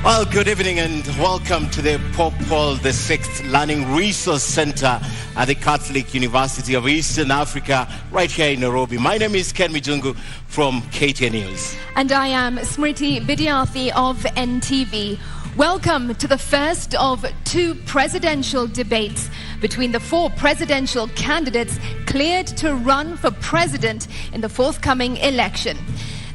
Well, good evening and welcome to the Pope Paul VI Learning Resource Center at the Catholic University of Eastern Africa, right here in Nairobi. My name is Mijungu from KTN News. And I am Smriti Vidyarthi of NTV. Welcome to the first of two presidential debates between the four presidential candidates cleared to run for president in the forthcoming election.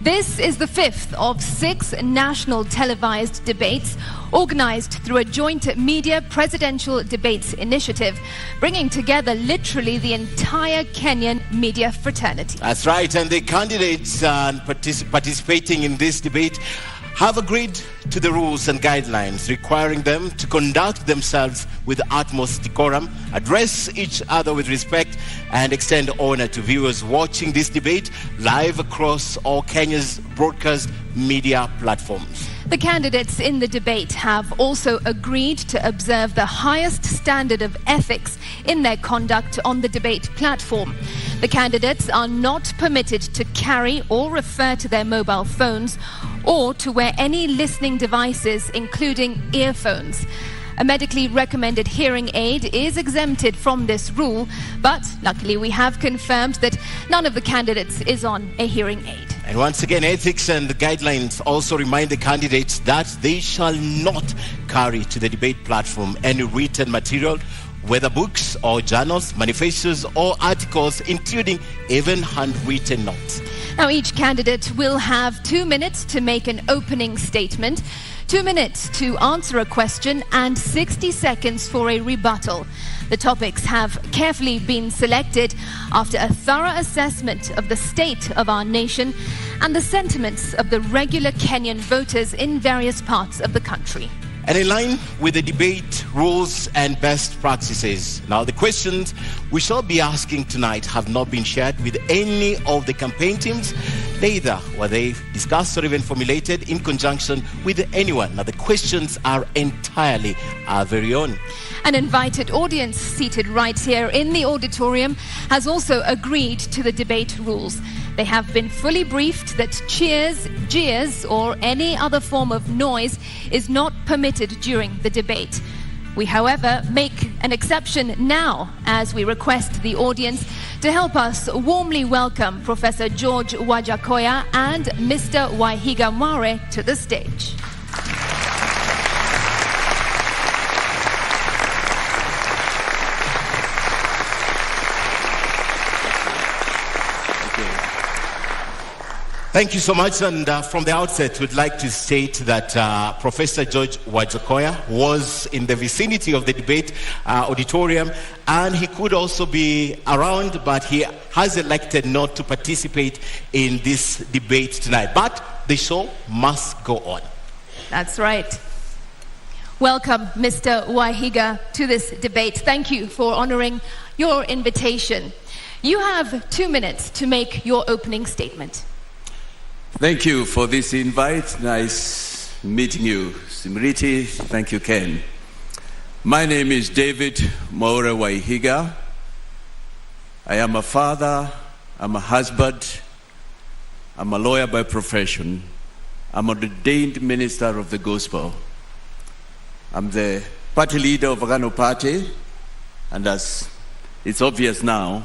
This is the fifth of 6 national televised debates organized through a joint media presidential debates initiative, bringing together literally the entire Kenyan media fraternity. That's right, and the candidates participating in this debate have agreed to the rules and guidelines requiring them to conduct themselves with utmost decorum, address each other with respect, and extend honor to viewers watching this debate live across all Kenya's broadcast media platforms. The candidates in the debate have also agreed to observe the highest standard of ethics in their conduct on the debate platform. The candidates are not permitted to carry or refer to their mobile phones or to wear any listening devices, including earphones. A medically recommended hearing aid is exempted from this rule, but luckily we have confirmed that none of the candidates is on a hearing aid. And once again, ethics and the guidelines also remind the candidates that they shall not carry to the debate platform any written material, whether books or journals, manifestos or articles, including even handwritten notes. Now, each candidate will have 2 minutes to make an opening statement, 2 minutes to answer a question, and 60 seconds for a rebuttal. The topics have carefully been selected after a thorough assessment of the state of our nation and the sentiments of the regular Kenyan voters in various parts of the country. And in line with the debate rules and best practices, now the questions we shall be asking tonight have not been shared with any of the campaign teams. Neither were they discussed or even formulated in conjunction with anyone. Now the questions are entirely our very own. An invited audience seated right here in the auditorium has also agreed to the debate rules. They have been fully briefed that cheers, jeers, or any other form of noise is not permitted during the debate. We, however, make an exception now as we request the audience to help us warmly welcome Professor George Wajackoyah and Mr. Wahiga Mwaure to the stage. Thank you so much, and from the outset we'd like to state that Professor George Wajackoyah was in the vicinity of the debate auditorium, and he could also be around, but he has elected not to participate in this debate tonight. But the show must go on. That's right. Welcome, Mr. Wahiga, to this debate. Thank you for honoring your invitation. You have 2 minutes to make your opening statement. Thank you for this invite. Nice meeting you, Smriti. Thank you, Ken. My name is David Mwaure Waihiga. I am a father, I'm a husband, I'm a lawyer by profession, I'm an ordained minister of the gospel. I'm the party leader of Agano Party, and as it's obvious now,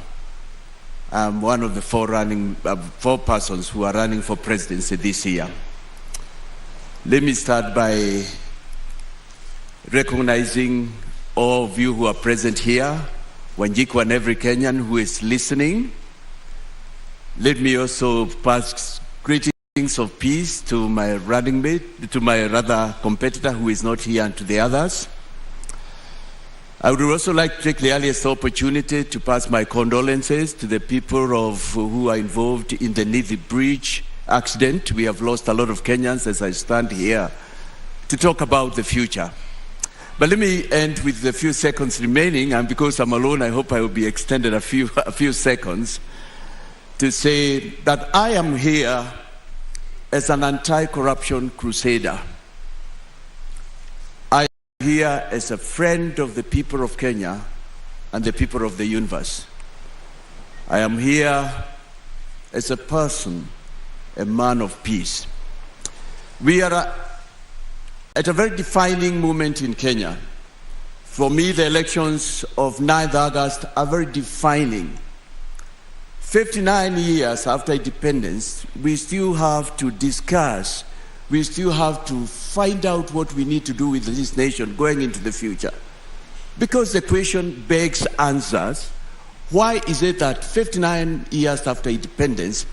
I'm one of the four persons who are running for presidency this year. Let me start by recognizing all of you who are present here, Wanjiku and every Kenyan who is listening. Let me also pass greetings of peace to my running mate, to my competitor who is not here, and to the others. I would also like to take the earliest opportunity to pass my condolences to the people who are involved in the Nithi Bridge accident. We have lost a lot of Kenyans as I stand here to talk about the future. But let me end with the few seconds remaining, and because I'm alone, I hope I will be extended a few seconds to say that I am here as an anti-corruption crusader. Here as a friend of the people of Kenya and the people of the universe. I am here as a person, a man of peace. We are at a very defining moment in Kenya. For me, the elections of 9th August are very defining. 59 years after independence, we still have to discuss, we still have to find out what we need to do with this nation going into the future. Because the question begs answers. Why is it that 59 years after independence,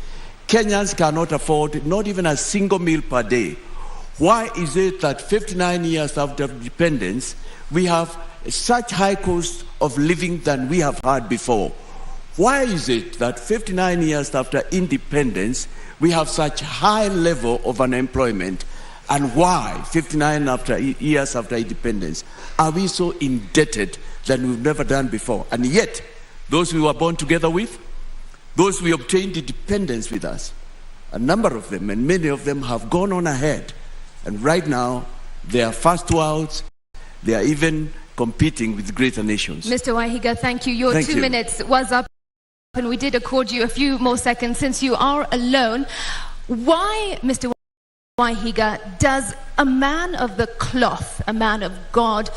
Kenyans cannot afford not even a single meal per day? Why is it that 59 years after independence, we have such high cost of living than we have had before? Why is it that 59 years after independence, we have such high level of unemployment? And why 59 years after independence are we so indebted than we've never done before? And yet, those we were born together with, those we obtained independence with us, a number of them, and many of them have gone on ahead. And right now, they are first worlds. They are even competing with greater nations. Mr. Waihiga, thank you. Your Thank 2 you. minutes was up, and we did accord you a few more seconds since you are alone. Why, Mr. Waihiga, does a man of the cloth, a man of God,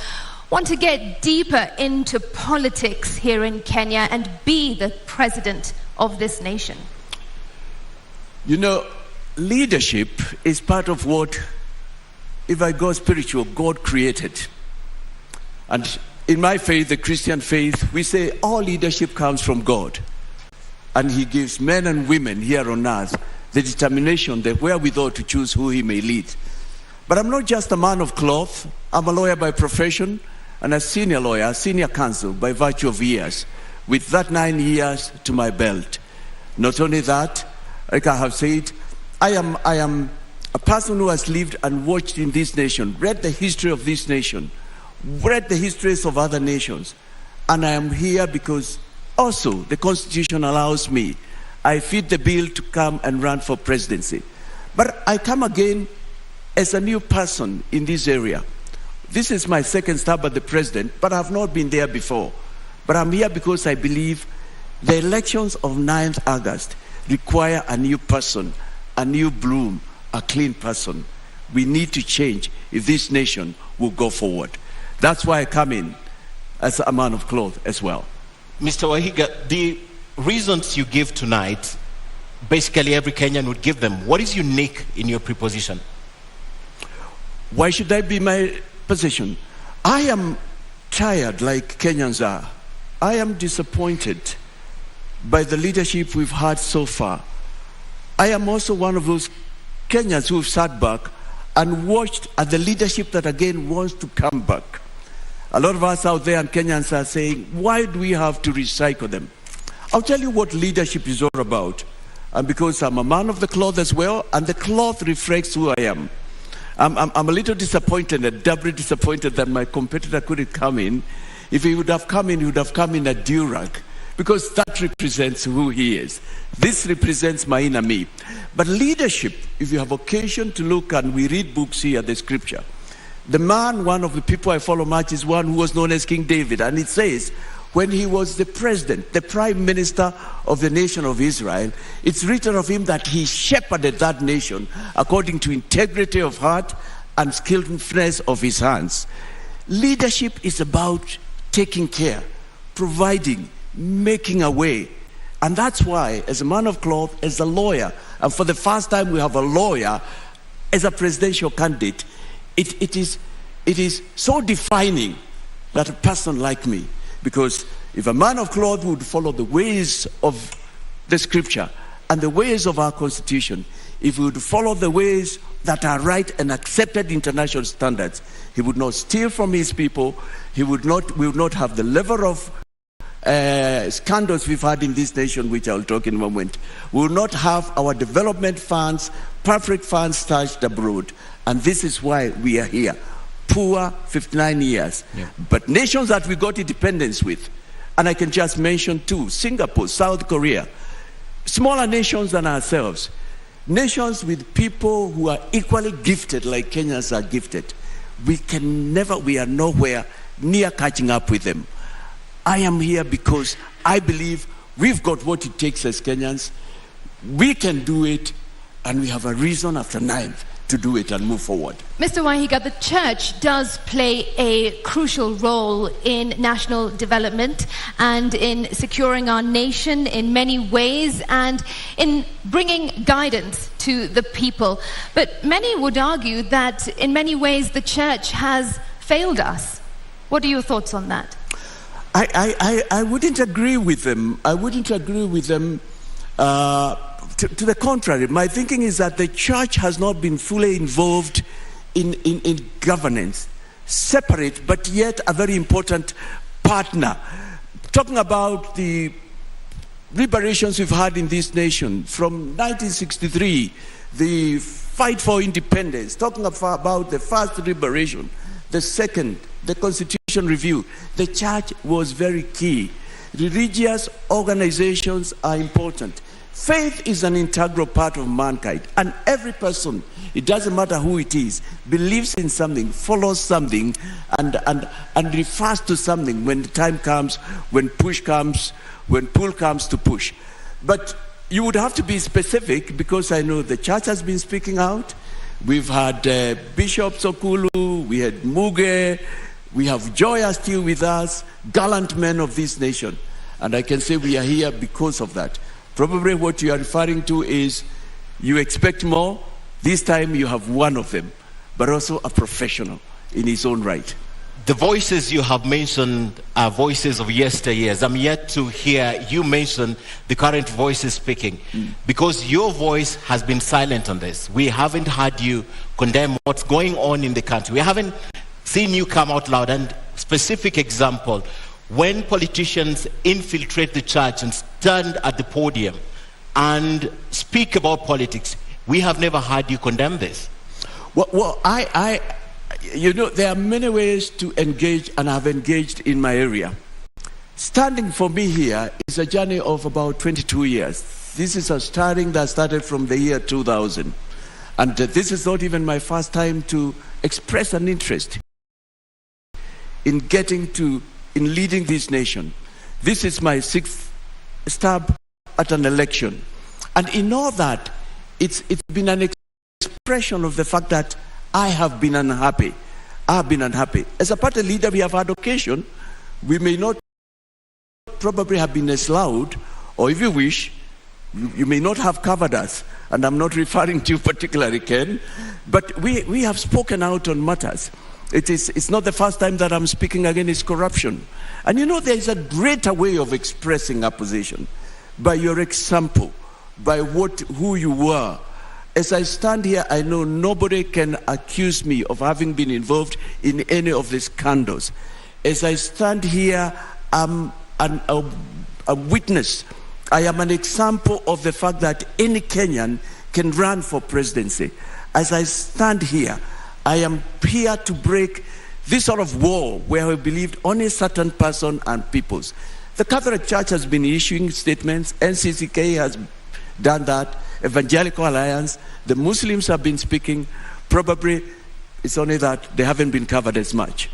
want to get deeper into politics here in Kenya and be the president of this nation? You know, leadership is part of what, if I go spiritual, God created. And in my faith, the Christian faith, we say all leadership comes from God. And he gives men and women here on earth the determination, the wherewithal to choose who he may lead. But I'm not just a man of cloth. I'm a lawyer by profession and a senior lawyer, senior counsel by virtue of years, with that 9 years to my belt. Not only that, like I have said, I am a person who has lived and watched in this nation, read the history of this nation, read the histories of other nations. And I am here because also the Constitution allows me, I fit the bill to come and run for presidency. But I come again as a new person in this area. This is my second stab at the president, but I have not been there before. But I'm here because I believe the elections of 9th August require a new person, a new bloom, a clean person. We need to change if this nation will go forward. That's why I come in as a man of cloth as well. Mr. Wahiga, the reasons you give tonight, basically every Kenyan would give them. What is unique in your proposition? Why should that be my position? I am tired, like Kenyans are. I am disappointed by the leadership we've had so far. I am also one of those Kenyans who've sat back and watched at the leadership that again wants to come back. A lot of us out there and Kenyans are saying, why do we have to recycle them? I'll tell you what leadership is all about. And because I'm a man of the cloth as well, and the cloth reflects who I am. I'm a little disappointed, and doubly disappointed that my competitor couldn't come in. If he would have come in, he would have come in a durag, because that represents who he is. This represents my inner me. But leadership, if you have occasion to look, and we read books here, the scripture, the man, one of the people I follow much, is one who was known as King David. And it says, when he was the president, the prime minister of the nation of Israel, it's written of him that he shepherded that nation according to integrity of heart and skillfulness of his hands. Leadership is about taking care, providing, making a way. And that's why, as a man of cloth, as a lawyer, and for the first time we have a lawyer as a presidential candidate, it is so defining that a person like me, because if a man of cloth would follow the ways of the scripture and the ways of our constitution, if he would follow the ways that are right and accepted international standards, he would not steal from his people. We would not have the level of scandals we've had in this nation, which I'll talk in a moment. We will not have our development funds, perfect funds stashed abroad. And this is why we are here. Poor 59 years. Yeah. But nations that we got independence with, and I can just mention two: Singapore, South Korea, smaller nations than ourselves, nations with people who are equally gifted like Kenyans are gifted. We are nowhere near catching up with them. I am here because I believe we've got what it takes as Kenyans. We can do it, and we have a reason after 9th to do it and move forward. Mr. Wahiga, the church does play a crucial role in national development and in securing our nation in many ways and in bringing guidance to the people. But many would argue that in many ways the church has failed us. What are your thoughts on that? I wouldn't agree with them. I wouldn't agree with them. To the contrary, my thinking is that the church has not been fully involved in governance, separate but yet a very important partner. Talking about the liberations we've had in this nation from 1963, the fight for independence, talking about the first liberation, the second, the constitution review, the church was very key. Religious organizations are important. Faith is an integral part of mankind, and every person, it doesn't matter who it is, believes in something, follows something, and refers to something when the time comes, when push comes, when pull comes to push. But you would have to be specific, because I know the church has been speaking out. We've had Bishop Sokulu, we had Muge, we have Joya still with us, gallant men of this nation. And I can say we are here because of that. Probably what you are referring to is you expect more. This time you have one of them, but also a professional in his own right. The voices you have mentioned are voices of yesteryears. I'm yet to hear you mention the current voices speaking, because your voice has been silent on this. We haven't heard you condemn what's going on in the country. We haven't seen you come out loud. And specific example, when politicians infiltrate the church and stand at the podium and speak about politics, we have never heard you condemn this. Well, you know, there are many ways to engage, and I've engaged in my area. Standing for me here is a journey of about 22 years. This is a starting that started from the year 2000. And this is not even my first time to express an interest in leading this nation. This is my 6th stab at an election. And in all that, it's been an expression of the fact that I have been unhappy. I have been unhappy. As a party leader, we have had occasion. We may not probably have been as loud, or if you wish, you may not have covered us. And I'm not referring to you particularly, Ken, but we have spoken out on matters. It's not the first time that I'm speaking against corruption. And you know, there is a greater way of expressing opposition, by your example, by who you were. As I stand here, I know nobody can accuse me of having been involved in any of these scandals. As I stand here, I'm a witness. I am an example of the fact that any Kenyan can run for presidency. As I stand here, I am here to break this sort of wall where we believed only a certain person and peoples. The Catholic Church has been issuing statements. NCCK has done that. Evangelical Alliance. The Muslims have been speaking. Probably it's only that they haven't been covered as much.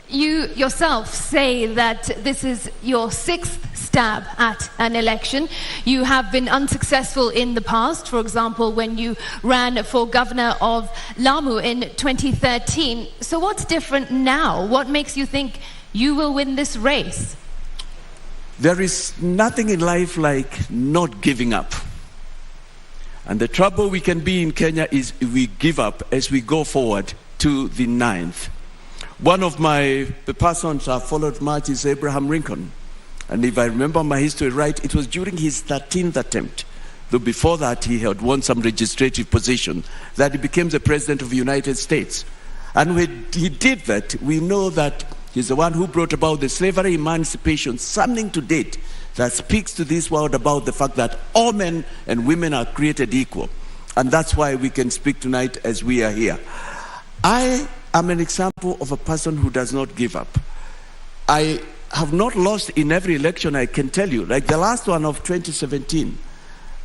You yourself say that this is your 6th stab at an election. You have been unsuccessful in the past, for example, when you ran for governor of Lamu in 2013. So what's different now? What makes you think you will win this race? There is nothing in life like not giving up. And the trouble we can be in Kenya is if we give up as we go forward to the 9th. One of the persons I followed much is Abraham Lincoln. And if I remember my history right, it was during his 13th attempt, though before that he had won some legislative position, that he became the president of the United States. And when he did that, we know that he's the one who brought about the slavery emancipation, something to date that speaks to this world about the fact that all men and women are created equal. And that's why we can speak tonight as we are here. I am an example of a person who does not give up. I have not lost in every election, I can tell you. Like the last one of 2017,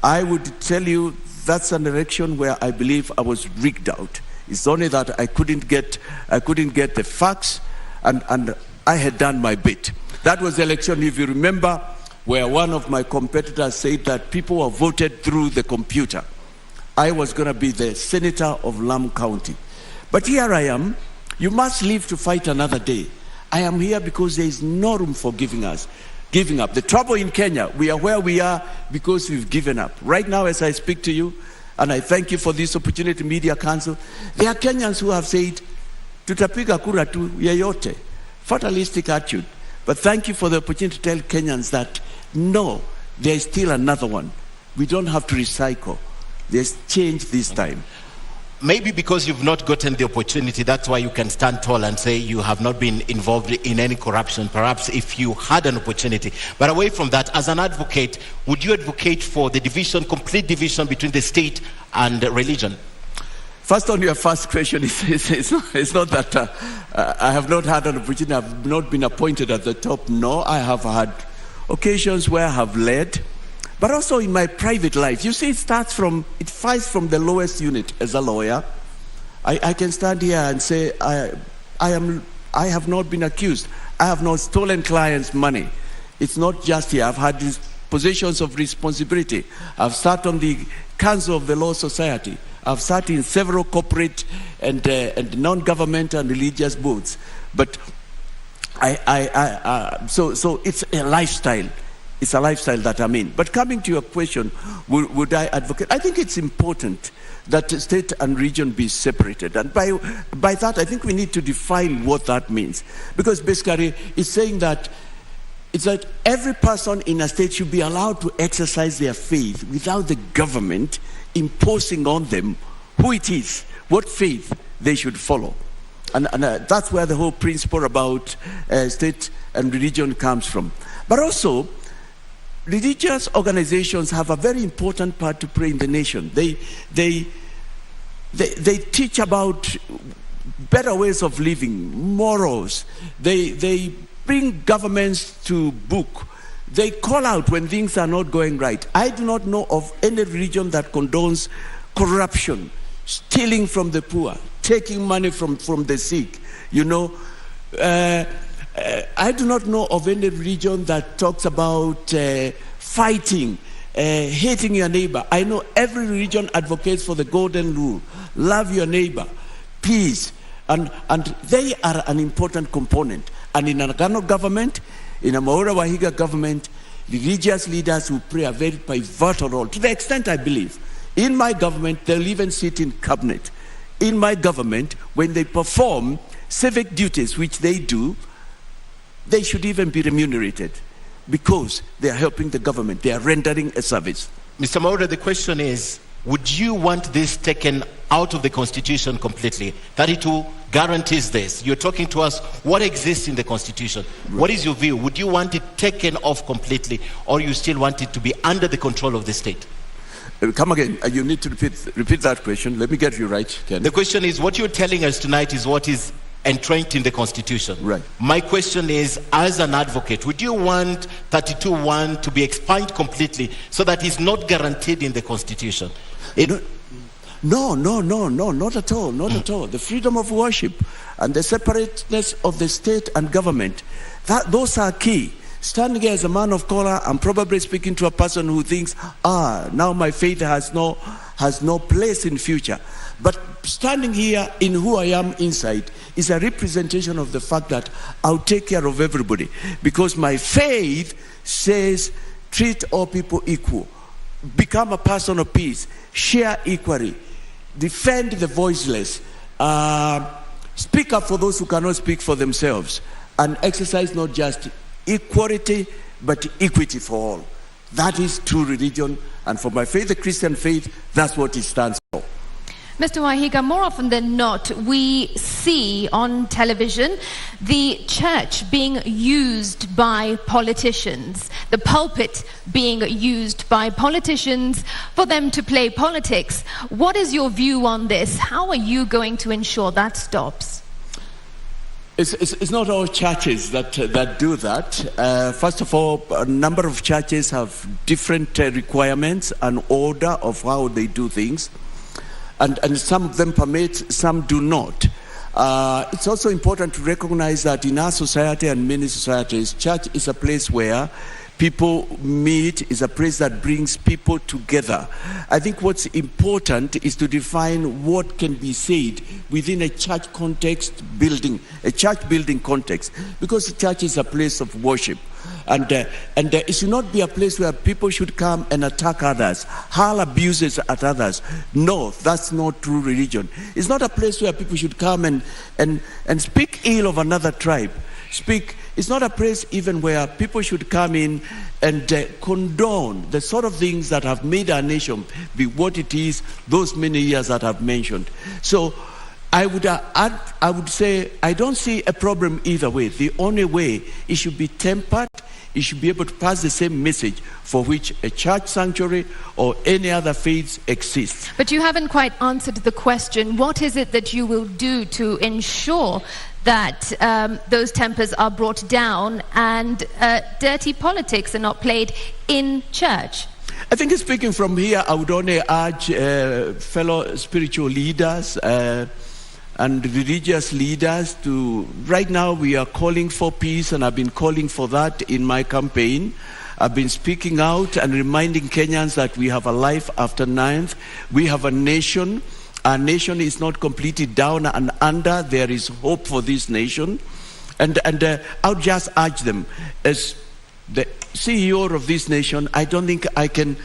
I would tell you that's an election where I believe I was rigged out. It's only that I couldn't get the facts, and I had done my bit. That was the election, if you remember, where one of my competitors said that people were voted through the computer. I was going to be the senator of Lamu County. But here I am. You must live to fight another day. I am here because there is no room for giving up. The trouble in Kenya, we are where we are because we've given up. Right now, as I speak to you, and I thank you for this opportunity, Media Council, there are Kenyans who have said, tutapiga kura tu yeyote, fatalistic attitude. But thank you for the opportunity to tell Kenyans that, no, there is still another one. We don't have to recycle. There's change this time. Maybe because you've not gotten the opportunity, that's why you can stand tall and say you have not been involved in any corruption, perhaps if you had an opportunity. But away from that, as an advocate, would you advocate for the division, complete division between the state and religion? First, on your first question, it's not that I have not had an opportunity, I have not been appointed at the top. No, I have had occasions where I have led, but also in my private life. You see, it fights from the lowest unit. As a lawyer, I can stand here and say, I have not been accused. I have not stolen clients' money. It's not just here. I've had these positions of responsibility. I've sat on the Council of the Law Society. I've sat in several corporate and non-government and religious boards. But so it's a lifestyle. It's a lifestyle that I'm in. But coming to your question, would I advocate? I think it's important that state and region be separated. And by that, I think we need to define what that means. Because basically, it's saying that every person in a state should be allowed to exercise their faith without the government imposing on them who it is, what faith they should follow. And that's where the whole principle about state and religion comes from. But also, religious organizations have a very important part to play in the nation. They teach about better ways of living, morals. They bring governments to book. They call out when things are not going right. I do not know of any religion that condones corruption, stealing from the poor, taking money from the sick. You know, I do not know of any religion that talks about fighting, hating your neighbor. I know every religion advocates for the golden rule: love your neighbor, peace, and they are an important component. And in a Ghana government, in a Mwaure Waihiga government, religious leaders will play a very pivotal role. To the extent I believe, in my government, they'll even sit in cabinet. In my government, when they perform civic duties, which they do, they should even be remunerated because they are helping the government. They are rendering a service. Mr. Mwaure, the question is, would you want this taken out of the Constitution completely? 32 guarantees this. You're talking to us what exists in the Constitution. Right. What is your view? Would you want it taken off completely, or you still want it to be under the control of the state? Come again. You need to repeat that question. Let me get you right, Ken. The question is, what you're telling us tonight is what is entrenched in the Constitution. Right. My question is, as an advocate, would you want 32(1) to be expunged completely so that it's not guaranteed in the Constitution? No, not at all, not at all. The freedom of worship and the separateness of the state and government, those are key. Standing here as a man of color, I'm probably speaking to a person who thinks, now my faith has no place in future. But standing here in who I am inside is a representation of the fact that I'll take care of everybody. Because my faith says, treat all people equal. Become a person of peace. Share equally. Defend the voiceless. Speak up for those who cannot speak for themselves. And exercise not just equality, but equity for all. That is true religion. And for my faith, the Christian faith, that's what it stands for. Mr. Wahiga, more often than not, we see on television the church being used by politicians, the pulpit being used by politicians for them to play politics. What is your view on this? How are you going to ensure that stops? It's not all churches that do that. First of all, a number of churches have different requirements and order of how they do things. And some of them permit, some do not. It's also important to recognize that in our society and many societies, church is a place where people meet, is a place that brings people together. I think what's important is to define what can be said within a church context building, a church building context, because the church is a place of worship. And it should not be a place where people should come and attack others, hurl abuses at others. No, that's not true religion. It's not a place where people should come and speak ill of another tribe. It's not a place even where people should come in and condone the sort of things that have made our nation be what it is those many years that I've mentioned. So I would say I don't see a problem either way. The only way, it should be tempered. It should be able to pass the same message for which a church sanctuary or any other faith exists. But you haven't quite answered the question. What is it that you will do to ensure that those tempers are brought down and dirty politics are not played in church? I think speaking from here, I would only urge fellow spiritual leaders and religious leaders to, right now we are calling for peace, and I've been calling for that in my campaign. I've been speaking out and reminding Kenyans that we have a life after 9th. We have a nation. Our nation is not completely down and under. There is hope for this nation. And I would just urge them, as the CEO of this nation, I don't think I can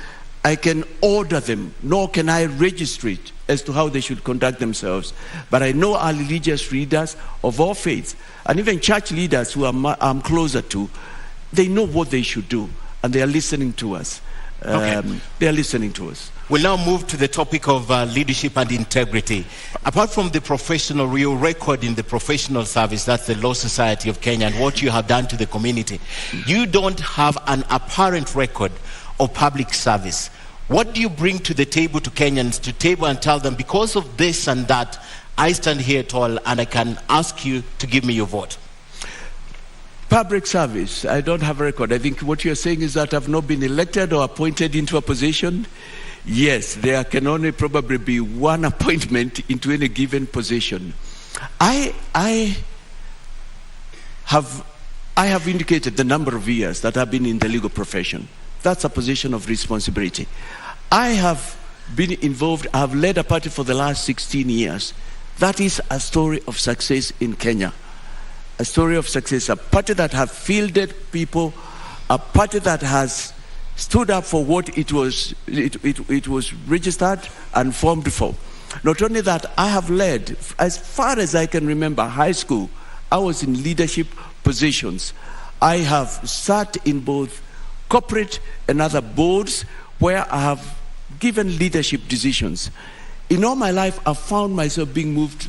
order them, nor can I register it as to how they should conduct themselves. But I know our religious leaders of all faiths, and even church leaders who I'm closer to, they know what they should do, and they are listening to us. They are listening to us. We'll now move to the topic of leadership and integrity. Apart from the professional, real record in the professional service, that's the Law Society of Kenya, and what you have done to the community, you don't have an apparent record of public service. What do you bring to the table to Kenyans, to table and tell them, because of this and that, I stand here tall and I can ask you to give me your vote? Public service, I don't have a record. I think what you're saying is that I've not been elected or appointed into a position. Yes, there can only probably be one appointment into any given position. I have indicated the number of years that I've been in the legal profession. That's a position of responsibility. I have been involved, I have led a party for the last 16 years. That is a story of success in Kenya. A story of success, a party that has fielded people, a party that has stood up for what it was registered and formed for. Not only that, I have led, as far as I can remember, high school, I was in leadership positions. I have sat in both corporate and other boards where I have given leadership decisions. In all my life, I've found myself being moved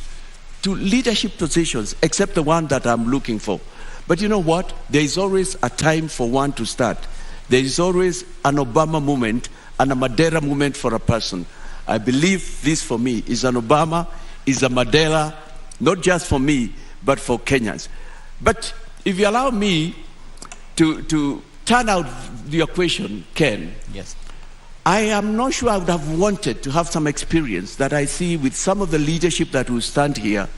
to leadership positions, except the one that I'm looking for. But you know what? There is always a time for one to start. There is always an Obama moment and a Mandela moment for a person. I believe this for me is an Obama, is a Mandela, not just for me, but for Kenyans. But if you allow me to turn out your question, Ken. Yes. I am not sure I would have wanted to have some experience that I see with some of the leadership that will stand here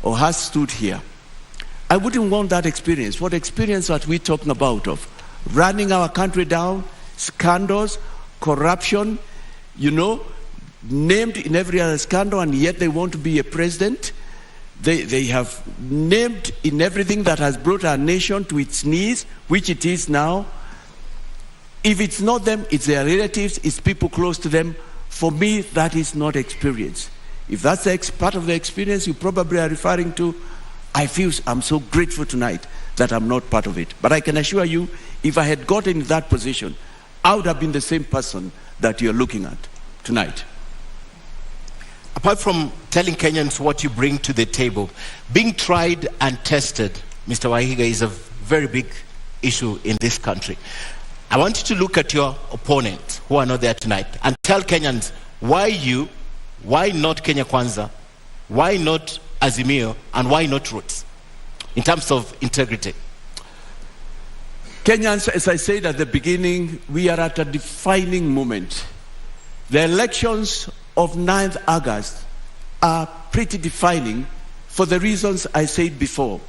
or has stood here. I wouldn't want that experience. What experience are we talking about of? Running our country down, scandals, corruption, named in every other scandal, and yet they want to be a president. They have named in everything that has brought our nation to its knees, which it is now. If it's not them, it's their relatives, it's people close to them. For me, that is not experience. If that's part of the experience you probably are referring to, I'm so grateful tonight that I'm not part of it. But I can assure you, if I had gotten in that position, I would have been the same person that you're looking at tonight. Apart from telling Kenyans what you bring to the table, being tried and tested, Mr. Wahiga, is a very big issue in this country. I want you to look at your opponents who are not there tonight and tell Kenyans why you, why not Kenya Kwanza, why not Azimio, and why not Roots in terms of integrity. Kenyans, as I said at the beginning, we are at a defining moment. The elections of 9th August are pretty defining for the reasons I said before.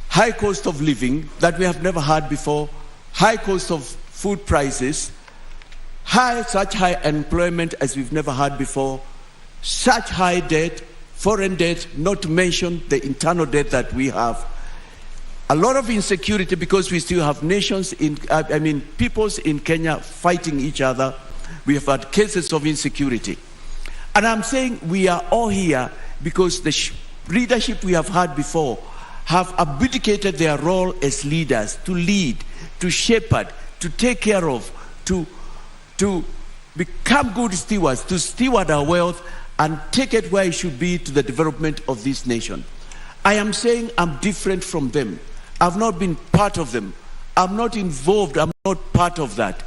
High cost of living that we have never had before, high cost of food prices, such high unemployment as we've never had before, such high debt, foreign debt, not to mention the internal debt that we have. A lot of insecurity because we still have nations peoples in Kenya fighting each other. We have had cases of insecurity. And I'm saying we are all here because the leadership we have had before have abdicated their role as leaders to lead, to shepherd, to take care of, to become good stewards, to steward our wealth and take it where it should be to the development of this nation. I am saying I'm different from them. I've not been part of them. I'm not involved. I'm not part of that.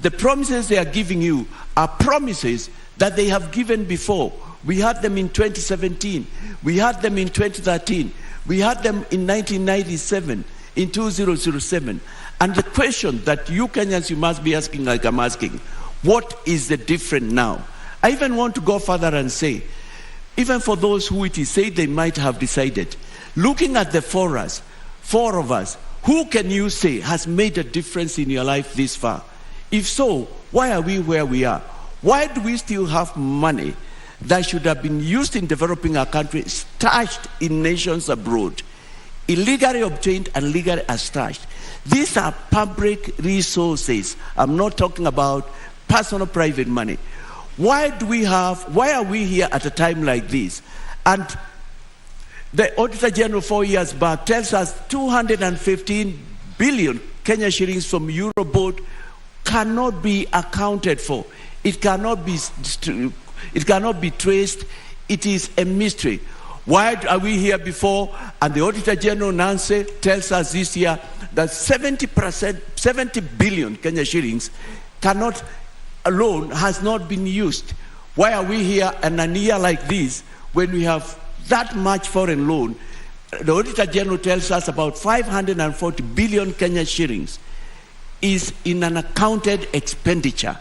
The promises they are giving you are promises that they have given before. We had them in 2017. We had them in 2013. We had them in 1997, in 2007. And the question that you Kenyans, you must be asking, like I'm asking, what is the difference now? I even want to go further and say, even for those who it is said they might have decided, looking at the four of us, who can you say has made a difference in your life this far? If so, why are we where we are? Why do we still have money that should have been used in developing our country stashed in nations abroad, illegally obtained and legally stashed? These are public resources. I'm not talking about personal private money. Why are we here at a time like this? And the Auditor General 4 years back tells us 215 billion Kenya shillings from Eurobond cannot be accounted for. It cannot be traced. It is a mystery. Why are we here before? And the Auditor General Nancy tells us this year that 70 billion Kenya shillings alone has not been used. Why are we here in a year like this when we have that much foreign loan? The Auditor General tells us about 540 billion Kenya shillings is in an accounted expenditure.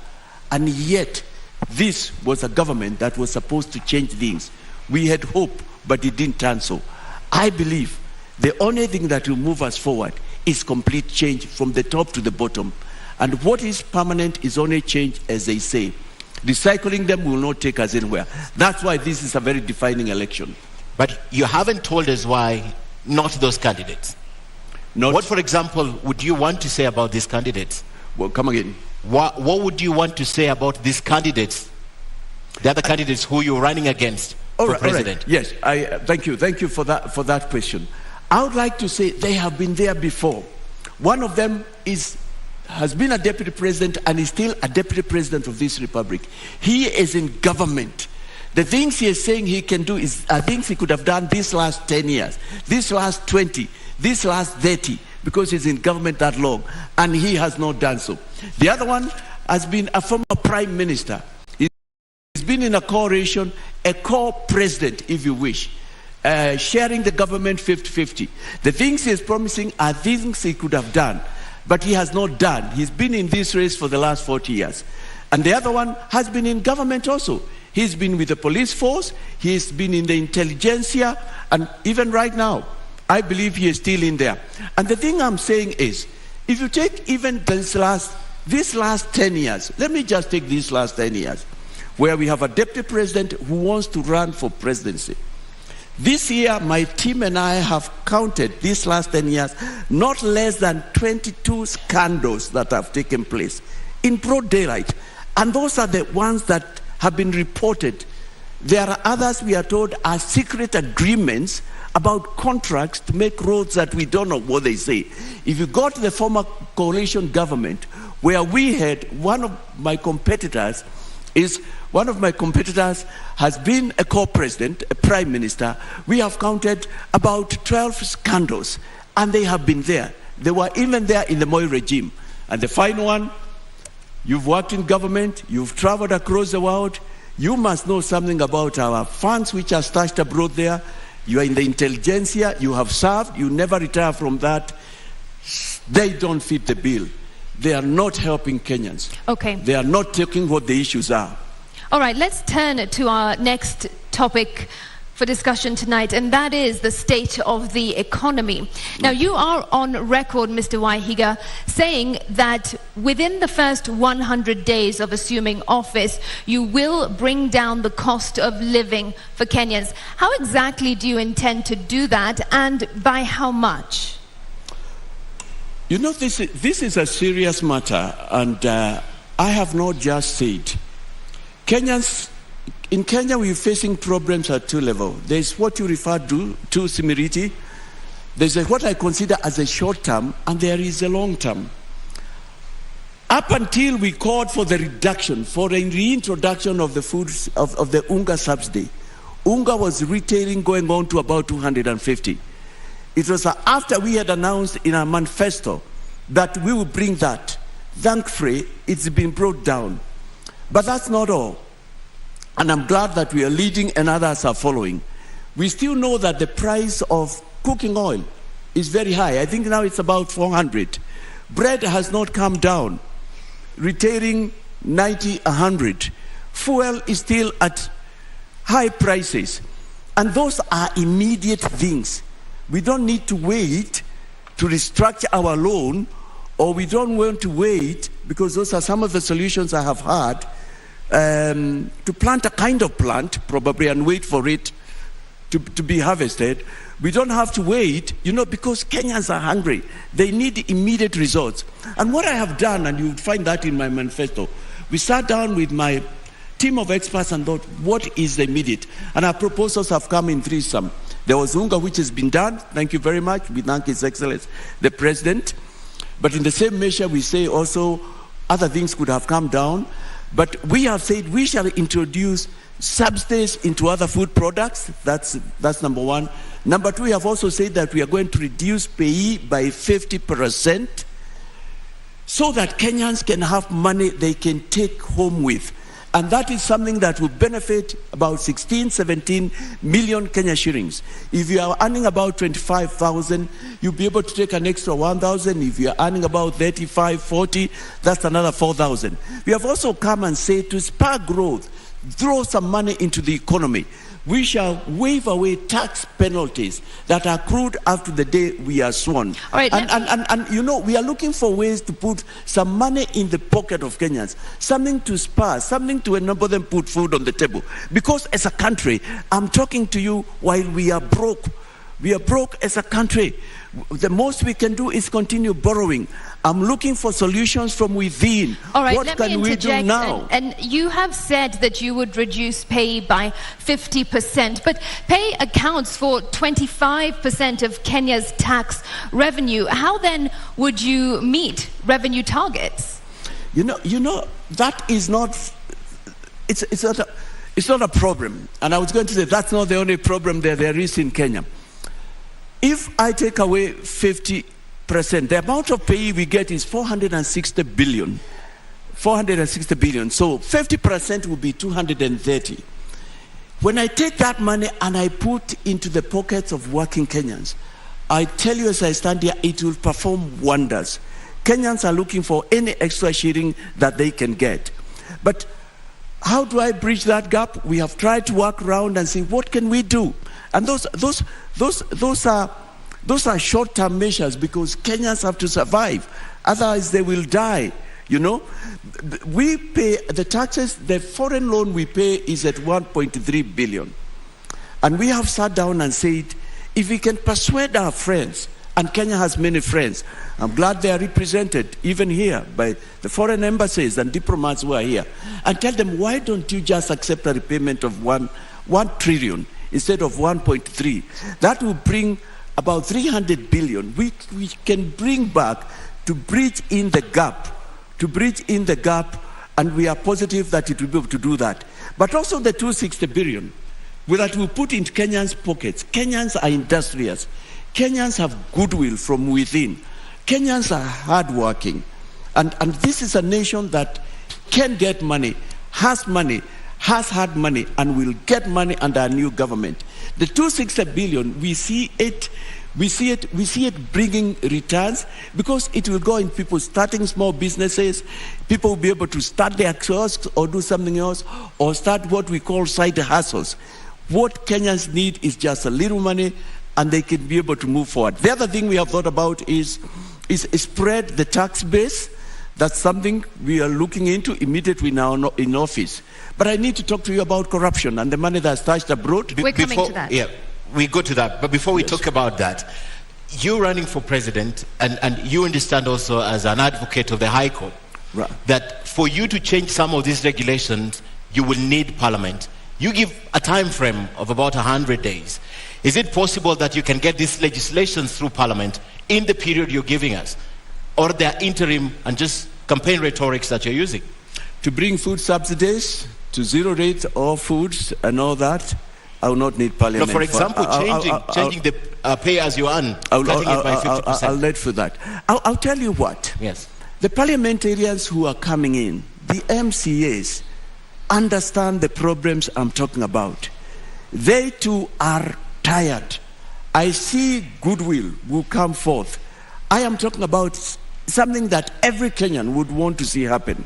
And yet, this was a government that was supposed to change things. We had hope, but it didn't turn so. I believe the only thing that will move us forward is complete change from the top to the bottom. And what is permanent is only change, as they say. Recycling them will not take us anywhere. That's why this is a very defining election. But you haven't told us why not those candidates. What, for example, would you want to say about these candidates? Well, come again. What would you want to say about these candidates, the other candidates who you're running against for president? Yes, thank you. Thank you for that question. I would like to say they have been there before. One of them has been a deputy president and is still a deputy president of this republic. He is in government. The things he is saying he can do are things he could have done these last 10 years, this last 20, this last 30, because he's in government that long, and he has not done so. The other one has been a former prime minister. He's been in a coalition, a co-president, if you wish, sharing the government 50-50. The things he is promising are things he could have done, but he has not done. He's been in this race for the last 40 years. And the other one has been in government also. He's been with the police force, he's been in the intelligentsia, and even right now, I believe he is still in there. And the thing I'm saying is, if you take even this last 10 years, let me just take these last 10 years, where we have a deputy president who wants to run for presidency. This year, my team and I have counted these last 10 years, not less than 22 scandals that have taken place in broad daylight. And those are the ones that have been reported. There are others we are told are secret agreements about contracts to make roads that we don't know what they say. If you go to the former coalition government, where we had one of my competitors has been a co-president, a prime minister. We have counted about 12 scandals, and they have been there. They were even there in the Mwaure regime. And the final one, you've worked in government, you've traveled across the world, you must know something about our funds which are stashed abroad there. You are in the intelligentsia, you have served, you never retire from that. They don't fit the bill. They are not helping Kenyans. Okay. They are not taking what the issues are. All right, let's turn to our next topic. for discussion tonight, and that is the state of the economy. Now, you are on record, Mr. Waihiga, saying that within the first 100 days of assuming office, you will bring down the cost of living for Kenyans. How exactly do you intend to do that, and by how much? You know, this is a serious matter, and I have not just said. In Kenya, we're facing problems at two levels. There's what you refer to Smriti. There's what I consider as a short term, and there is a long term. Up until we called for the reduction, for a reintroduction of the foods of the Unga subsidy, Unga was retailing going on to about 250. It was after we had announced in our manifesto that we will bring that. Thankfully, it's been brought down. But that's not all. And I'm glad that we are leading and others are following. We still know that the price of cooking oil is very high. I think now it's about 400. Bread has not come down, retailing 90, 100. Fuel is still at high prices. And those are immediate things. We don't need to wait to restructure our loan, or we don't want to wait, because those are some of the solutions I have had, to plant a kind of plant, probably, and wait for it to be harvested. We don't have to wait, because Kenyans are hungry. They need immediate results. And what I have done, and you would find that in my manifesto, we sat down with my team of experts and thought, what is the immediate? And our proposals have come in threesome. There was Unga, which has been done. Thank you very much. We thank His Excellency, the President. But in the same measure, we say also other things could have come down. But we have said we shall introduce subsidies into other food products. That's number one. Number two, we have also said that we are going to reduce pay by 50% so that Kenyans can have money they can take home with. And that is something that will benefit about 16, 17 million Kenya shillings. If you are earning about 25,000, you'll be able to take an extra 1,000. If you are earning about 35, 40, that's another 4,000. We have also come and said to spur growth, throw some money into the economy. We shall waive away tax penalties that are accrued after the day we are sworn. All right, and we are looking for ways to put some money in the pocket of Kenyans, something to spur, something to enable them put food on the table. Because as a country, I'm talking to you while we are broke. We are broke as a country. The most we can do is continue borrowing. I'm looking for solutions from within. All right, what can we do now? And you have said that you would reduce pay by 50%, but pay accounts for 25% of Kenya's tax revenue. How then would you meet revenue targets? That is not. It's not a problem. And I was going to say that's not the only problem there is in Kenya. If I take away 50%, the amount of pay we get is 460 billion. 460 billion. So 50% will be 230. When I take that money and I put into the pockets of working Kenyans, I tell you as I stand here, it will perform wonders. Kenyans are looking for any extra shilling that they can get. But how do I bridge that gap? We have tried to work around and see what can we do. And those are short-term measures because Kenyans have to survive. Otherwise, they will die. We pay the taxes. The foreign loan we pay is at 1.3 billion, and we have sat down and said, if we can persuade our friends, and Kenya has many friends. I'm glad they are represented even here by the foreign embassies and diplomats who are here, and tell them, why don't you just accept a repayment of 1 trillion instead of 1.3? That will bring about 300 billion. We can bring back to bridge in the gap, and we are positive that it will be able to do that. But also the 260 billion, that will put in Kenyans' pockets. Kenyans are industrious. Kenyans have goodwill from within. Kenyans are hardworking. And this is a nation that can get money, has had money, and will get money under a new government. The 260 billion, we see it bringing returns because it will go in people starting small businesses. People will be able to start their kiosks or do something else, or start what we call side hustles. What Kenyans need is just a little money, and they can be able to move forward. The other thing we have thought about is spread the tax base. That's something we are looking into immediately now in office. But I need to talk to you about corruption and the money that's stashed abroad. We're coming to that. Yeah, we go to that. But before we talk about that, you're running for president, and you understand also as an advocate of the High Court, right, that for you to change some of these regulations, you will need Parliament. You give a time frame of about 100 days. Is it possible that you can get these legislations through Parliament in the period you're giving us? Or they're interim and just campaign rhetorics that you're using? To bring food subsidies to zero rate of foods and all that, I will not need Parliament. No, for example, changing the pay as you earn, cutting it by 50%. I'll let for that. I'll tell you what. Yes. The parliamentarians who are coming in, the MCAs, understand the problems I'm talking about. They too are tired. I see goodwill will come forth. I am talking about something that every Kenyan would want to see happen.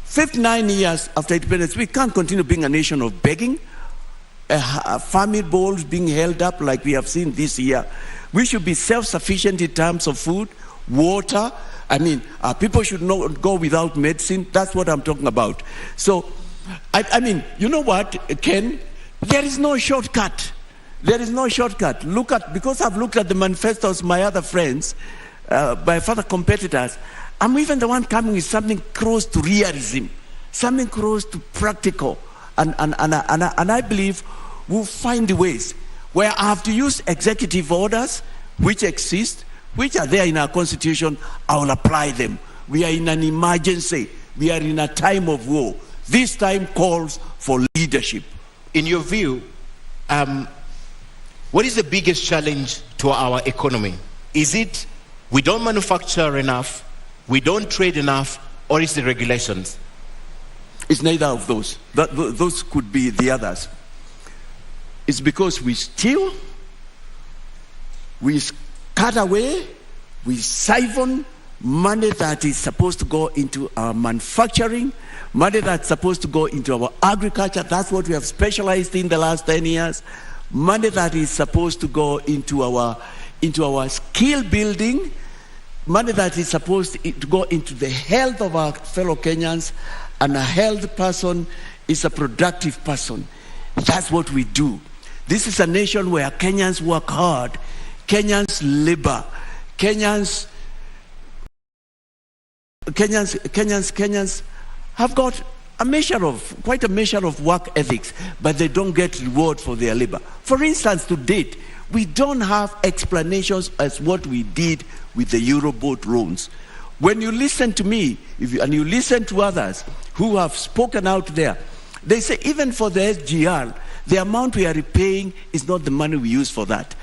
59 years after independence, we can't continue being a nation of begging, famine bowls being held up like we have seen this year. We should be self-sufficient in terms of food, water. I mean, people should not go without medicine. That's what I'm talking about. So, I mean, you know what, Ken? There is no shortcut. There is no shortcut. Because I've looked at the manifestos of my other friends, my other competitors, I'm even the one coming with something close to realism, something close to practical. And I believe we'll find ways where I have to use executive orders, which exist, which are there in our constitution. I will apply them. We are in an emergency. We are in a time of war. This time calls for leadership. In your view, what is the biggest challenge to our economy? Is it we don't manufacture enough, we don't trade enough, or is it regulations? It's neither of those. Those could be the others. It's because we steal, we cut away, we siphon money that is supposed to go into our manufacturing, money that's supposed to go into our agriculture. That's what we have specialized in the last 10 years. Money that is supposed to go into our skill building, money that is supposed to go into the health of our fellow Kenyans. And a healthy person is a productive person. That's what we do. This is a nation where Kenyans work hard, Kenyans labor, Kenyans have got quite a measure of work ethics, but they don't get reward for their labor. For instance, to date, we don't have explanations as what we did with the Euroboat loans. When you listen to me, and you listen to others who have spoken out there, they say even for the SGR, the amount we are repaying is not the money we use for that.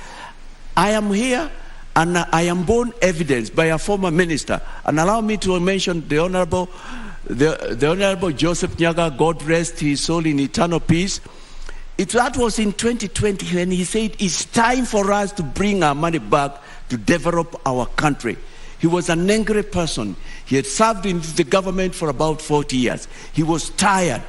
I am here, and I am borne evidence by a former minister, and allow me to mention the Honorable Joseph Nyaga, God rest his soul in eternal peace. That was in 2020 when he said it's time for us to bring our money back to develop our country. He was an angry person. He had served in the government for about 40 years. He was tired.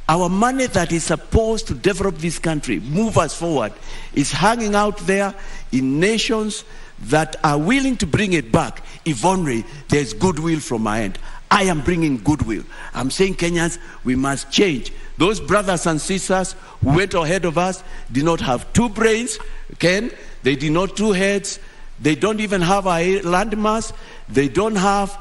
Our money that is supposed to develop this country, move us forward, is hanging out there in nations that are willing to bring it back if only there's goodwill from my end. I am bringing goodwill. I'm saying, Kenyans, we must change. Those brothers and sisters who went ahead of us did not have two brains, Ken. They did not two heads. They don't even have a landmass. They don't have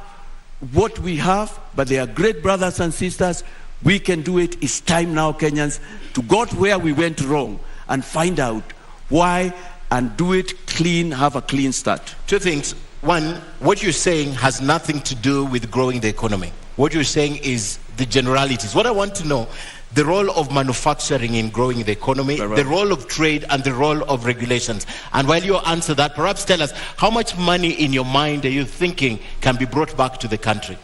what we have, but they are great brothers and sisters. We can do it. It's time now, Kenyans, to go to where we went wrong and find out why and do it clean, have a clean start. Two things. One, what you're saying has nothing to do with growing the economy. What you're saying is the generalities. What I want to know, the role of manufacturing in growing the economy, the role of trade, and the role of regulations. And while you answer that, perhaps tell us how much money in your mind are you thinking can be brought back to the country?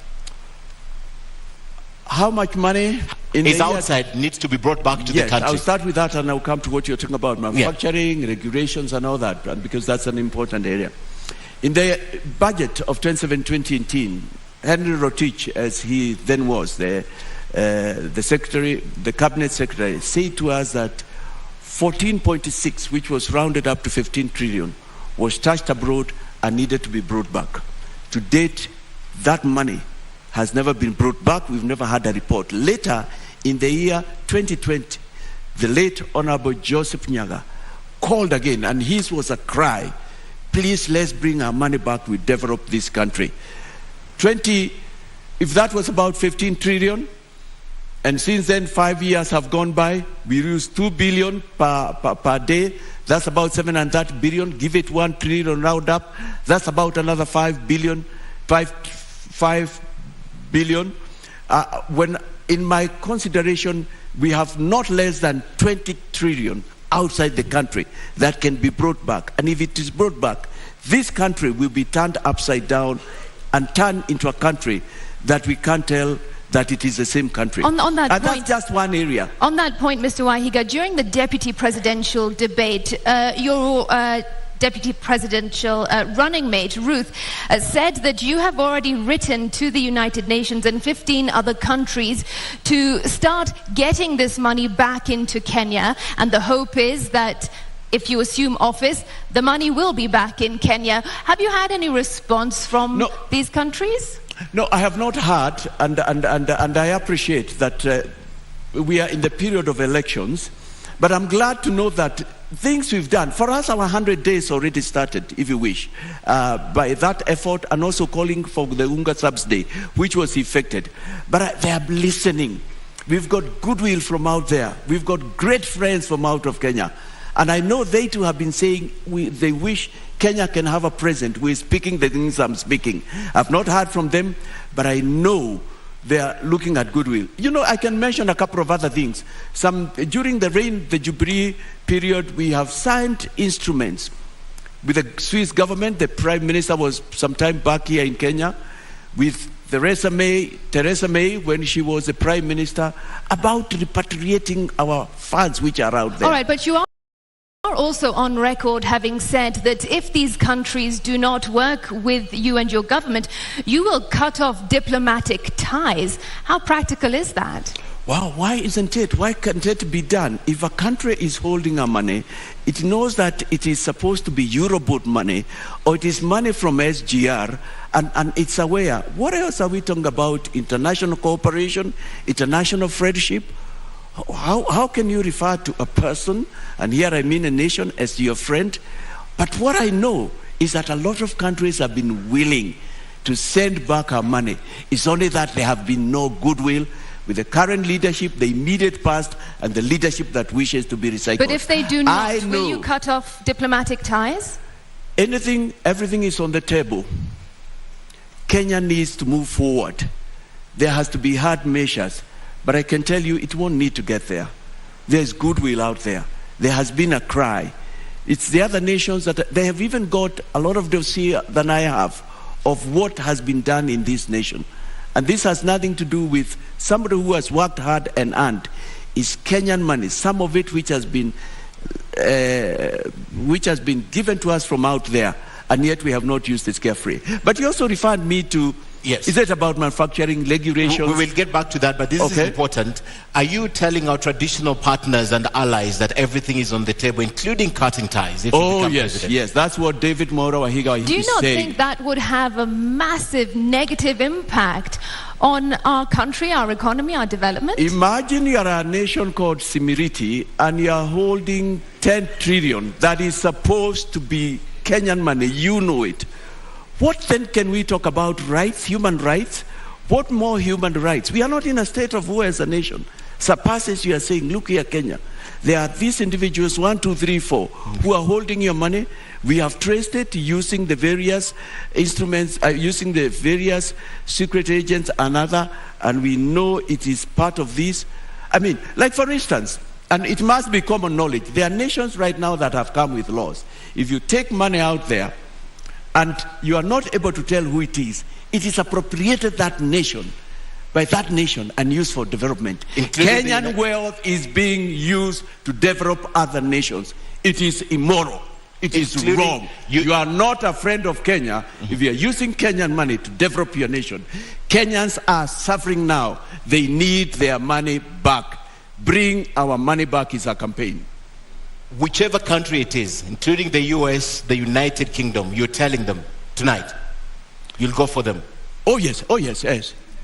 How much money is outside needs to be brought back to the country? I'll start with that and I'll come to what you're talking about, manufacturing, regulations and all that, because that's an important area. In the budget of 2017-2018, Henry Rotich, as he then was, the cabinet secretary, said to us that 14.6, which was rounded up to 15 trillion, was stashed abroad and needed to be brought back. To date, that money has never been brought back. We've never had a report. Later, in the year 2020, the late Honorable Joseph Nyaga called again, and his was a cry, please, let's bring our money back, we develop this country. If that was about 15 trillion, and since then 5 years have gone by, we use 2 billion per day, that's about 730 billion, give it 1 trillion round up, that's about another 5 billion. When in my consideration, we have not less than 20 trillion outside the country that can be brought back. And if it is brought back, this country will be turned upside down and turned into a country that we can't tell that it is the same country. On that and point, that's just one area. On that point, Mr. Wahiga, during the deputy presidential debate, your deputy presidential running mate, Ruth, said that you have already written to the United Nations and 15 other countries to start getting this money back into Kenya, and the hope is that if you assume office, the money will be back in Kenya. Have you had any response from these countries? No, I have not heard, and I appreciate that we are in the period of elections, but I'm glad to know that things we've done, for us our 100 days already started, if you wish, by that effort, and also calling for the Unga subsidy, which was effected. But they are listening. We've got goodwill from out there. We've got great friends from out of Kenya. And I know they too have been saying they wish Kenya can have a president who is speaking the things I'm speaking. I've not heard from them, but I know they are looking at goodwill. You know, I can mention a couple of other things. During the Jubilee period, we have signed instruments with the Swiss government. The Prime Minister was sometime back here in Kenya with Theresa May, when she was the Prime Minister, about repatriating our funds which are out there. All right, but you are also on record having said that if these countries do not work with you and your government, you will cut off diplomatic ties. How practical is that? Wow, why isn't it? Why can't it be done? If a country is holding our money, it knows that it is supposed to be Eurobond money, or it is money from SGR, and it's aware. What else are we talking about? International cooperation, international friendship? How can you refer to a person, and here I mean a nation, as your friend? But what I know is that a lot of countries have been willing to send back our money. It's only that there have been no goodwill with the current leadership, the immediate past, and the leadership that wishes to be recycled. But if they do not, will you cut off diplomatic ties? Everything is on the table. Kenya needs to move forward. There has to be hard measures. But I can tell you, it won't need to get there. There's goodwill out there. There has been a cry. It's the other nations that they have even got a lot of dossier than I have of what has been done in this nation. And this has nothing to do with somebody who has worked hard and earned. It's Kenyan money, some of it which has been given to us from out there, and yet we have not used it carefully. But you also referred me to, yes. Is it about manufacturing regulations? We will get back to that, but this is important. Are you telling our traditional partners and allies that everything is on the table, including cutting ties? If Yes, that's what David Mwaure Waihiga is saying. Do you not think that would have a massive negative impact on our country, our economy, our development? Imagine you are a nation called Smriti and you are holding 10 trillion that is supposed to be Kenyan money. You know it. What then can we talk about? Rights, human rights? What more human rights? We are not in a state of war as a nation. Surpasses you are saying, look here, Kenya. There are these individuals, 1, 2, 3, 4, who are holding your money. We have traced it using the various instruments, using the various secret agents and other, and we know it is part of this. I mean, like for instance, and it must be common knowledge, there are nations right now that have come with laws. If you take money out there, and you are not able to tell who it is appropriated that nation, by that nation, and used for development. Kenyan wealth is being used to develop other nations. It is immoral. It is wrong. You are not a friend of Kenya if you are using Kenyan money to develop your nation. Kenyans are suffering now. They need their money back. Bring our money back is our campaign. whichever country it is, including the US, the United Kingdom, you're telling them tonight, you'll go for them? Oh yes,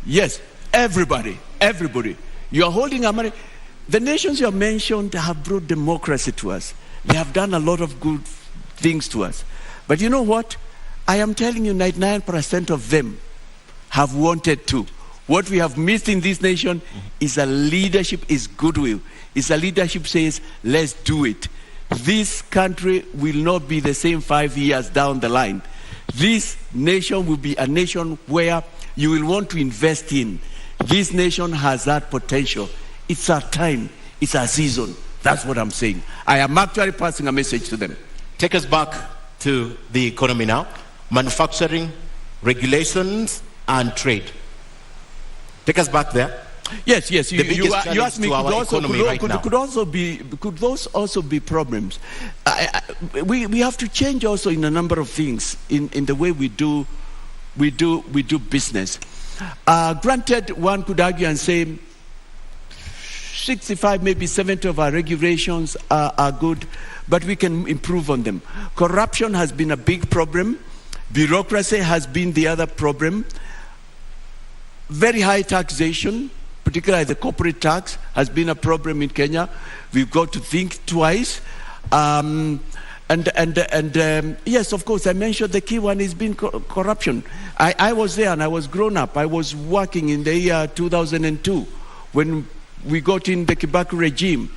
yes. Everybody. You are holding our money. The nations you have mentioned have brought democracy to us. They have done a lot of good things to us. But you know what? I am telling you, 99% of them have wanted to. What we have missed in this nation is a leadership, is goodwill. Is a leadership says, let's do it. This country will not be the same 5 years down the line. This nation will be a nation where you will want to invest in. This nation has that potential. It's our time. It's our season. That's what I'm saying. I am actually passing a message to them. Take us back to the economy now. Manufacturing, regulations, and trade. Take us back there. Yes. You asked me. Could those also be problems? We have to change also in a number of things in the way we do business. Granted, one could argue and say 65, maybe 70 of our regulations are good, but we can improve on them. Corruption has been a big problem. Bureaucracy has been the other problem. Very high taxation, particularly the corporate tax, has been a problem in Kenya. We've got to think twice. Yes, of course, I mentioned the key one has been corruption. I was there and I was grown up. I was working in the year 2002 when we got in the Kibaki regime.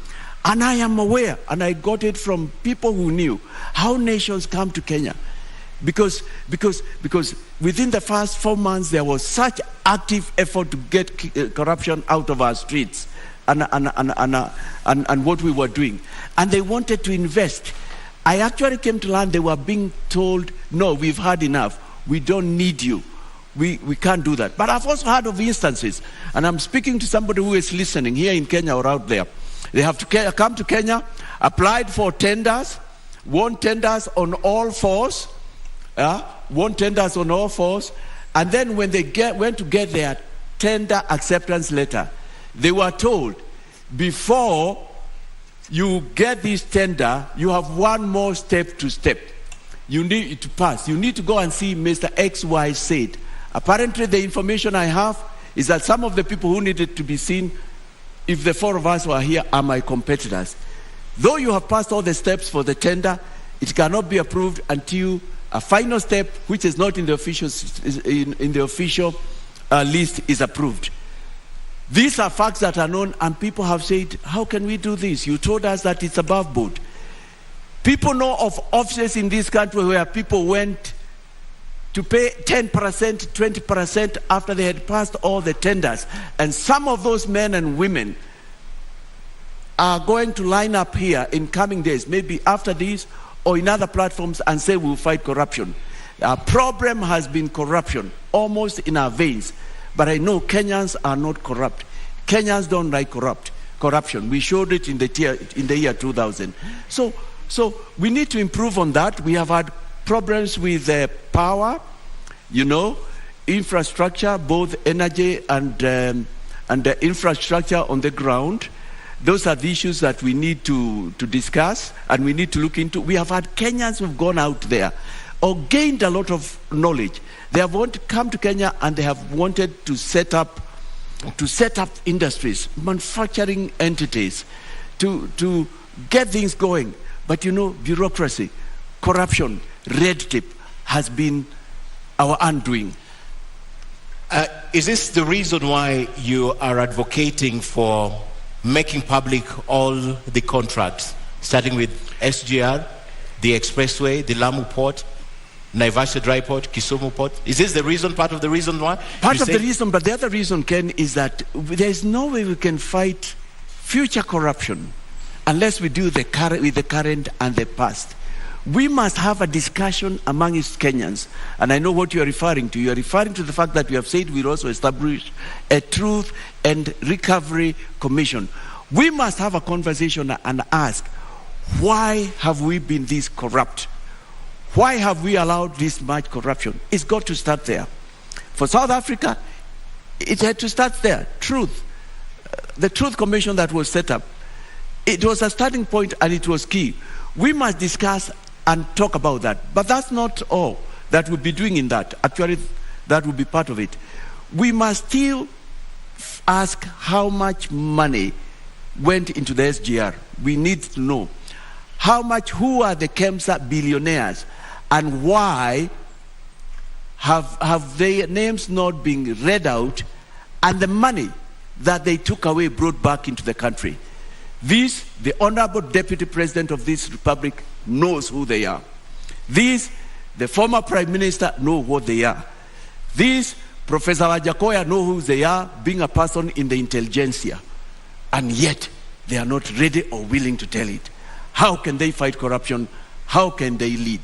And I am aware, and I got it from people who knew how nations come to Kenya. Because within the first 4 months, there was such active effort to get corruption out of our streets and what we were doing. And they wanted to invest. I actually came to learn they were being told, no, we've had enough. We don't need you. We can't do that. But I've also heard of instances, and I'm speaking to somebody who is listening here in Kenya or out there. They have to come to Kenya, applied for tenders, won tenders on all fours, and then when they went to get their tender acceptance letter, they were told, before you get this tender, you have one more step to step. You need to pass. You need to go and see Mr. XYZ. Apparently, the information I have is that some of the people who needed to be seen, if the four of us were here, are my competitors. Though you have passed all the steps for the tender, it cannot be approved until a final step, which is not in the official list, is approved. These are facts that are known, and people have said, how can we do this? You told us that it's above board. People know of offices in this country where people went to pay 10%, 20% after they had passed all the tenders. And some of those men and women are going to line up here in coming days, maybe after this or in other platforms, and say we'll fight corruption. Our problem has been corruption, almost in our veins. But I know Kenyans are not corrupt. Kenyans don't like corruption. We showed it in the year 2000. So we need to improve on that. We have had problems with power, infrastructure, both energy and infrastructure on the ground. Those are the issues that we need to discuss and we need to look into. We have had Kenyans who've gone out there or gained a lot of knowledge. They have wanted to come to Kenya and they have wanted to set up industries, manufacturing entities, to get things going. But bureaucracy, corruption, red tape has been our undoing. Is this the reason why you are advocating for making public all the contracts, starting with SGR, the expressway, the Lamu port, Naivasha dry port, Kisumu port? Is this part of the reason why? Part of the reason, but the other reason, Ken, is that there is no way we can fight future corruption unless we do with the current and the past. We must have a discussion amongst Kenyans. And I know what you are referring to. You are referring to the fact that we have said we'll also establish a Truth and Recovery Commission. We must have a conversation and ask, why have we been this corrupt? Why have we allowed this much corruption? It's got to start there. For South Africa, it had to start there. Truth. The Truth Commission that was set up It was a starting point and it was key. We must discuss and talk about that. But that's not all that we'll be doing in that. Actually, that will be part of it. We must still ask how much money went into the SGR. We need to know how much, who are the KEMSA billionaires, and why have their names not been read out, and the money that they took away brought back into the country. These, the Honorable Deputy President of this Republic knows who they are. These, the former Prime Minister know what they are. These, Professor Wajackoyah know who they are, being a person in the intelligentsia. And yet, they are not ready or willing to tell it. How can they fight corruption? How can they lead?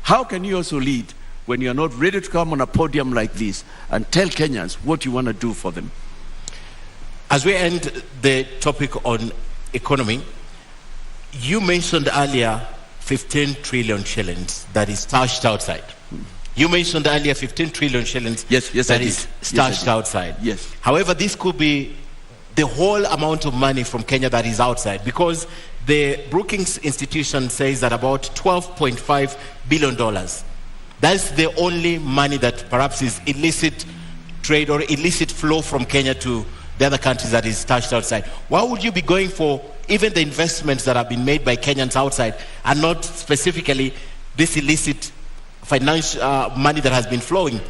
How can you also lead when you are not ready to come on a podium like this and tell Kenyans what you want to do for them? As we end the topic on economy, you mentioned earlier 15 trillion shillings that is stashed outside. You mentioned earlier 15 trillion shillings that is stashed outside. Yes. However, this could be the whole amount of money from Kenya that is outside, because the Brookings institution says that about $12.5 billion. That's the only money that perhaps is illicit trade or illicit flow from Kenya to the other countries that is stashed outside. Why would you be going for even the investments that have been made by Kenyans outside and not specifically this illicit financial money that has been flowing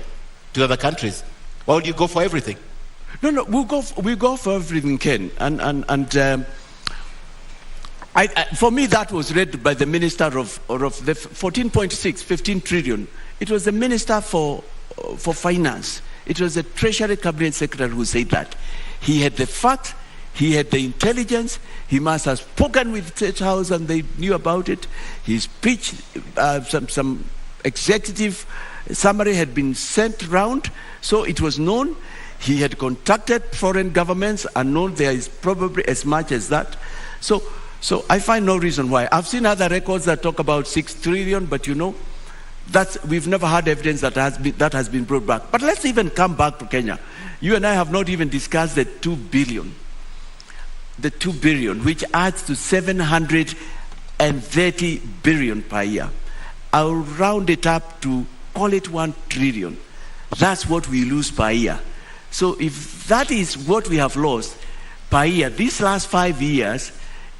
to other countries? Why would you go for everything? No, we go for everything, Ken. For me, that was read by the Minister of the 14.6, 15 trillion. It was the Minister for Finance. It was the Treasury Cabinet Secretary who said that. He had the facts, he had the intelligence, he must have spoken with State House and they knew about it. His speech, some executive summary had been sent round, so it was known. He had contacted foreign governments and known there is probably as much as that. So I find no reason why. I've seen other records that talk about 6 trillion, but you know, we've never had evidence that has been brought back. But let's even come back to Kenya. You and I have not even discussed the 2 billion. The 2 billion, which adds to 730 billion per year. I'll round it up to call it 1 trillion. That's what we lose per year. So if that is what we have lost per year, these last 5 years,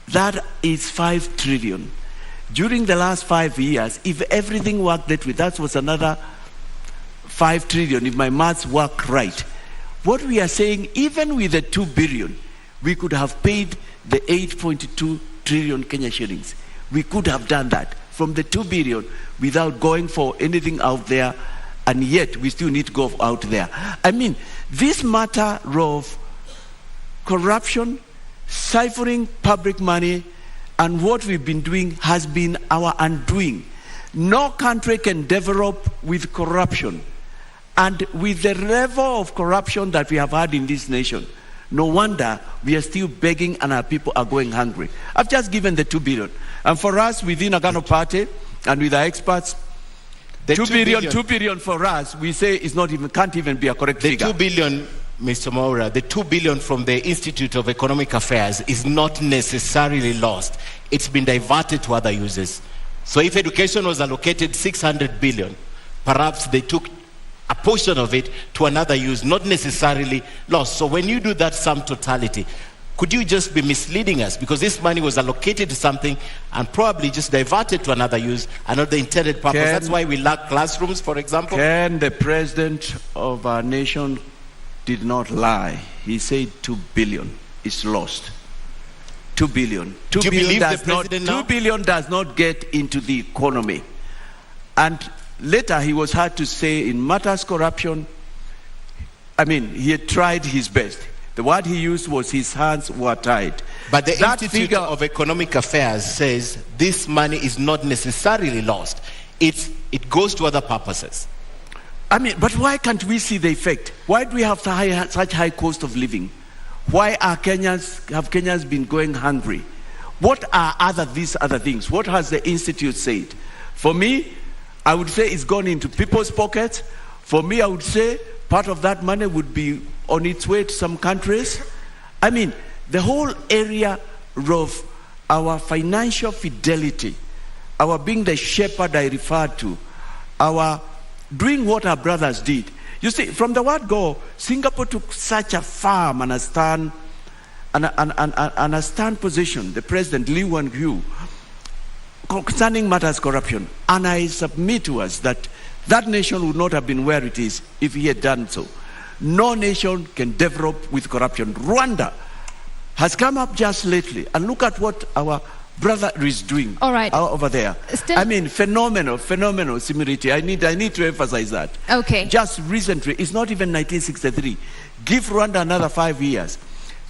that is 5 trillion. During the last 5 years, if everything worked that way, that was another 5 trillion, if my maths work right. What we are saying, even with the 2 billion, we could have paid the 8.2 trillion Kenya shillings. We could have done that from the 2 billion without going for anything out there, and yet we still need to go out there. I mean, this matter of corruption, siphoning public money, and what we've been doing has been our undoing. No country can develop with corruption. And with the level of corruption that we have had in this nation, no wonder we are still begging and our people are going hungry. I've just given the 2 billion. And for us, within Agano Party and with our experts, the 2 billion for us, we say can't even be a correct figure. The 2 billion, Mr. Mwaure, the 2 billion from the Institute of Economic Affairs is not necessarily lost. It's been diverted to other uses. So if education was allocated 600 billion, perhaps they took a portion of it to another use, not necessarily lost. So when you do that sum totality, could you just be misleading us? Because this money was allocated to something and probably just diverted to another use and not the intended purpose. That's why we lack classrooms, for example. The president of our nation did not lie. He said 2 billion is lost. 2 billion. 2 Do you billion believe does the president not, now? 2 billion does not get into the economy. And later he was heard to say in matters corruption, I mean, he had tried his best. The word he used was his hands were tied. But the Institute of Economic Affairs says this money is not necessarily lost. It goes to other purposes. I mean, but why can't we see the effect? Why do we have such high cost of living? Why have Kenyans been going hungry? What are these other things? What has the Institute said? For me, I would say it's gone into people's pockets. For me, I would say part of that money would be on its way to some countries. I mean, the whole area of our financial fidelity, our being the shepherd I referred to, our doing what our brothers did. You see, from the word go, Singapore took such a firm and a stern position, the President Lee Kuan-yew, concerning matters corruption. And I submit to us that that nation would not have been where it is if he had done so. No nation can develop with corruption. Rwanda has come up just lately, and look at what our brother is doing over there. I mean, phenomenal, Smriti. I need to emphasize that. Okay. Just recently, it's not even 1963. Give Rwanda another 5 years.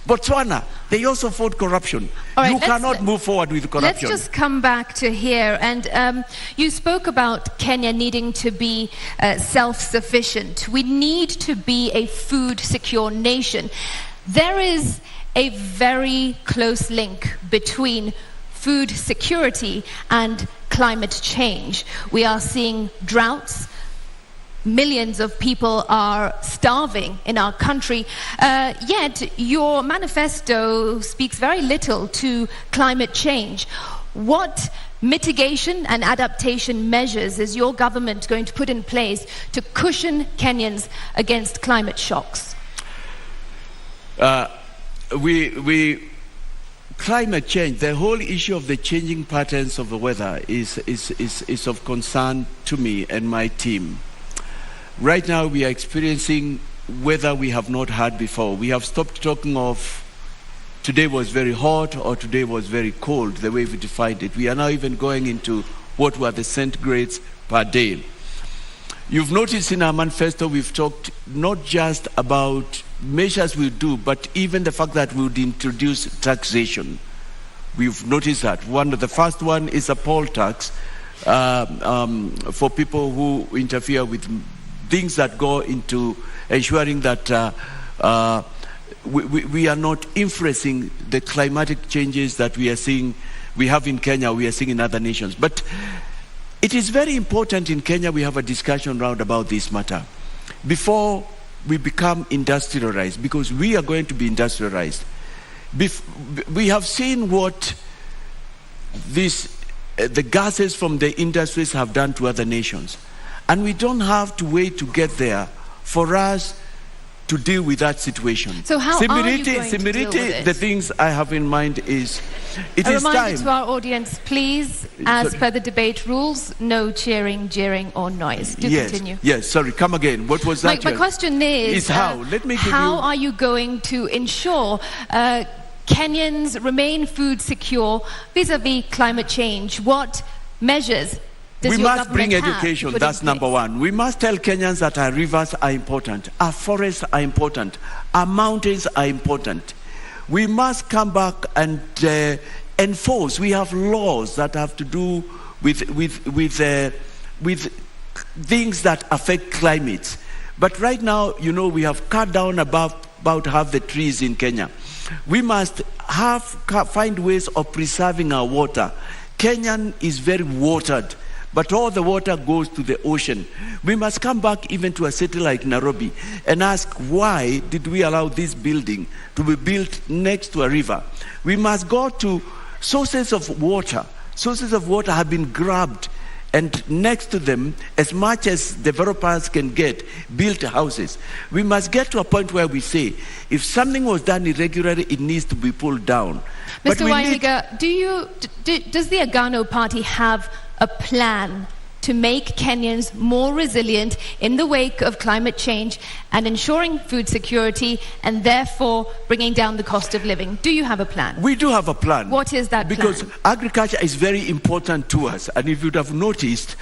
Botswana, they also fought corruption. You cannot move forward with corruption. Let's just come back to here. And you spoke about Kenya needing to be self-sufficient. We need to be a food-secure nation. There is a very close link between food security and climate change. We are seeing droughts. Millions of people are starving in our country, yet your manifesto speaks very little to climate change. What mitigation and adaptation measures is your government going to put in place to cushion Kenyans against climate shocks? Climate change, the whole issue of the changing patterns of the weather is of concern to me and my team. Right now we are experiencing weather we have not had before. We have stopped talking of today was very hot or today was very cold, the way we defined it. We are now even going into what were the centigrades per day. You've noticed in our manifesto we've talked not just about measures we'll do, but even the fact that we would introduce taxation. We've noticed that. The first one is a poll tax for people who interfere with things that go into ensuring that we are not influencing the climatic changes that we are seeing, we have in Kenya, we are seeing in other nations. But it is very important in Kenya we have a discussion round about this matter before we become industrialized, because we are going to be industrialized. We have seen what the gases from the industries have done to other nations. And we don't have to wait to get there for us to deal with that situation. So how are you going to deal with it? The things I have in mind is, it is time. A reminder to our audience, please, as per the debate rules, no cheering, jeering or noise. Continue. Yes, sorry, come again. What was that? My question is how? Let me give how are you going to ensure Kenyans remain food secure vis-a-vis climate change? What measures we must bring education, that's number one. We must tell Kenyans that our rivers are important, our forests are important, our mountains are important. We must come back and enforce. We have laws that have to do with things that affect climate. But right now, you know, we have cut down about half the trees in Kenya. We must find ways of preserving our water. Kenya is very watered, but all the water goes to the ocean. We must come back even to a city like Nairobi and ask, why did we allow this building to be built next to a river? We must go to sources of water. Sources of water have been grabbed, and next to them, as much as developers can get, built houses. We must get to a point where we say, if something was done irregularly, it needs to be pulled down. Mr. Wahiga, does the Agano Party have a plan to make Kenyans more resilient in the wake of climate change and ensuring food security and therefore bringing down the cost of living? Do you have a plan? We do have a plan. What is that plan? Because agriculture is very important to us. And if you'd have noticed,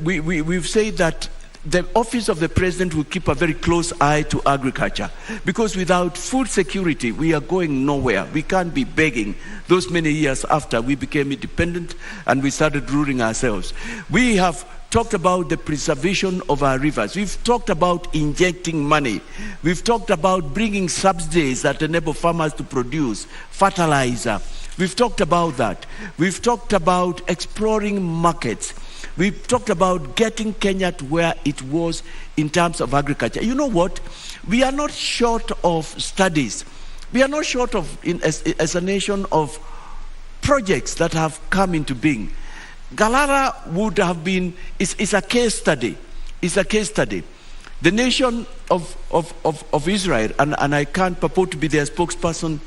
we've said that the office of the president will keep a very close eye to agriculture, because without food security, we are going nowhere. We can't be begging those many years after we became independent and we started ruling ourselves. We have talked about the preservation of our rivers. We've talked about injecting money. We've talked about bringing subsidies that enable farmers to produce fertilizer. We've talked about that. We've talked about exploring markets. We've talked about getting Kenya to where it was in terms of agriculture. You know what? We are not short of studies. We are not short of, as a nation, of projects that have come into being. Galana would have been, is a case study. It's a case study. The nation of Israel, and I can't purport to be their spokesperson,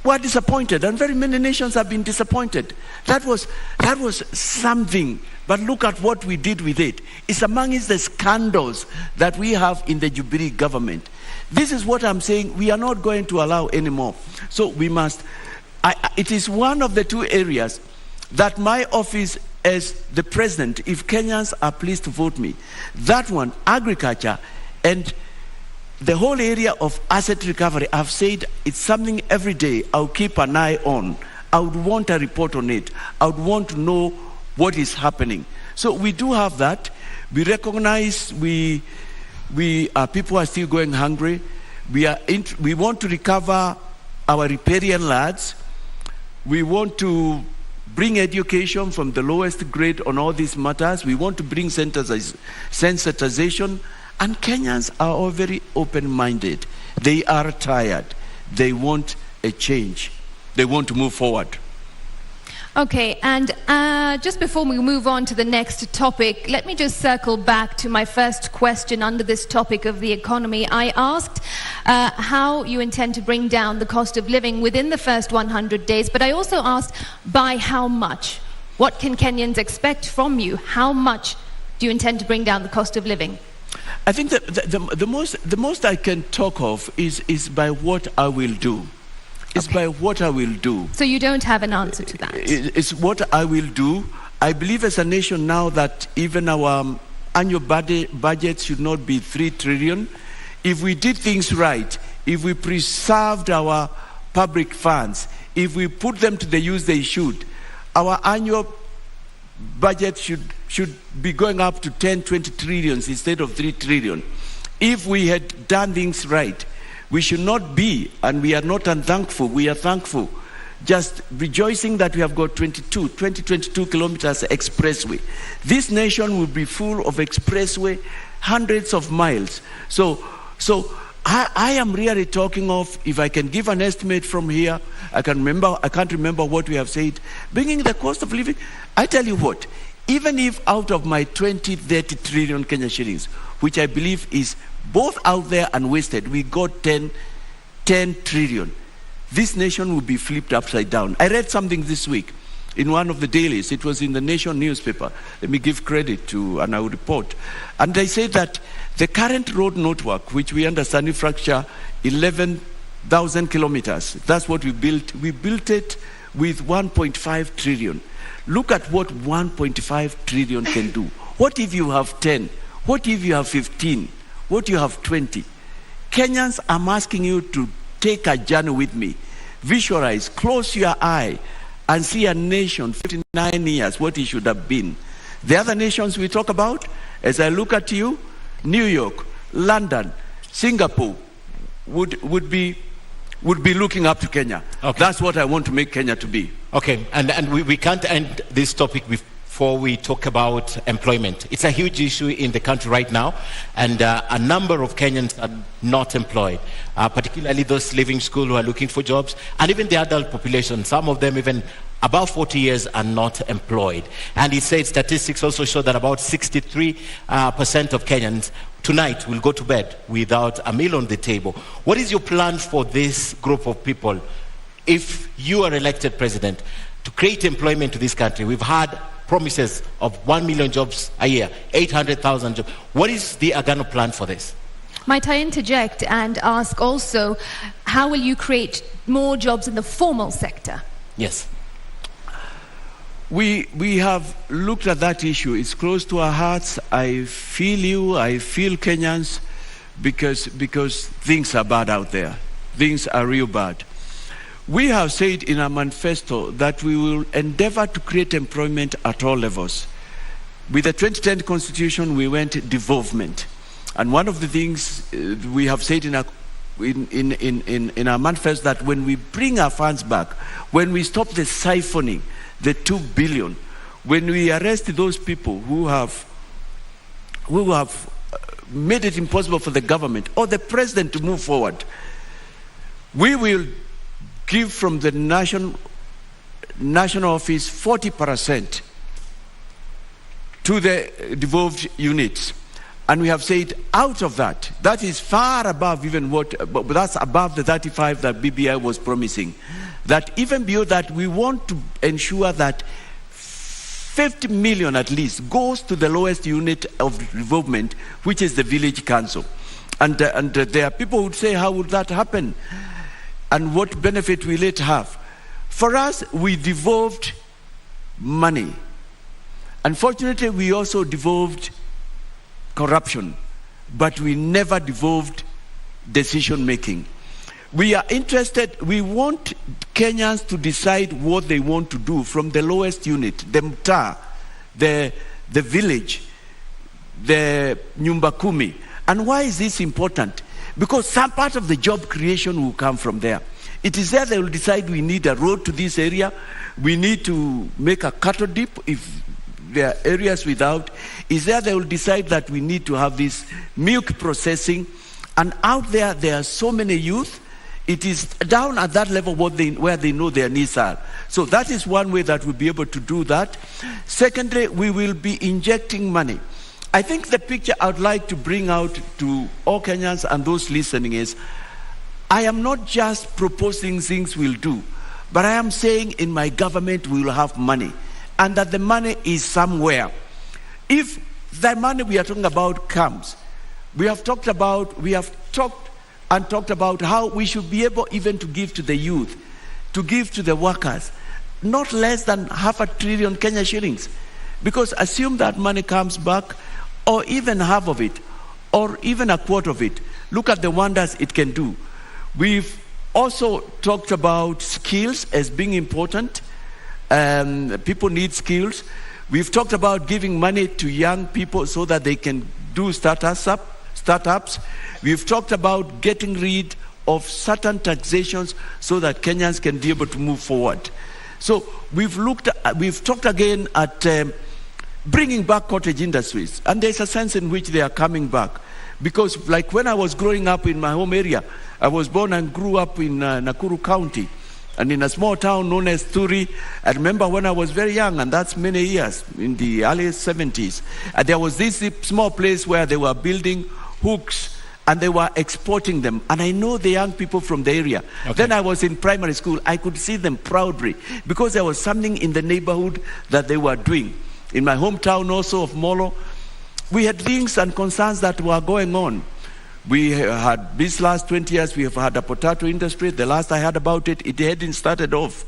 were disappointed, and very many nations have been disappointed. That was something, but look at what we did with it. It's amongst the scandals that we have in the Jubilee government. This is what I'm saying, we are not going to allow anymore. So we must, it is one of the two areas that my office as the president, if Kenyans are pleased to vote me, that one, agriculture, and the whole area of asset recovery, I've said it's something every day I'll keep an eye on. I would want a report on it. I would want to know what is happening. So we do have that. We recognize people are still going hungry. We want to recover our riparian lands. We want to bring education from the lowest grade on all these matters. We want to bring sensitization. And Kenyans are all very open-minded. They are tired. They want a change. They want to move forward. Okay, and just before we move on to the next topic, let me just circle back to my first question under this topic of the economy. I asked how you intend to bring down the cost of living within the first 100 days, but I also asked by how much? What can Kenyans expect from you? How much do you intend to bring down the cost of living? I think that the most I can talk of is by what I will do. It's by what I will do. So you don't have an answer to that? It's what I will do. I believe as a nation now that even our annual budget should not be 3 trillion. If we did things right, if we preserved our public funds, if we put them to the use they should, our annual budget should be going up to 10, 20 trillions instead of 3 trillion. If we had done things right, we should not be, and we are not unthankful, we are thankful, just rejoicing that we have got 22 kilometers expressway. This nation will be full of expressway, hundreds of miles. So I am really talking of, if I can give an estimate from here, I can't remember what we have said, bringing the cost of living. I tell you what, even if out of my 30 trillion Kenya shillings, which I believe is both out there and wasted, we got 10 trillion. This nation will be flipped upside down. I read something this week in one of the dailies. It was in the Nation newspaper. Let me give credit to an our report. And they say that the current road network, which we understand we fracture 11,000 kilometers, that's what we built. We built it with 1.5 trillion. Look at what 1.5 trillion can do. What if you have 10? What if you have 15? What if you have 20? Kenyans, I'm asking you to take a journey with me. Visualize, close your eye, and see a nation 59 years, what it should have been. The other nations we talk about, as I look at you, New York, London, Singapore would be looking up to Kenya. Okay. That's what I want to make Kenya to be. Okay, and we can't end this topic before we talk about employment. It's a huge issue in the country right now, and a number of Kenyans are not employed, particularly those leaving school who are looking for jobs, and even the adult population, some of them even above 40 years are not employed. And it says statistics also show that about 63% of Kenyans tonight will go to bed without a meal on the table. What is your plan for this group of people if you are elected president to create employment to this country? We've had promises of 1 million jobs a year, 800,000 jobs. What is the Agano plan for this? Might I interject and ask also, how will you create more jobs in the formal sector? Yes. We have looked at that issue. It's close to our hearts. I feel you, I feel Kenyans, because things are bad out there. Things are real bad. We have said in our manifesto that we will endeavor to create employment at all levels. With the 2010 Constitution, we went devolvement. And one of the things we have said in our manifesto that when we bring our funds back, when we stop the siphoning, the 2 billion, when we arrest those people who have made it impossible for the government or the president to move forward, we will give from the national national office 40% to the devolved units. And we have said out of that, that is far above even what, that's above the 35 that BBI was promising. That even beyond that, we want to ensure that 50 million at least goes to the lowest unit of development, which is the village council. And there are people who would say, how would that happen? And what benefit will it have? For us, we devolved money. Unfortunately, we also devolved corruption, but we never devolved decision making. We are interested, we want Kenyans to decide what they want to do from the lowest unit, the mtaa, the village, the nyumba kumi. And why is this important? Because some part of the job creation will come from there. It is there they will decide we need a road to this area, we need to make a cattle dip if there are areas without. Is there they will decide that we need to have this milk processing. And out there, there are so many youth. It is down at that level where they know their needs are. So that is one way that we'll be able to do that. Secondly, we will be injecting money. I think the picture I would like to bring out to all Kenyans and those listening is, I am not just proposing things we'll do, but I am saying in my government we will have money, and that the money is somewhere. If the money we are talking about comes, we have talked about how we should be able even to give to the youth, to give to the workers, not less than 500 billion Kenya shillings. Because assume that money comes back, or even half of it, or even a quarter of it. Look at the wonders it can do. We've also talked about skills as being important. People need skills. We've talked about giving money to young people so that they can do startups. We've talked about getting rid of certain taxations so that Kenyans can be able to move forward. So we've talked again at bringing back cottage industries, and there's a sense in which they are coming back. Because like when I was growing up in my home area, I was born and grew up in Nakuru County, and in a small town known as Turi. I remember when I was very young, and that's many years, in the early 70s, and there was this small place where they were building hooks and they were exporting them. And I know the young people from the area. Okay. Then I was in primary school. I could see them proudly because there was something in the neighborhood that they were doing. In my hometown also of Molo, we had things and concerns that were going on. We had, these last 20 years, we have had a potato industry. The last I heard about it, it hadn't started off.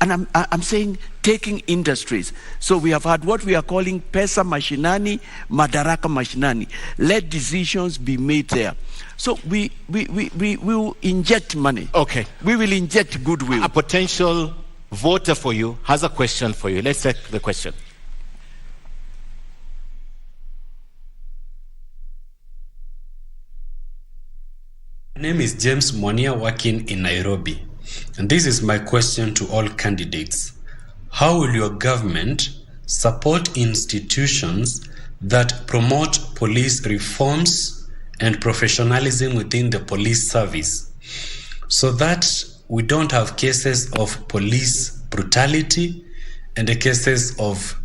And I'm saying taking industries. So we have had what we are calling pesa mashinani, madaraka mashinani. Let decisions be made there. So we will inject money. Okay. We will inject goodwill. A potential voter for you has a question for you. Let's take the question. My name is James Monia, working in Nairobi. And this is my question to all candidates. How will your government support institutions that promote police reforms and professionalism within the police service so that we don't have cases of police brutality and the cases of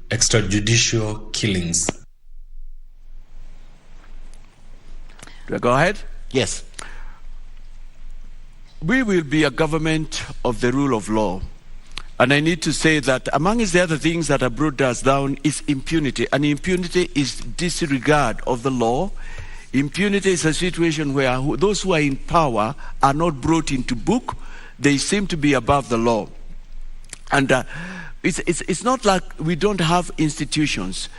extrajudicial killings? Do I go ahead? Yes. We will be a government of the rule of law. And I need to say that among the other things that have brought us down is impunity. And impunity is disregard of the law. Impunity is a situation where those who are in power are not brought into book. They seem to be above the law. And it's not like we don't have institutions.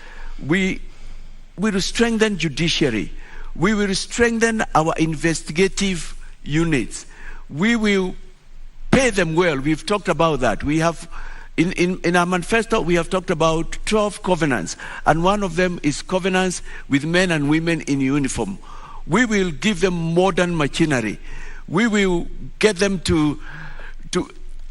We will strengthen judiciary. We will strengthen our investigative units. We will pay them well. We've talked about that. We have, in our manifesto, we have talked about 12 covenants, and one of them is covenants with men and women in uniform. We will give them modern machinery. We will get them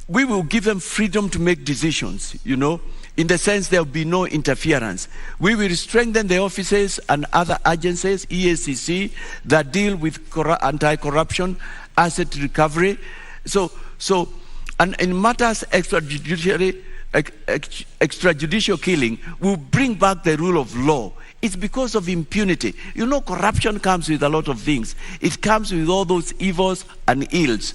we will give them freedom to make decisions, you know, in the sense there will be no interference. We will strengthen the offices and other agencies, EACC, that deal with anti-corruption, asset recovery. So And in matters extrajudicial killing, will bring back the rule of law. It's because of impunity. You know, corruption comes with a lot of things. It comes with all those evils and ills.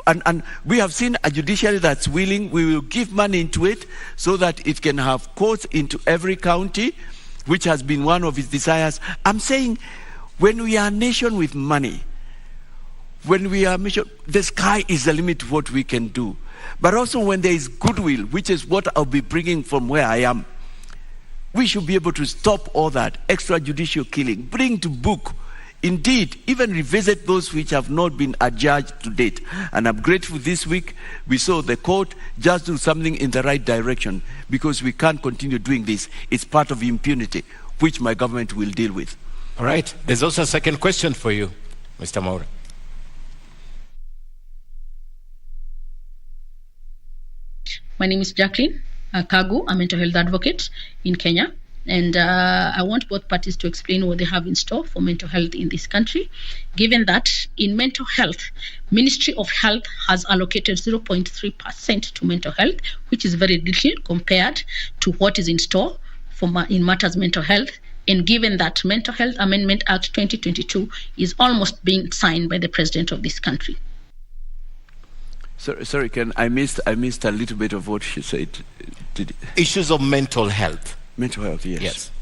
And we have seen a judiciary that's willing. We will give money into it so that it can have courts into every county, which has been one of its desires. I'm saying, when we are a nation with money, when we are a nation, the sky is the limit to what we can do. But also when there is goodwill, which is what I'll be bringing from where I am, we should be able to stop all that extrajudicial killing, bring to book, indeed, even revisit those which have not been adjudged to date. And I'm grateful this week we saw the court just do something in the right direction, because we can't continue doing this. It's part of impunity, which my government will deal with. All right. There's also a second question for you, Mr. Mwaure. My name is Jacqueline Kagu. I'm a mental health advocate in Kenya. And I want both parties to explain what they have in store for mental health in this country, given that in mental health, Ministry of Health has allocated 0.3% to mental health, which is very little compared to what is in store for in matters mental health. And given that Mental Health Amendment Act 2022 is almost being signed by the president of this country. Sorry, Ken, I missed a little bit of what she said. Issues of mental health. Mental health, yes. Yes.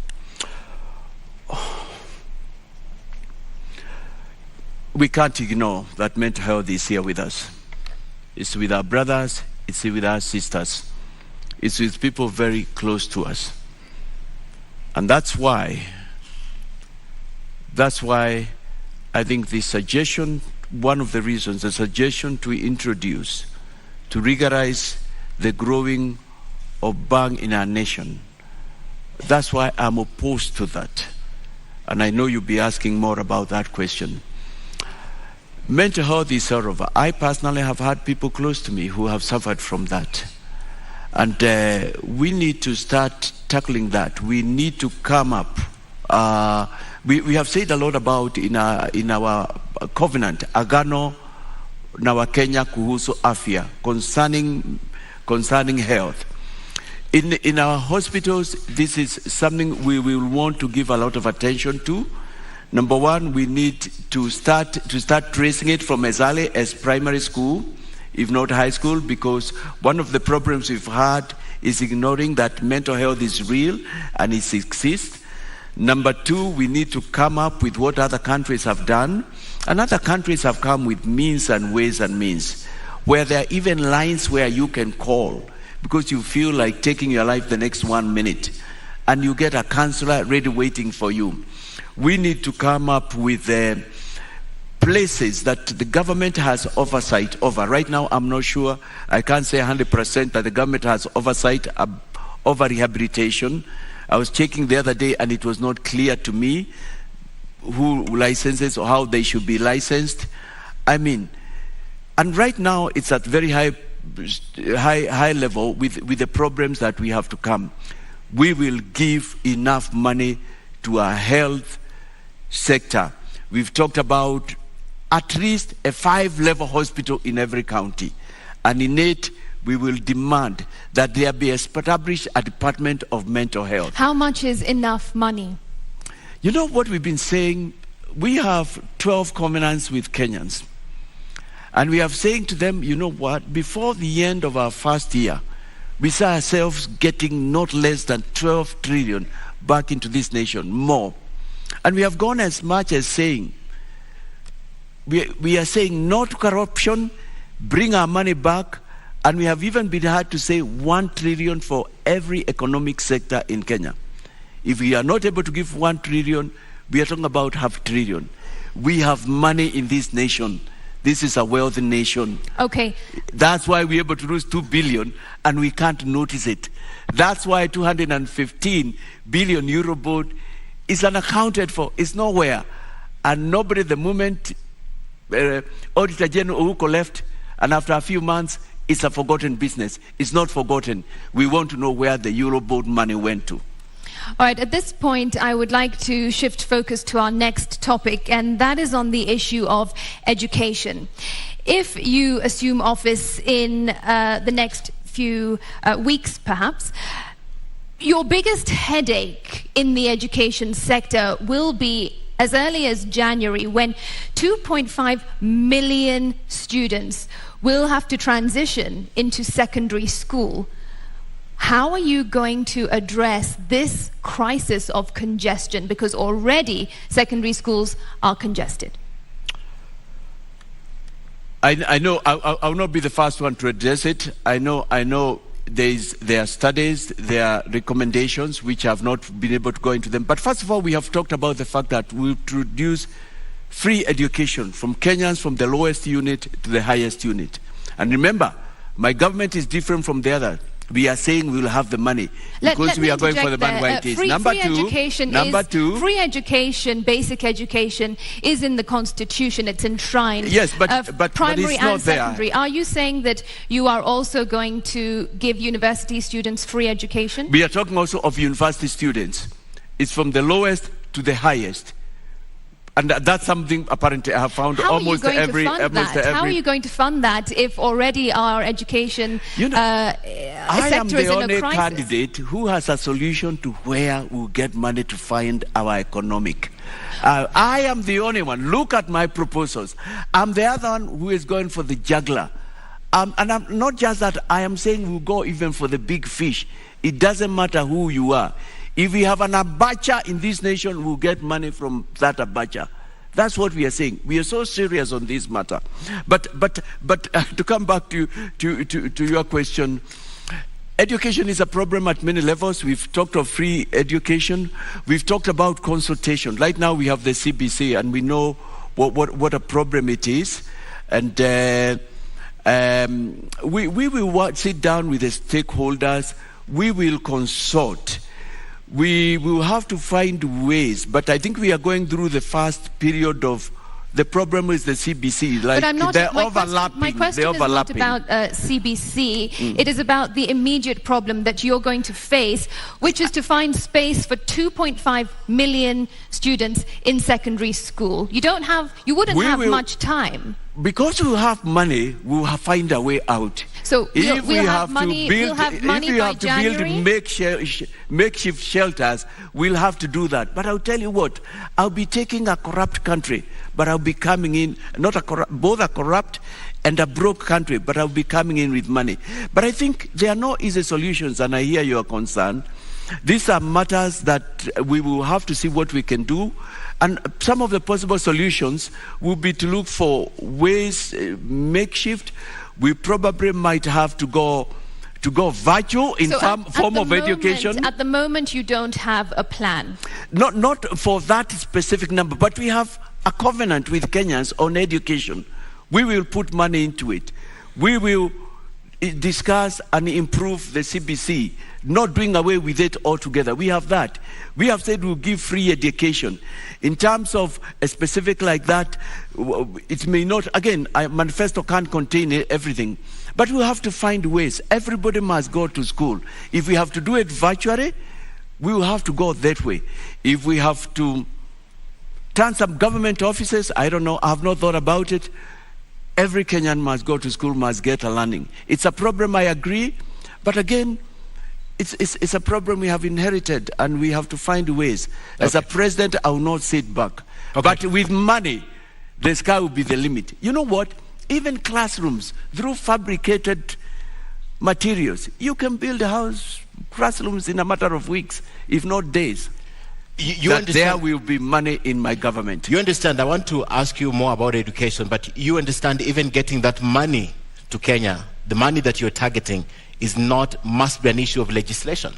We can't ignore that mental health is here with us. It's with our brothers, it's with our sisters. It's with people very close to us. And that's why I think the suggestion, one of the reasons, the suggestion to introduce, to regularize the growing of bang in our nation, that's why I'm opposed to that. And I know you'll be asking more about that question. Mental health is sort of, I personally have had people close to me who have suffered from that. And we need to start tackling that. We need to come up. We have said a lot about in our covenant, Agano na Kenya kuhusu afya, concerning health. In our hospitals, this is something we will want to give a lot of attention to. Number one, we need to start tracing it from as early as primary school, if not high school, because one of the problems we've had is ignoring that mental health is real and it exists. Number two, we need to come up with what other countries have done. And other countries have come with means and ways and means, where there are even lines where you can call because you feel like taking your life the next 1 minute, and you get a counselor ready waiting for you. We need to come up with places that the government has oversight over. Right now, I'm not sure, I can't say 100% that the government has oversight over rehabilitation. I was checking the other day and it was not clear to me who licenses or how they should be licensed. I mean, and right now it's at very high level with the problems that we have to come. We will give enough money to our health sector. We've talked about at least a 5-level hospital in every county. And in it, we will demand that there be established a Department of Mental Health. How much is enough money? You know what we've been saying? We have 12 covenants with Kenyans. And we are saying to them, you know what, before the end of our first year, we see ourselves getting not less than 12 trillion back into this nation, more. And we have gone as much as saying, we are saying no to corruption, bring our money back, and we have even been had to say 1 trillion for every economic sector in Kenya. If we are not able to give 1 trillion, we are talking about 500 billion. We have money in this nation. This is a wealthy nation. Okay. That's why we're able to lose 2 billion and we can't notice it. That's why 215 billion euro board is unaccounted for. It's nowhere. And nobody, the moment Auditor General Ouko left, and after a few months, it's a forgotten business. It's not forgotten. We want to know where the Euroboard money went to. All right, at this point, I would like to shift focus to our next topic, and that is on the issue of education. if you assume office in the next few weeks, perhaps, your biggest headache in the education sector will be as early as January, when 2.5 million students will have to transition into secondary school. How are you going to address this crisis of congestion? Because already secondary schools are congested. I know I will not be the first one to address it. I know there are studies, there are recommendations which have not been able to go into them. But first of all, we have talked about the fact that we introduce free education from Kenyans from the lowest unit to the highest unit. And remember, my government is different from the other. We are saying we will have the money because we are going for the man where it is. Free education, basic education is in the Constitution. It's enshrined. Yes, but primary it's not and secondary. there. Are you saying that you are also going to give university students free education? We are talking also of university students. It's from the lowest to the highest. And that's something apparently I have found almost every. How are you going to fund that if already our education sector I am the only candidate who has a solution to where we'll get money to find our economic. I am the only one. Look at my proposals. I'm the other one who is going for the juggler. And I'm not just that, I am saying we'll go even for the big fish. It doesn't matter who you are. If we have an abacha in this nation, we'll get money from that abacha. That's what we are saying. We are so serious on this matter. But to come back to your question, education is a problem at many levels. We've talked of free education. We've talked about consultation. Right now we have the CBC, and we know what a problem it is. And we will sit down with the stakeholders. We will consult. We will have to find ways, but I think we are going through the first period of the problem with the CBC. Like, but I'm not, they're my overlapping. My question is not about CBC. It is about the immediate problem that you're going to face, which is to find space for 2.5 million students in secondary school. You wouldn't have much time. Because we have money, we'll find a way out. So if we'll have money by January? Build makeshift shelters, we'll have to do that. But I'll tell you what, I'll be taking a corrupt country, but I'll be coming in, both a corrupt and a broke country, but I'll be coming in with money. But I think there are no easy solutions, and I hear your concern. These are matters that we will have to see what we can do. And some of the possible solutions will be to look for ways, makeshift. We probably might have to go virtual in some form of education. At the moment, you don't have a plan. Not for that specific number, but we have a covenant with Kenyans on education. We will put money into it. We will discuss and improve the CBC, not doing away with it altogether. We have that. We have said we'll give free education. In terms of a specific like that, it may not, again, a manifesto can't contain everything, but we'll have to find ways. Everybody must go to school. If we have to do it virtually, we will have to go that way. If we have to turn some government offices, I don't know, I have not thought about it. Every Kenyan must go to school, must get a learning. It's a problem, I agree, but again, it's a problem we have inherited, and we have to find ways. As a president, I will not sit back. But with money, the sky will be the limit. You know what? Even classrooms, through fabricated materials, you can build classrooms in a matter of weeks, if not days. You understand, there will be money in my government. You understand, I want to ask you more about education, but you understand even getting that money to Kenya, the money that you're targeting, must be an issue of legislation,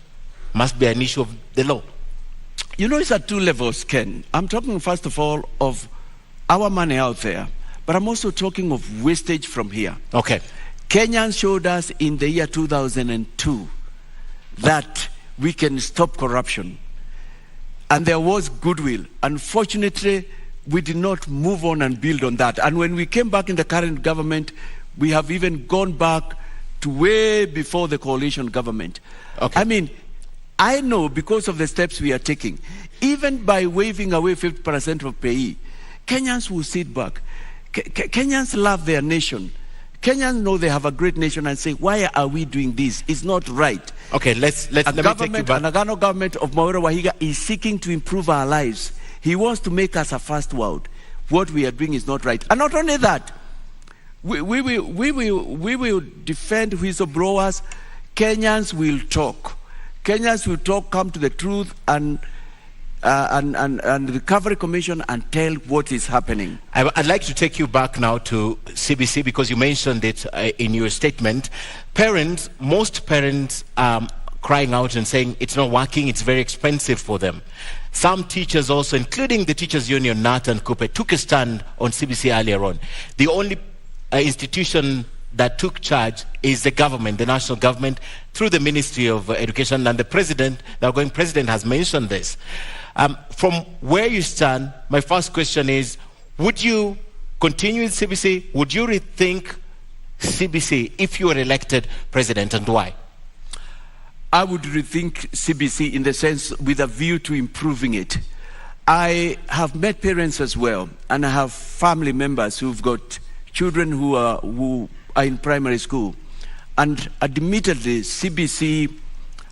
must be an issue of the law. You know, it's at two levels, Ken. I'm talking first of all of our money out there, but I'm also talking of wastage from here. Okay. Kenyans showed us in the year 2002 that we can stop corruption. And there was goodwill. Unfortunately, we did not move on and build on that. And when we came back in the current government, we have even gone back to way before the coalition government. Okay. I mean, I know because of the steps we are taking, even by waiving away 50% of pay, Kenyans will sit back. Kenyans love their nation. Kenyans know they have a great nation and say, why are we doing this? It's not right. Okay, let me take you back. The government of Mwaure Waihiga is seeking to improve our lives. He wants to make us a first world. What we are doing is not right. And not only that, we will defend whistleblowers. Kenyans will talk. Kenyans will talk, come to the truth, and the Recovery Commission and tell what is happening. I'd like to take you back now to CBC because you mentioned it in your statement. Most parents crying out and saying it's not working, it's very expensive for them. Some teachers also, including the Teachers Union, NAT and CUEA, took a stand on CBC earlier on. The only institution that took charge is the government, the national government, through the Ministry of Education, and the president, the outgoing president, has mentioned this. From where you stand, my first question is, would you continue with CBC? Would you rethink CBC if you were elected president, and why? I would rethink CBC in the sense with a view to improving it. I have met parents as well, and I have family members who've got children who are in primary school. And admittedly, CBC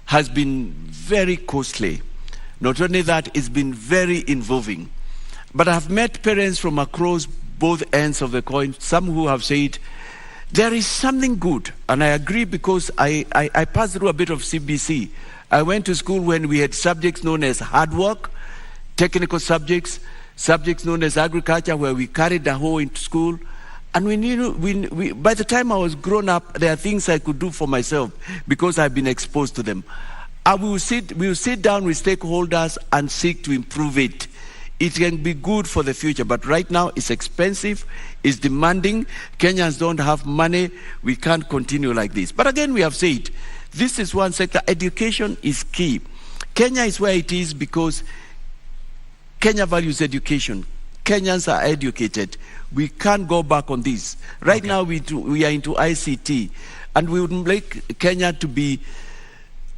has been very costly. Not only that, it's been very involving. But I've met parents from across both ends of the coin, some who have said, there is something good. And I agree because I passed through a bit of CBC. I went to school when we had subjects known as hard work, technical subjects, subjects known as agriculture, where we carried the hoe into school. And by the time I was grown up, there are things I could do for myself because I've been exposed to them. We will sit down with stakeholders and seek to improve it. It can be good for the future, but right now it's expensive, it's demanding. Kenyans don't have money. We can't continue like this. But again, we have said, this is one sector. Education is key. Kenya is where it is because Kenya values education. Kenyans are educated. We can't go back on this. Right now, we are into ICT, and we would like Kenya to be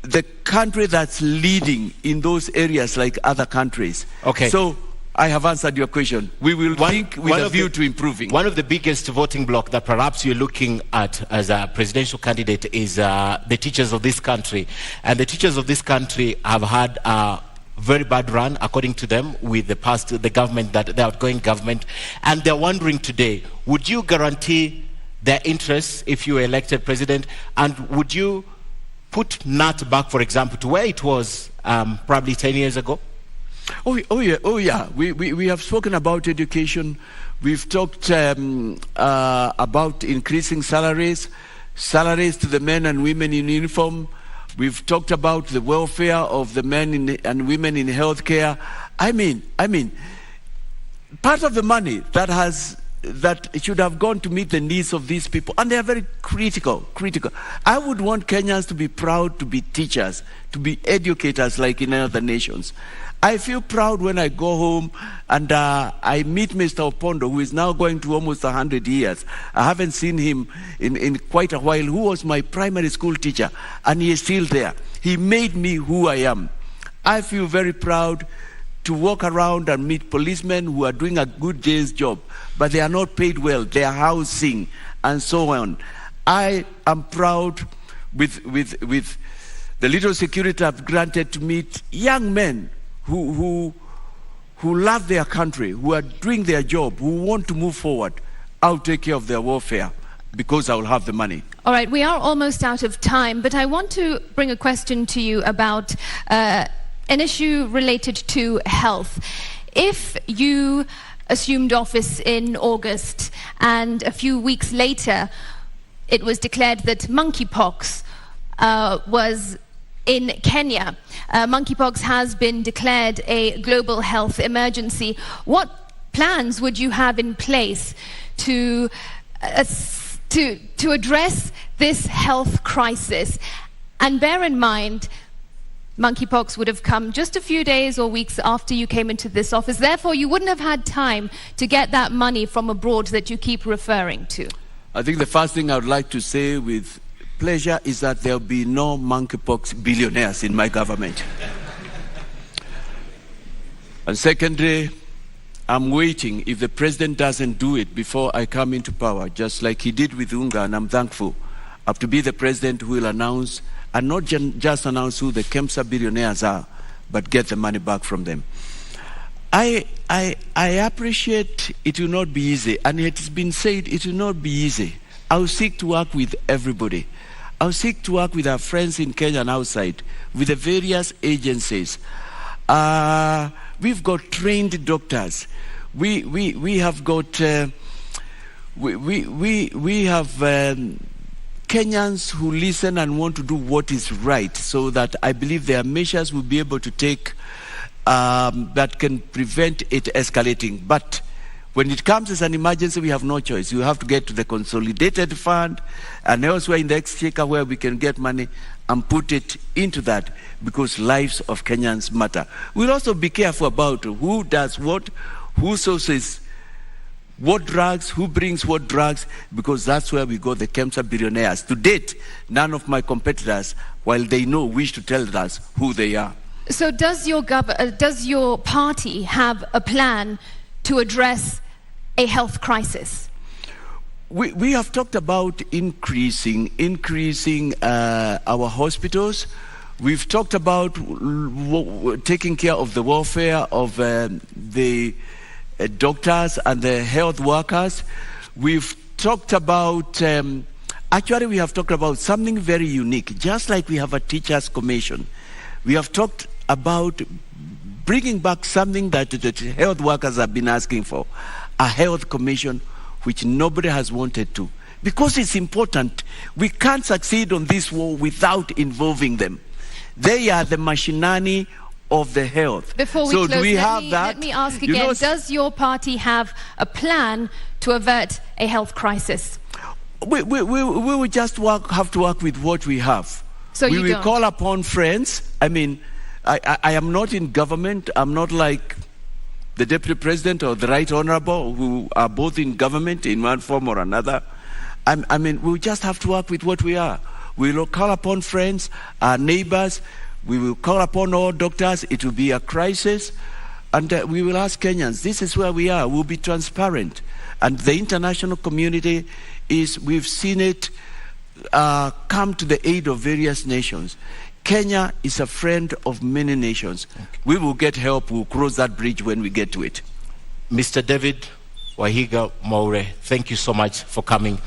the country that's leading in those areas like other countries. Okay. So I have answered your question. We will think with a view to improving. One of the biggest voting bloc that perhaps you're looking at as a presidential candidate is the teachers of this country. And the teachers of this country have had a very bad run, according to them, with the government, the outgoing government. And they're wondering today, would you guarantee their interests if you were elected president? And would you put NAT back, for example, to where it was probably 10 years ago? Oh yeah. We have spoken about education. We've talked about increasing salaries to the men and women in uniform. We've talked about the welfare of the men and women in healthcare. I mean, part of the money that should have gone to meet the needs of these people, and they are very critical. I would want Kenyans to be proud to be teachers, to be educators like in other nations. I feel proud when I go home and I meet Mr. Opondo, who is now going to almost 100 years. I haven't seen him in quite a while, who was my primary school teacher, and he is still there. He made me who I am. I feel very proud to walk around and meet policemen who are doing a good day's job, but they are not paid well, their housing, and so on. I am proud with the little security I've granted to meet young men who love their country, who are doing their job, who want to move forward. I'll take care of their welfare because I will have the money. All right, we are almost out of time, but I want to bring a question to you about an issue related to health. If you assumed office in August and a few weeks later it was declared that monkeypox was in Kenya, monkeypox has been declared a global health emergency. What plans would you have in place to address this health crisis? And bear in mind, monkeypox would have come just a few days or weeks after you came into this office. Therefore, you wouldn't have had time to get that money from abroad that you keep referring to. I think the first thing I would like to say with pleasure is that there will be no monkeypox billionaires in my government. And secondly, I'm waiting if the president doesn't do it before I come into power, just like he did with Unga, and I'm thankful. I have to be the president who will announce, and not just announce who the KEMSA billionaires are, but get the money back from them. I appreciate it will not be easy, and it has been said it will not be easy. I will seek to work with everybody. I will seek to work with our friends in Kenya and outside, with the various agencies. We've got trained doctors. We have got we have Kenyans who listen and want to do what is right, so that I believe there are measures we'll be able to take that can prevent it escalating. But when it comes as an emergency, we have no choice. You have to get to the consolidated fund and elsewhere in the exchequer where we can get money and put it into that, because lives of Kenyans matter. We'll also be careful about who does what, who sources what drugs, who brings what drugs, because that's where we got the KEMSA billionaires. To date, none of my competitors, while they know, wish to tell us who they are. So does your party have a plan to address a health crisis? We have talked about increasing our hospitals. We've talked about taking care of the welfare of the doctors and the health workers. We've talked about, actually we have talked about something very unique. Just like we have a teachers' commission, we have talked about bringing back something that the health workers have been asking for, a health commission, which nobody has wanted to. Because it's important. We can't succeed on this war without involving them. They are the machinani of the health. Before we close, let me ask again, does your party have a plan to avert a health crisis? We will just have to work with what we have. So we will call upon friends. I mean, I am not in government. I'm not like the Deputy President or the Right Honorable, who are both in government in one form or another. I mean, we'll just have to work with what we are. We will call upon friends, our neighbors. We will call upon all doctors. It will be a crisis. And we will ask Kenyans, this is where we are. We'll be transparent. And the international community we've seen it come to the aid of various nations. Kenya is a friend of many nations. Okay. We will get help. We'll cross that bridge when we get to it. Mr. David Wahiga Mwaure, thank you so much for coming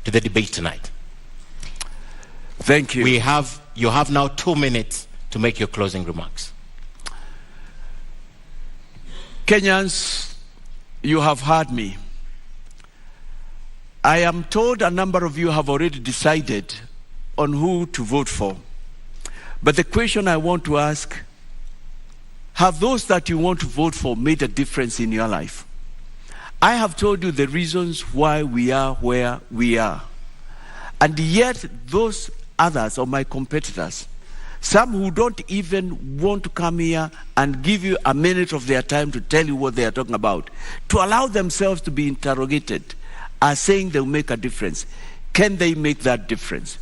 to the debate tonight. Thank you. You have now 2 minutes to make your closing remarks. Kenyans, you have heard me. I am told a number of you have already decided on who to vote for. But the question I want to ask, have those that you want to vote for made a difference in your life? I have told you the reasons why we are where we are. And yet those others, or my competitors, some who don't even want to come here and give you a minute of their time to tell you what they are talking about, to allow themselves to be interrogated, are saying they'll make a difference. Can they make that difference?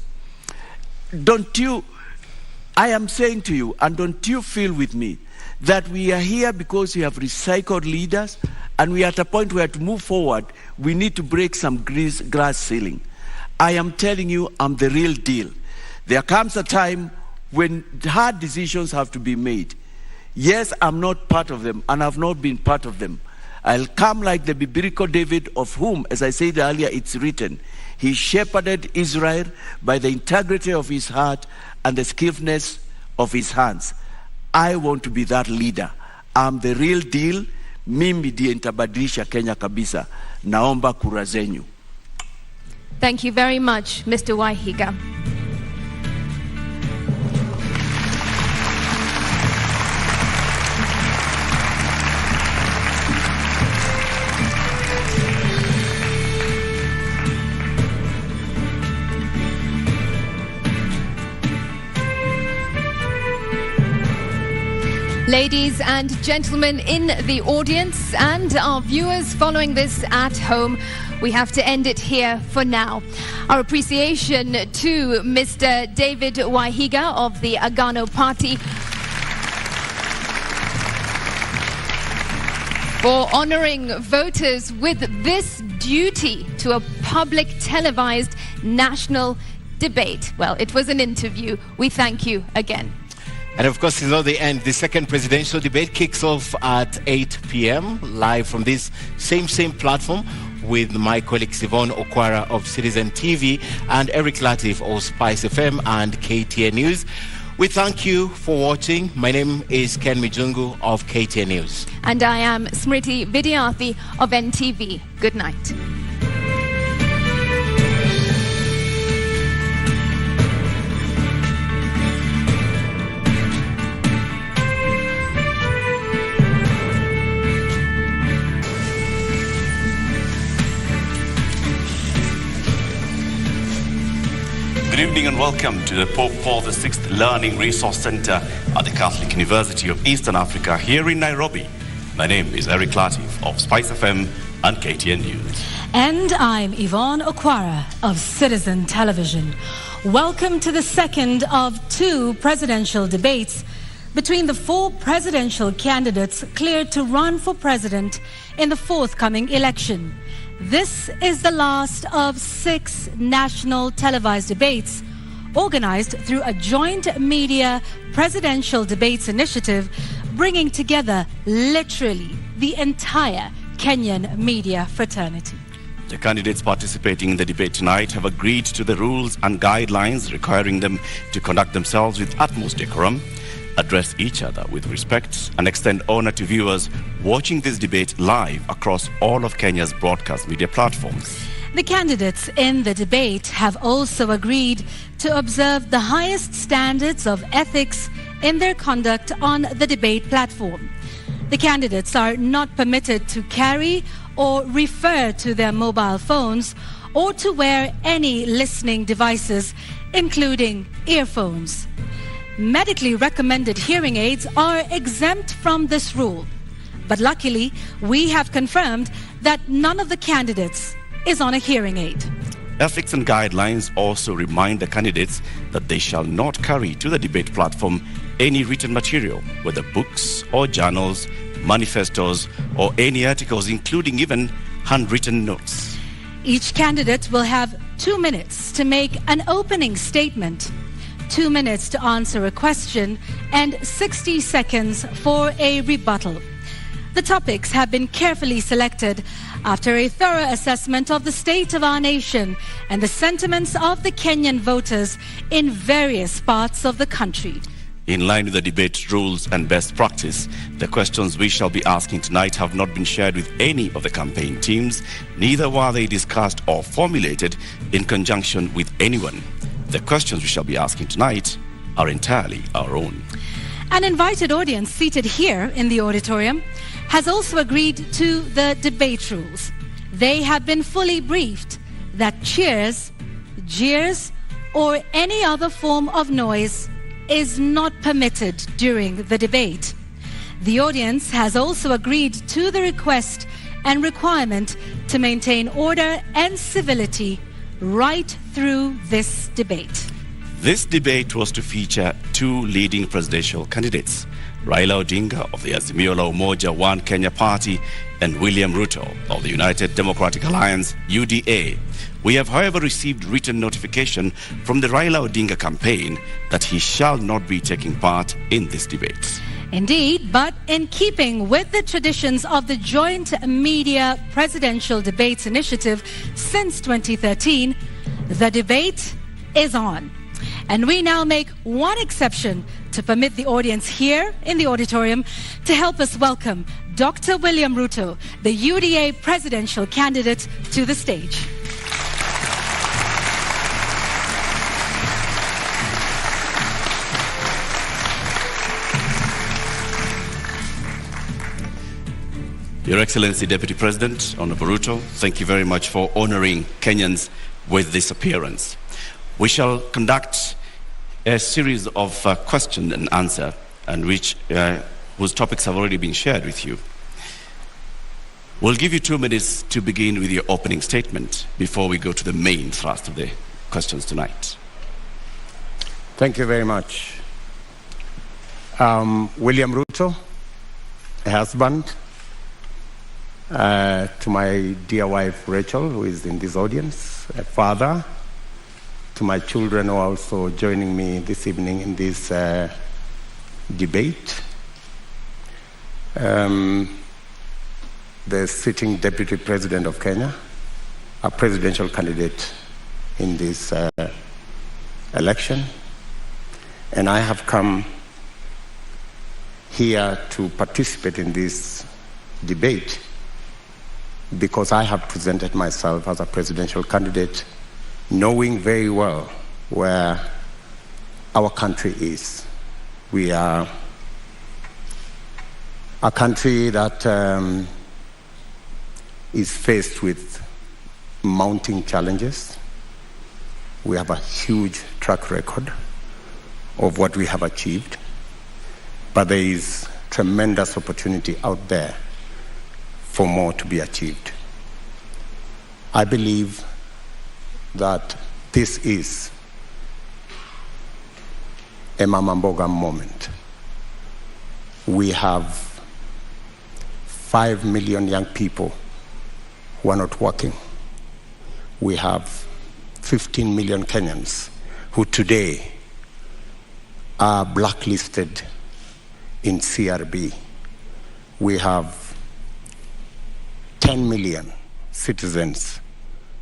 I am saying to you, and don't you feel with me, that we are here because we have recycled leaders, and we are at a point where to move forward, we need to break some glass ceiling. I am telling you, I'm the real deal. There comes a time when hard decisions have to be made. Yes, I'm not part of them, and I've not been part of them. I'll come like the biblical David, of whom, as I said earlier, it's written, he shepherded Israel by the integrity of his heart and the skillfulness of his hands. I want to be that leader. I'm the real deal. Mimi ndiye nitabadilisha Kenya kabisa. Naomba kura zenyu. Thank you very much, Mr. Waihiga. Ladies and gentlemen in the audience and our viewers following this at home, we have to end it here for now. Our appreciation to Mr. David Wahiga of the Agano Party, for honouring voters with this duty to a public televised national debate. Well, it was an interview. We thank you again. And of course, it's not the end. The second presidential debate kicks off at 8 p.m. live from this same platform with my colleagues Yvonne Okwara of Citizen TV and Eric Latiff of Spice FM and KTN News. We thank you for watching. My name is Ken Mijungu of KTN News. And I am Smriti Vidyarthi of NTV. Good night. Good evening and welcome to the Pope Paul VI Learning Resource Center at the Catholic University of Eastern Africa here in Nairobi. My name is Eric Latiff of Spice FM and KTN News. And I'm Yvonne Okwara of Citizen Television. Welcome to the second of two presidential debates between the four presidential candidates cleared to run for president in the forthcoming election. This is the last of 6 national televised debates organized through a joint media presidential debates initiative, bringing together literally the entire Kenyan media fraternity. The candidates participating in the debate tonight have agreed to the rules and guidelines requiring them to conduct themselves with utmost decorum, address each other with respect, and extend honor to viewers watching this debate live across all of Kenya's broadcast media platforms. The candidates in the debate have also agreed to observe the highest standards of ethics in their conduct on the debate platform. The candidates are not permitted to carry or refer to their mobile phones or to wear any listening devices, including earphones. Medically recommended hearing aids are exempt from this rule. But luckily, we have confirmed that none of the candidates is on a hearing aid. Ethics and guidelines also remind the candidates that they shall not carry to the debate platform any written material, whether books or journals, manifestos, or any articles, including even handwritten notes. Each candidate will have 2 minutes to make an opening statement, 2 minutes to answer a question, and 60 seconds for a rebuttal. The topics have been carefully selected after a thorough assessment of the state of our nation and the sentiments of the Kenyan voters in various parts of the country. In line with the debate rules and best practice, the questions we shall be asking tonight have not been shared with any of the campaign teams, neither were they discussed or formulated in conjunction with anyone. The questions we shall be asking tonight are entirely our own. An invited audience seated here in the auditorium has also agreed to the debate rules. They have been fully briefed that cheers, jeers, or any other form of noise is not permitted during the debate. The audience has also agreed to the request and requirement to maintain order and civility right through this debate. This debate was to feature 2 leading presidential candidates, Raila Odinga of the Azimio la Umoja One Kenya Party and William Ruto of the United Democratic Alliance, UDA. We have, however, received written notification from the Raila Odinga campaign that he shall not be taking part in this debate. Indeed, but in keeping with the traditions of the Joint Media Presidential Debates Initiative since 2013, the debate is on. And we now make one exception to permit the audience here in the auditorium to help us welcome Dr. William Ruto, the UDA presidential candidate, to the stage. Your Excellency Deputy President, Honorable Ruto, thank you very much for honoring Kenyans with this appearance. We shall conduct a series of question and answer, and whose topics have already been shared with you. We'll give you 2 minutes to begin with your opening statement before we go to the main thrust of the questions tonight. Thank you very much. William Ruto, a husband, to my dear wife Rachel, who is in this audience, a father, to my children who are also joining me this evening in this debate, the sitting Deputy President of Kenya, a presidential candidate in this election, and I have come here to participate in this debate because I have presented myself as a presidential candidate, knowing very well where our country is. We are a country that is faced with mounting challenges. We have a huge track record of what we have achieved, but there is tremendous opportunity out there for more to be achieved. I believe that this is a Mama Mboga moment. We have 5 million young people who are not working. We have 15 million Kenyans who today are blacklisted in CRB. We have 10 million citizens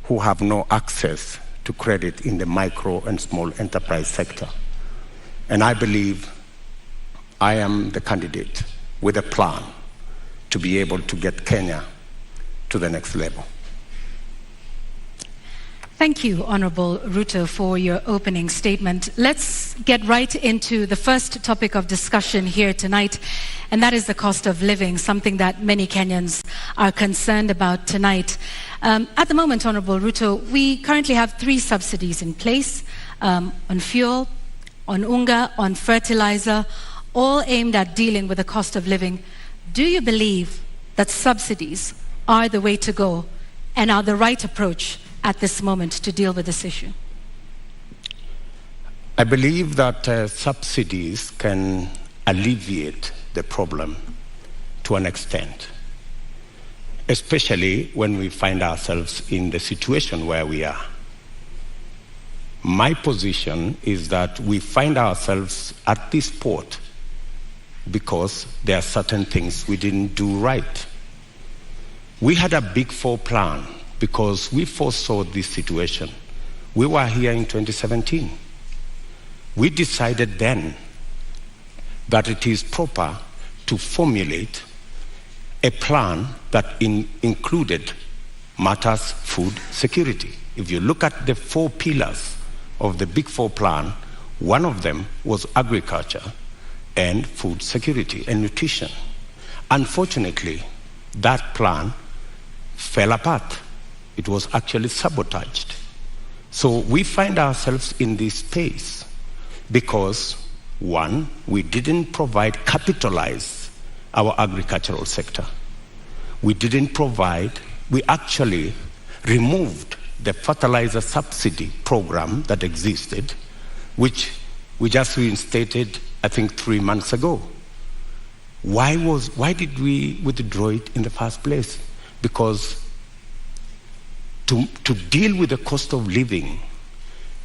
who have no access to credit in the micro and small enterprise sector. And I believe I am the candidate with a plan to be able to get Kenya to the next level. Thank you, Honorable Ruto, for your opening statement. Let's get right into the first topic of discussion here tonight, and that is the cost of living, something that many Kenyans are concerned about tonight. At the moment, Honorable Ruto, we currently have 3 subsidies in place on fuel, on unga, on fertilizer, all aimed at dealing with the cost of living. Do you believe that subsidies are the way to go and are the right approach at this moment to deal with this issue? I believe that subsidies can alleviate the problem to an extent, especially when we find ourselves in the situation where we are. My position is that we find ourselves at this port because there are certain things we didn't do right. We had a Big Four plan because we foresaw this situation. We were here in 2017. We decided then that it is proper to formulate a plan that included matters food security. If you look at the 4 pillars of the Big Four plan, one of them was agriculture and food security and nutrition. Unfortunately, that plan fell apart. It was actually sabotaged. So we find ourselves in this space because, one, we didn't capitalize our agricultural sector. We actually removed the fertilizer subsidy program that existed, which we just reinstated, I think, 3 months ago. Why did we withdraw it in the first place? Because to deal with the cost of living,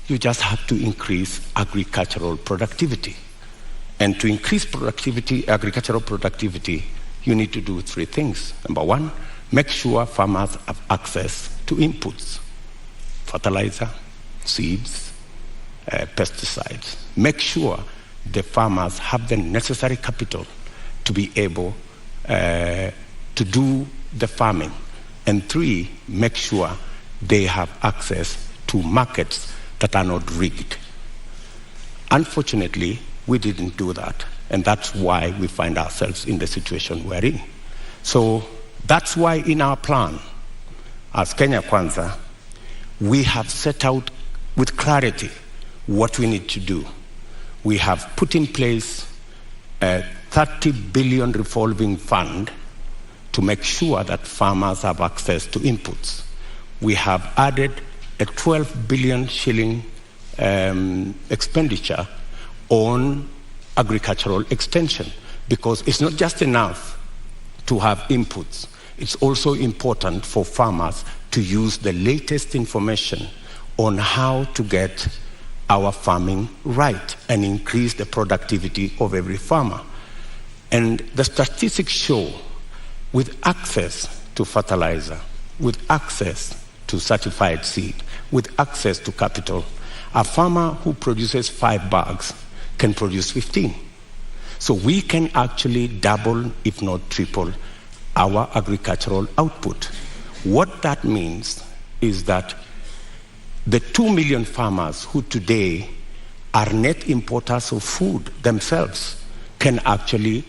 you just have to increase agricultural productivity. And to increase agricultural productivity, you need to do 3 things. Number 1, make sure farmers have access to inputs, fertilizer, seeds, pesticides. Make sure the farmers have the necessary capital to be able to do the farming. And 3, make sure they have access to markets that are not rigged. Unfortunately, we didn't do that, and that's why we find ourselves in the situation we're in. So that's why in our plan, as Kenya Kwanza, we have set out with clarity what we need to do. We have put in place a 30 billion revolving fund to make sure that farmers have access to inputs. We have added a 12 billion shilling expenditure on agricultural extension, because it's not just enough to have inputs. it's also important for farmers to use the latest information on how to get our farming right and increase the productivity of every farmer. And the statistics show, with access to fertilizer, with access to certified seed, with access to capital, a farmer who produces 5 bags can produce 15. So we can actually double, if not triple, our agricultural output. What that means is that the 2 million farmers who today are net importers of food themselves can actually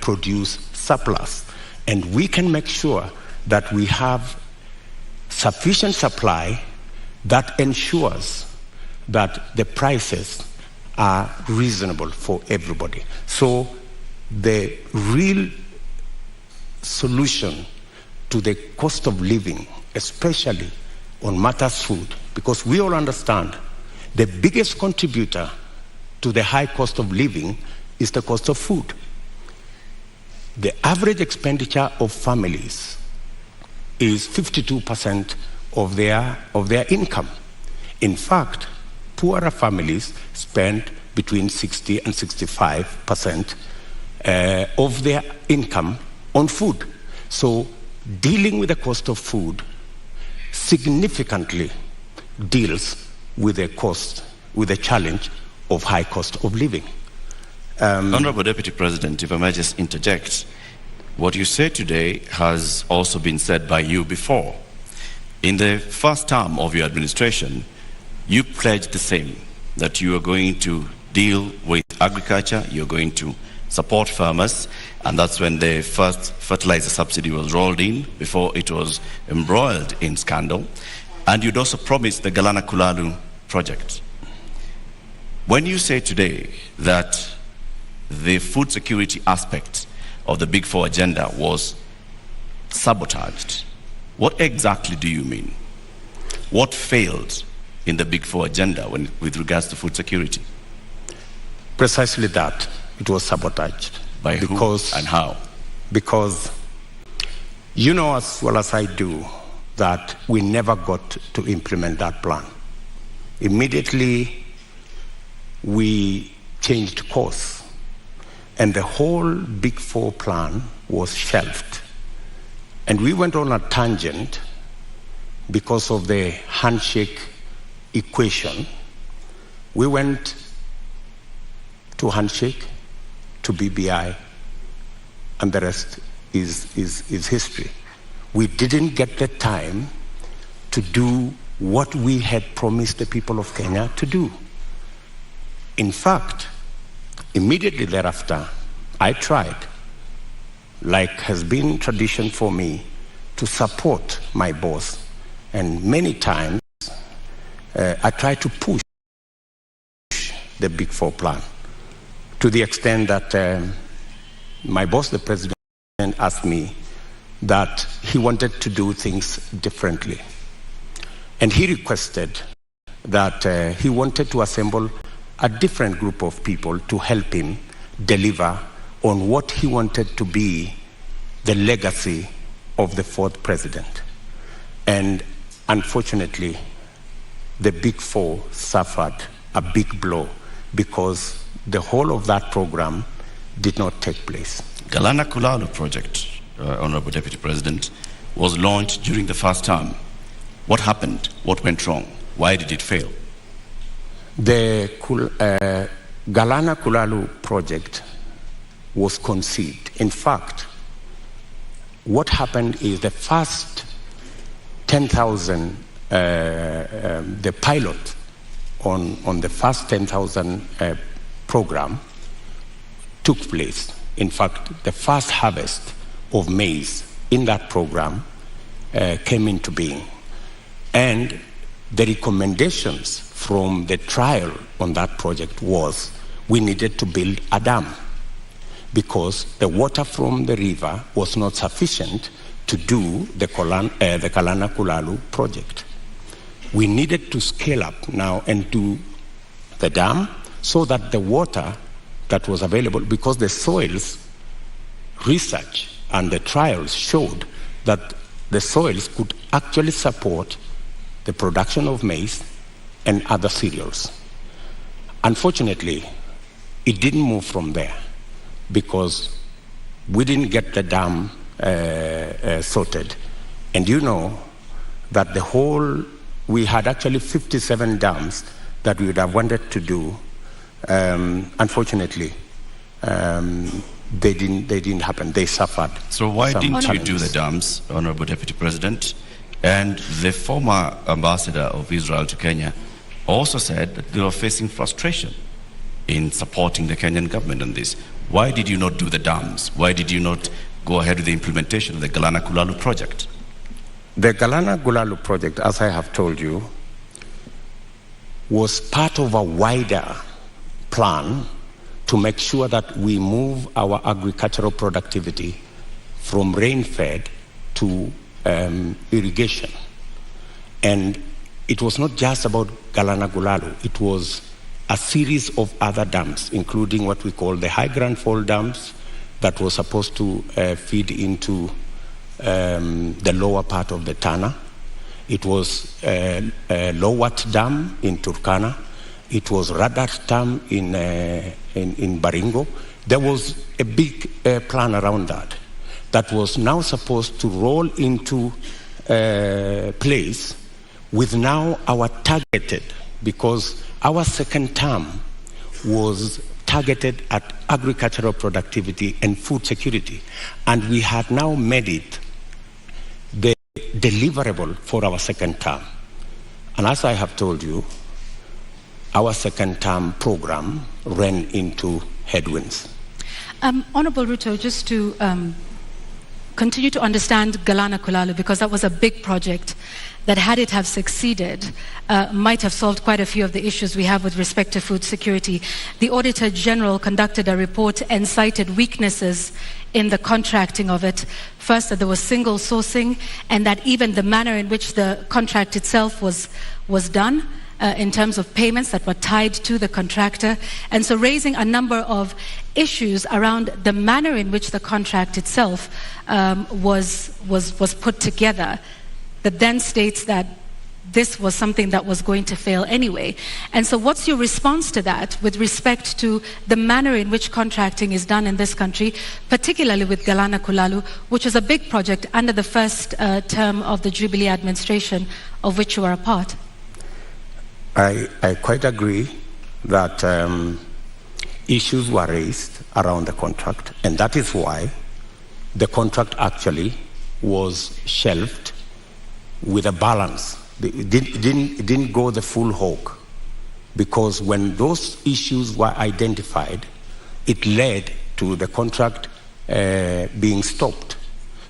produce surplus. And we can make sure that we have sufficient supply that ensures that the prices are reasonable for everybody. So the real solution to the cost of living, especially on matters food, because we all understand the biggest contributor to the high cost of living is the cost of food. The average expenditure of families is 52% of their income. In fact, poorer families spend between 60 and 65% of their income on food. So dealing with the cost of food significantly deals with the challenge of high cost of living. Honorable Deputy President, if I may just interject, what you said today has also been said by you before. In the first term of your administration, you pledged the same, that you are going to deal with agriculture, you're going to support farmers, and that's when the first fertilizer subsidy was rolled in before it was embroiled in scandal. And you'd also promised the Galana Kulalu project. When you say today that the food security aspect of the Big Four agenda was sabotaged, what exactly do you mean? What failed in the Big Four agenda with regards to food security? Precisely that. It was sabotaged. By who and how? Because you know as well as I do that we never got to implement that plan. Immediately we changed course, and the whole Big Four plan was shelved. And we went on a tangent because of the handshake equation. We went to handshake, to BBI, and the rest is history. We didn't get the time to do what we had promised the people of Kenya to do. In fact, immediately thereafter, I tried, like has been tradition for me, to support my boss. And many times, I tried to push the Big Four plan, to the extent that my boss, the president, asked me that he wanted to do things differently. And he requested that he wanted to assemble a different group of people to help him deliver on what he wanted to be the legacy of the fourth president. And unfortunately, the Big Four suffered a big blow because the whole of that program did not take place. Galana Kulalu project, Honorable Deputy President, was launched during the first term. What happened? What went wrong? Why did it fail? The Galana Kulalu project was conceived. In fact, what happened is the first 10,000, the pilot on the first 10,000 program took place. In fact, the first harvest of maize in that program came into being. And the recommendations from the trial on that project was we needed to build a dam because the water from the river was not sufficient to do the Galana Kulalu project. We needed to scale up now and do the dam so that the water that was available, because the soils research and the trials showed that the soils could actually support the production of maize and other cereals. Unfortunately, it didn't move from there because we didn't get the dam sorted. And you know that we had actually 57 dams that we would have wanted to do. Unfortunately, they didn't happen. They suffered. So why didn't you challenges. do the dams, Honorable Deputy President? And the former ambassador of Israel to Kenya also said that they were facing frustration in supporting the Kenyan government on this. Why did you not do the dams? Why did you not go ahead with the implementation of the Galana Kulalu project? The Galana Kulalu project, as I have told you, was part of a wider plan to make sure that we move our agricultural productivity from rain-fed to irrigation. And it was not just about Galana Kulalu, it was a series of other dams, including what we call the high Grand Fall dams that was supposed to feed into the lower part of the Tana. It was Lowat Dam in Turkana. It was Radat Dam in Baringo. There was a big plan around that was now supposed to roll into place with now our targeted, because our second term was targeted at agricultural productivity and food security. And we had now made it the deliverable for our second term. And as I have told you, our second term program ran into headwinds. Honorable Ruto, just to continue to understand Galana Kulalu, because that was a big project that, had it have succeeded, might have solved quite a few of the issues we have with respect to food security. The Auditor General conducted a report and cited weaknesses in the contracting of it. First, that there was single sourcing, and that even the manner in which the contract itself was done, in terms of payments that were tied to the contractor. And so raising a number of issues around the manner in which the contract itself was put together, that then states that this was something that was going to fail anyway. And so what's your response to that with respect to the manner in which contracting is done in this country, particularly with Galana Kulalu, which is a big project under the first term of the Jubilee administration, of which you are a part? I quite agree that issues were raised around the contract, and that is why the contract actually was shelved with a balance. It didn't go the full hog, because when those issues were identified, it led to the contract being stopped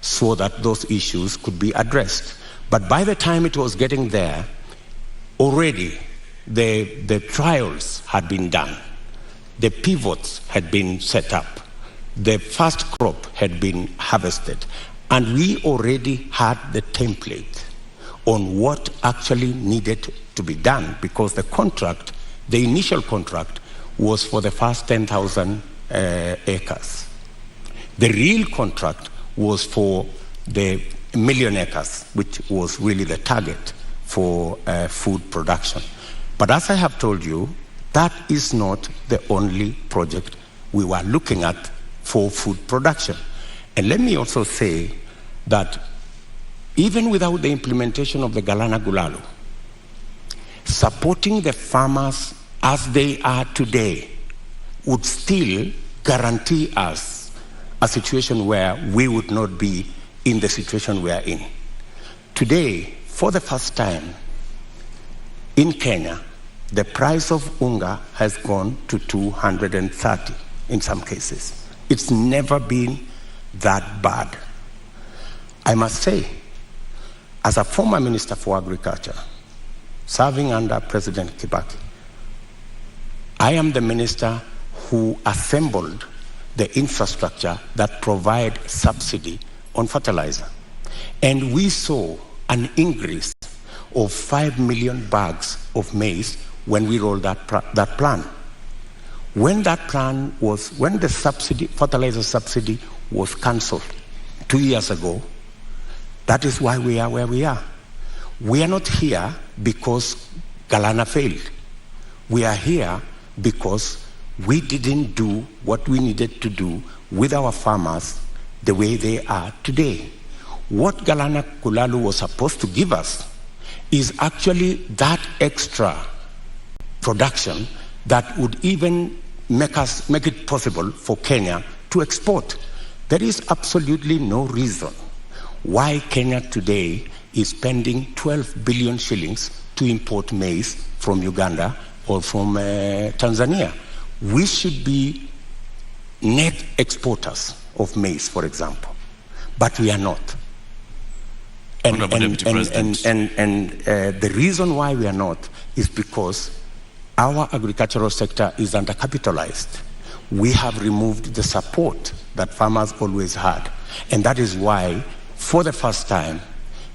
so that those issues could be addressed. But by the time it was getting there, already the trials had been done, the pivots had been set up, the first crop had been harvested, and we already had the template on what actually needed to be done, because the contract, the initial contract, was for the first 10,000 acres. The real contract was for the 1 million acres, which was really the target for food production. But as I have told you, that is not the only project we were looking at for food production. And let me also say that even without the implementation of the Galana Kulalu, supporting the farmers as they are today would still guarantee us a situation where we would not be in the situation we are in. Today, for the first time in Kenya, the price of unga has gone to 230 in some cases. It's never been that bad. I must say, as a former Minister for Agriculture, serving under President Kibaki, I am the minister who assembled the infrastructure that provide subsidy on fertilizer. And we saw an increase of 5 million bags of maize when we rolled that plan. When the fertilizer subsidy was cancelled, 2 years ago. That is why we are where we are. We are not here because Galana failed. We are here because we didn't do what we needed to do with our farmers the way they are today. What Galana Kulalu was supposed to give us is actually that extra production that would even make it possible for Kenya to export. There is absolutely no reason why Kenya today is spending 12 billion shillings to import maize from Uganda or from Tanzania. We should be net exporters of maize, for example, but we are not. And the reason why we are not is because our agricultural sector is undercapitalized. We have removed the support that farmers always had. And that is why, for the first time,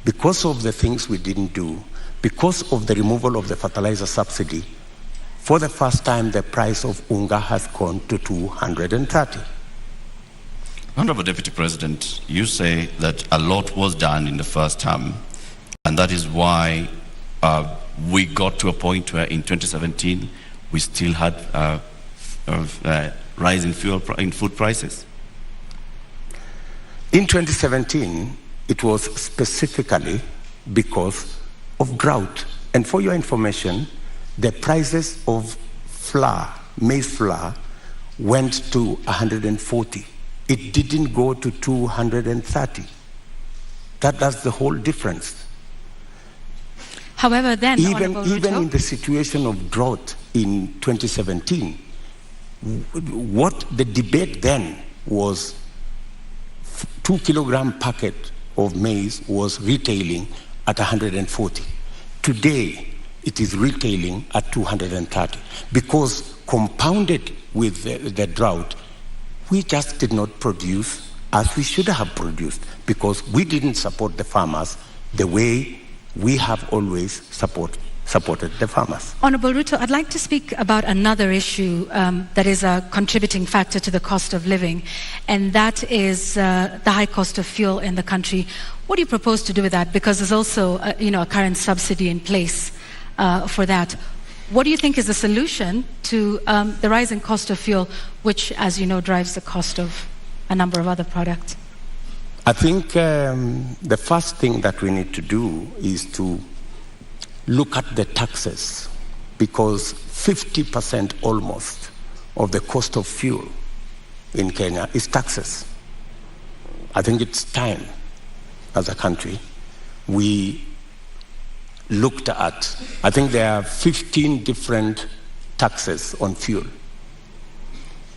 because of the things we didn't do, because of the removal of the fertilizer subsidy, for the first time, the price of unga has gone to 230. Honorable Deputy President, you say that a lot was done in the first term, and that is why we got to a point where in 2017 we still had rise in food prices. In 2017, it was specifically because of drought. And for your information, the prices of flour, maize flour, went to 140. It didn't go to 230. That's the whole difference. However, then, even in the situation of drought in 2017, what the debate then was, 2 kilogram packet of maize was retailing at 140. Today, it is retailing at 230 because compounded with the drought, we just did not produce as we should have produced because we didn't support the farmers the way we have always supported the farmers. Honorable Ruto, I'd like to speak about another issue that is a contributing factor to the cost of living, and that is the high cost of fuel in the country. What do you propose to do with that? Because there's also a current subsidy in place for that. What do you think is the solution to the rising cost of fuel, which, as you know, drives the cost of a number of other products? I think the first thing that we need to do is to look at the taxes, because 50% almost of the cost of fuel in Kenya is taxes. I think it's time, as a country, we looked at, I think there are 15 different taxes on fuel.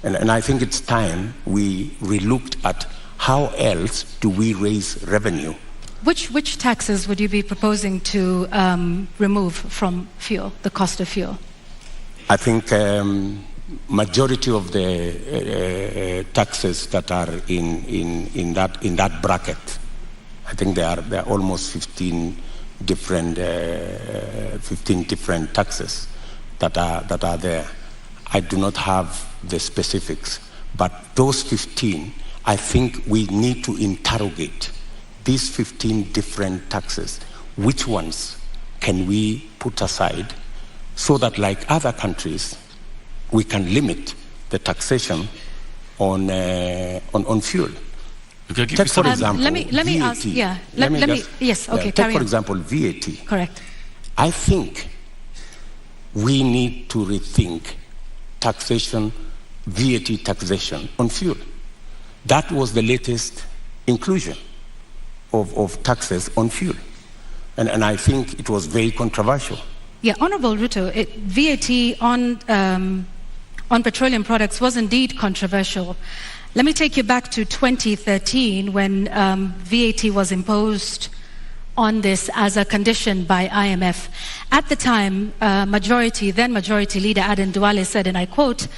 And I think it's time we relooked at how else do we raise revenue. Which taxes would you be proposing to remove from fuel, the cost of fuel? I think majority of the taxes that are in that bracket, I think there are almost 15 different taxes that are there. I do not have the specifics, but those 15, I think we need to interrogate these 15 different taxes. Which ones can we put aside so that, like other countries, we can limit the taxation on fuel? Take, for example, let me ask. Yeah. Yes. Okay. Take, for example, VAT. Correct. I think we need to rethink taxation, VAT taxation on fuel. That was the latest inclusion of taxes on fuel. And I think it was very controversial. Yeah, Honorable Ruto, VAT on petroleum products was indeed controversial. Let me take you back to 2013 when VAT was imposed on this as a condition by IMF. At the time, then Majority Leader Aden Duale said, and I quote,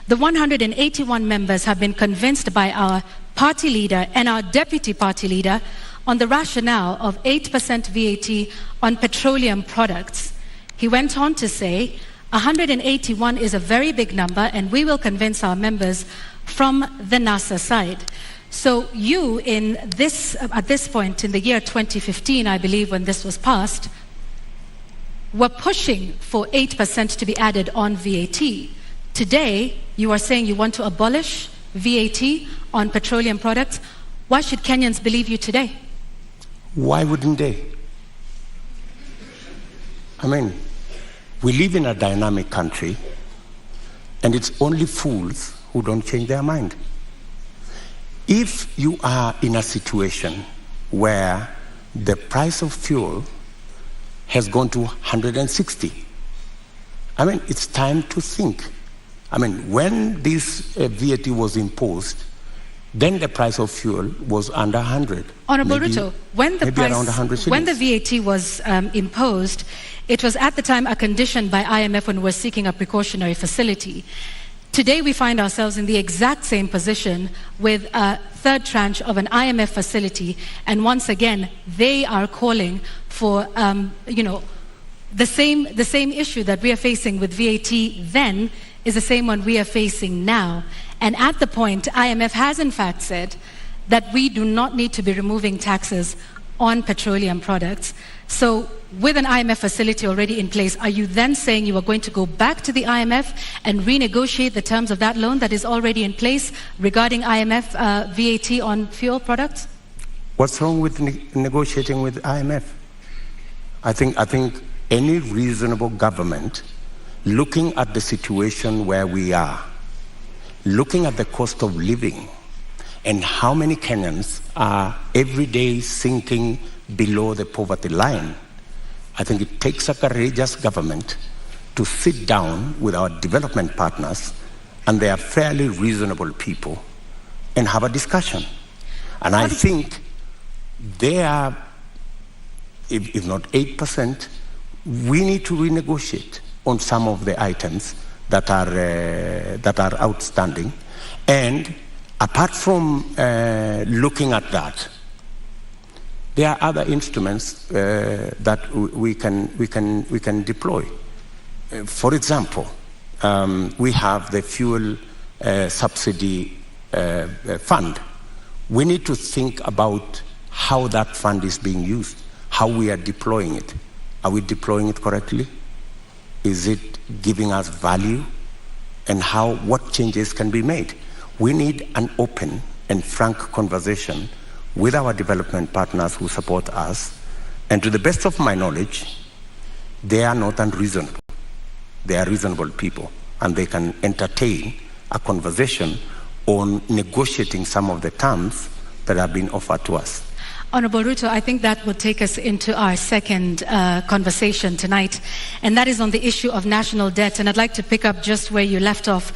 "The 181 members have been convinced by our party leader and our deputy party leader on the rationale of 8% VAT on petroleum products." He went on to say, 181 is a very big number and we will convince our members from the NASA side. So you, at this point in the year 2015, I believe, when this was passed, were pushing for 8% to be added on VAT. Today, you are saying you want to abolish VAT on petroleum products. Why should Kenyans believe you today? Why wouldn't they? I mean, we live in a dynamic country, and it's only fools who don't change their mind. If you are in a situation where the price of fuel has gone to 160, I mean, it's time to think. I mean, when this VAT was imposed, then the price of fuel was under 100. Honorable Ruto, when the VAT was imposed, it was at the time a condition by IMF when we were seeking a precautionary facility. Today we find ourselves in the exact same position with a third tranche of an IMF facility, and once again they are calling for the same issue that we are facing with VAT then is the same one we are facing now. And at the point, IMF has in fact said that we do not need to be removing taxes on petroleum products. So with an IMF facility already in place, are you then saying you are going to go back to the IMF and renegotiate the terms of that loan that is already in place regarding IMF VAT on fuel products? What's wrong with negotiating with IMF? I think any reasonable government, looking at the situation where we are, looking at the cost of living, and how many Kenyans are every day sinking below the poverty line, I think it takes a courageous government to sit down with our development partners, and they are fairly reasonable people, and have a discussion. And I think they are, if not 8%, we need to renegotiate on some of the items that are outstanding. And apart from looking at that, there are other instruments that we can deploy. For example, we have the fuel subsidy fund. We need to think about how that fund is being used, how we are deploying it. Are we deploying it correctly? Is it giving us value? And what changes can be made? We need an open and frank conversation with our development partners who support us. And to the best of my knowledge, they are not unreasonable. They are reasonable people, and they can entertain a conversation on negotiating some of the terms that have been offered to us. Honorable Ruto, I think that will take us into our second conversation tonight, and that is on the issue of national debt. And I'd like to pick up just where you left off.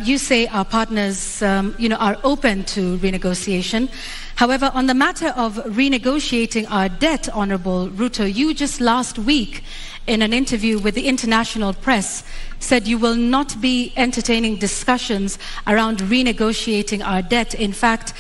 You say our partners, are open to renegotiation. However, on the matter of renegotiating our debt, Honorable Ruto, you just last week in an interview with the international press said you will not be entertaining discussions around renegotiating our debt. In fact,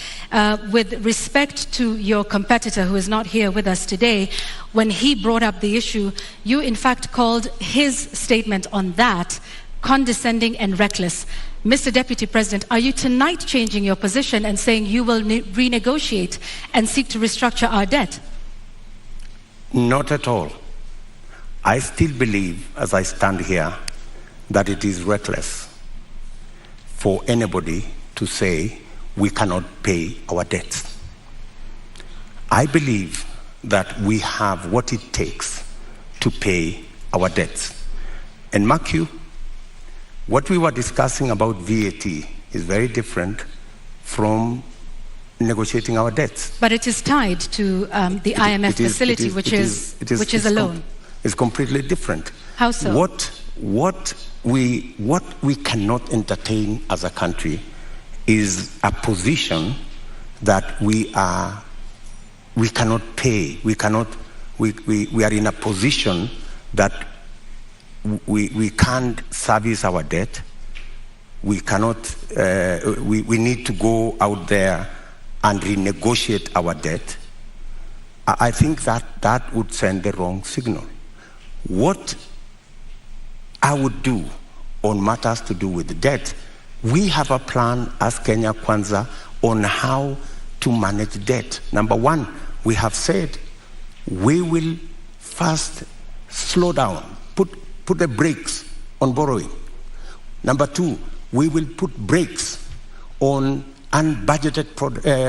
with respect to your competitor who is not here with us today, when he brought up the issue, you in fact called his statement on that condescending and reckless. Mr. Deputy President, are you tonight changing your position and saying you will renegotiate and seek to restructure our debt? Not at all. I still believe, as I stand here, that it is reckless for anybody to say we cannot pay our debts. I believe that we have what it takes to pay our debts. And mark you, what we were discussing about VAT is very different from negotiating our debts. But it is tied to the IMF facility, which is a loan. It's completely different. How so? What we cannot entertain as a country is a position that we cannot pay. We are in a position that we can't service our debt. We cannot. We need to go out there and renegotiate our debt. I think that would send the wrong signal. What I would do on matters to do with debt, we have a plan as Kenya Kwanza on how to manage debt. Number one, we have said we will first slow down, put the brakes on borrowing. Number two, we will put brakes on unbudgeted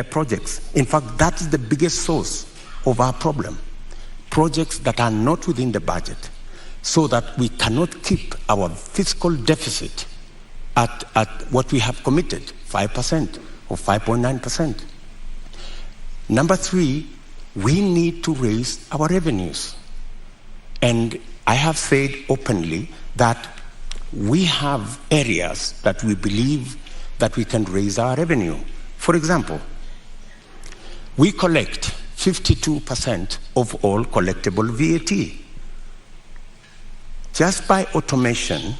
projects. In fact, that is the biggest source of our problem. Projects that are not within the budget, so that we cannot keep our fiscal deficit at what we have committed, 5% or 5.9%. Number three, we need to raise our revenues. And I have said openly that we have areas that we believe that we can raise our revenue. For example, we collect 52% of all collectible VAT. Just by automation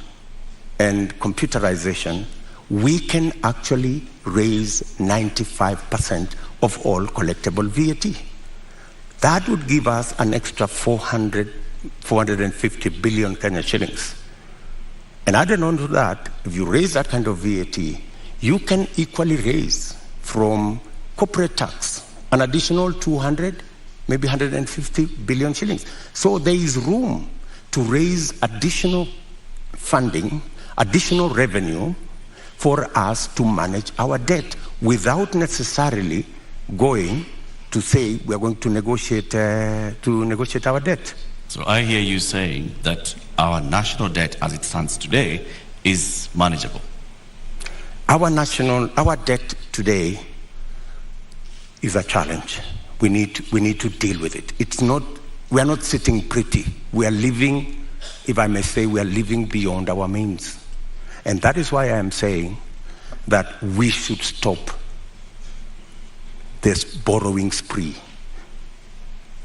and computerization, we can actually raise 95% of all collectible VAT. That would give us an extra 450 billion Kenya shillings. And added on to that, if you raise that kind of VAT, you can equally raise from corporate tax an additional 200, maybe 150 billion shillings. So there is room to raise additional funding, additional revenue for us to manage our debt without necessarily going to say we are going to negotiate our debt. So I hear you saying that our national debt as it stands today is manageable. Our debt today is a challenge. We need to deal with it. We are not sitting pretty. We are living, if I may say, we are living beyond our means. And that is why I am saying that we should stop this borrowing spree.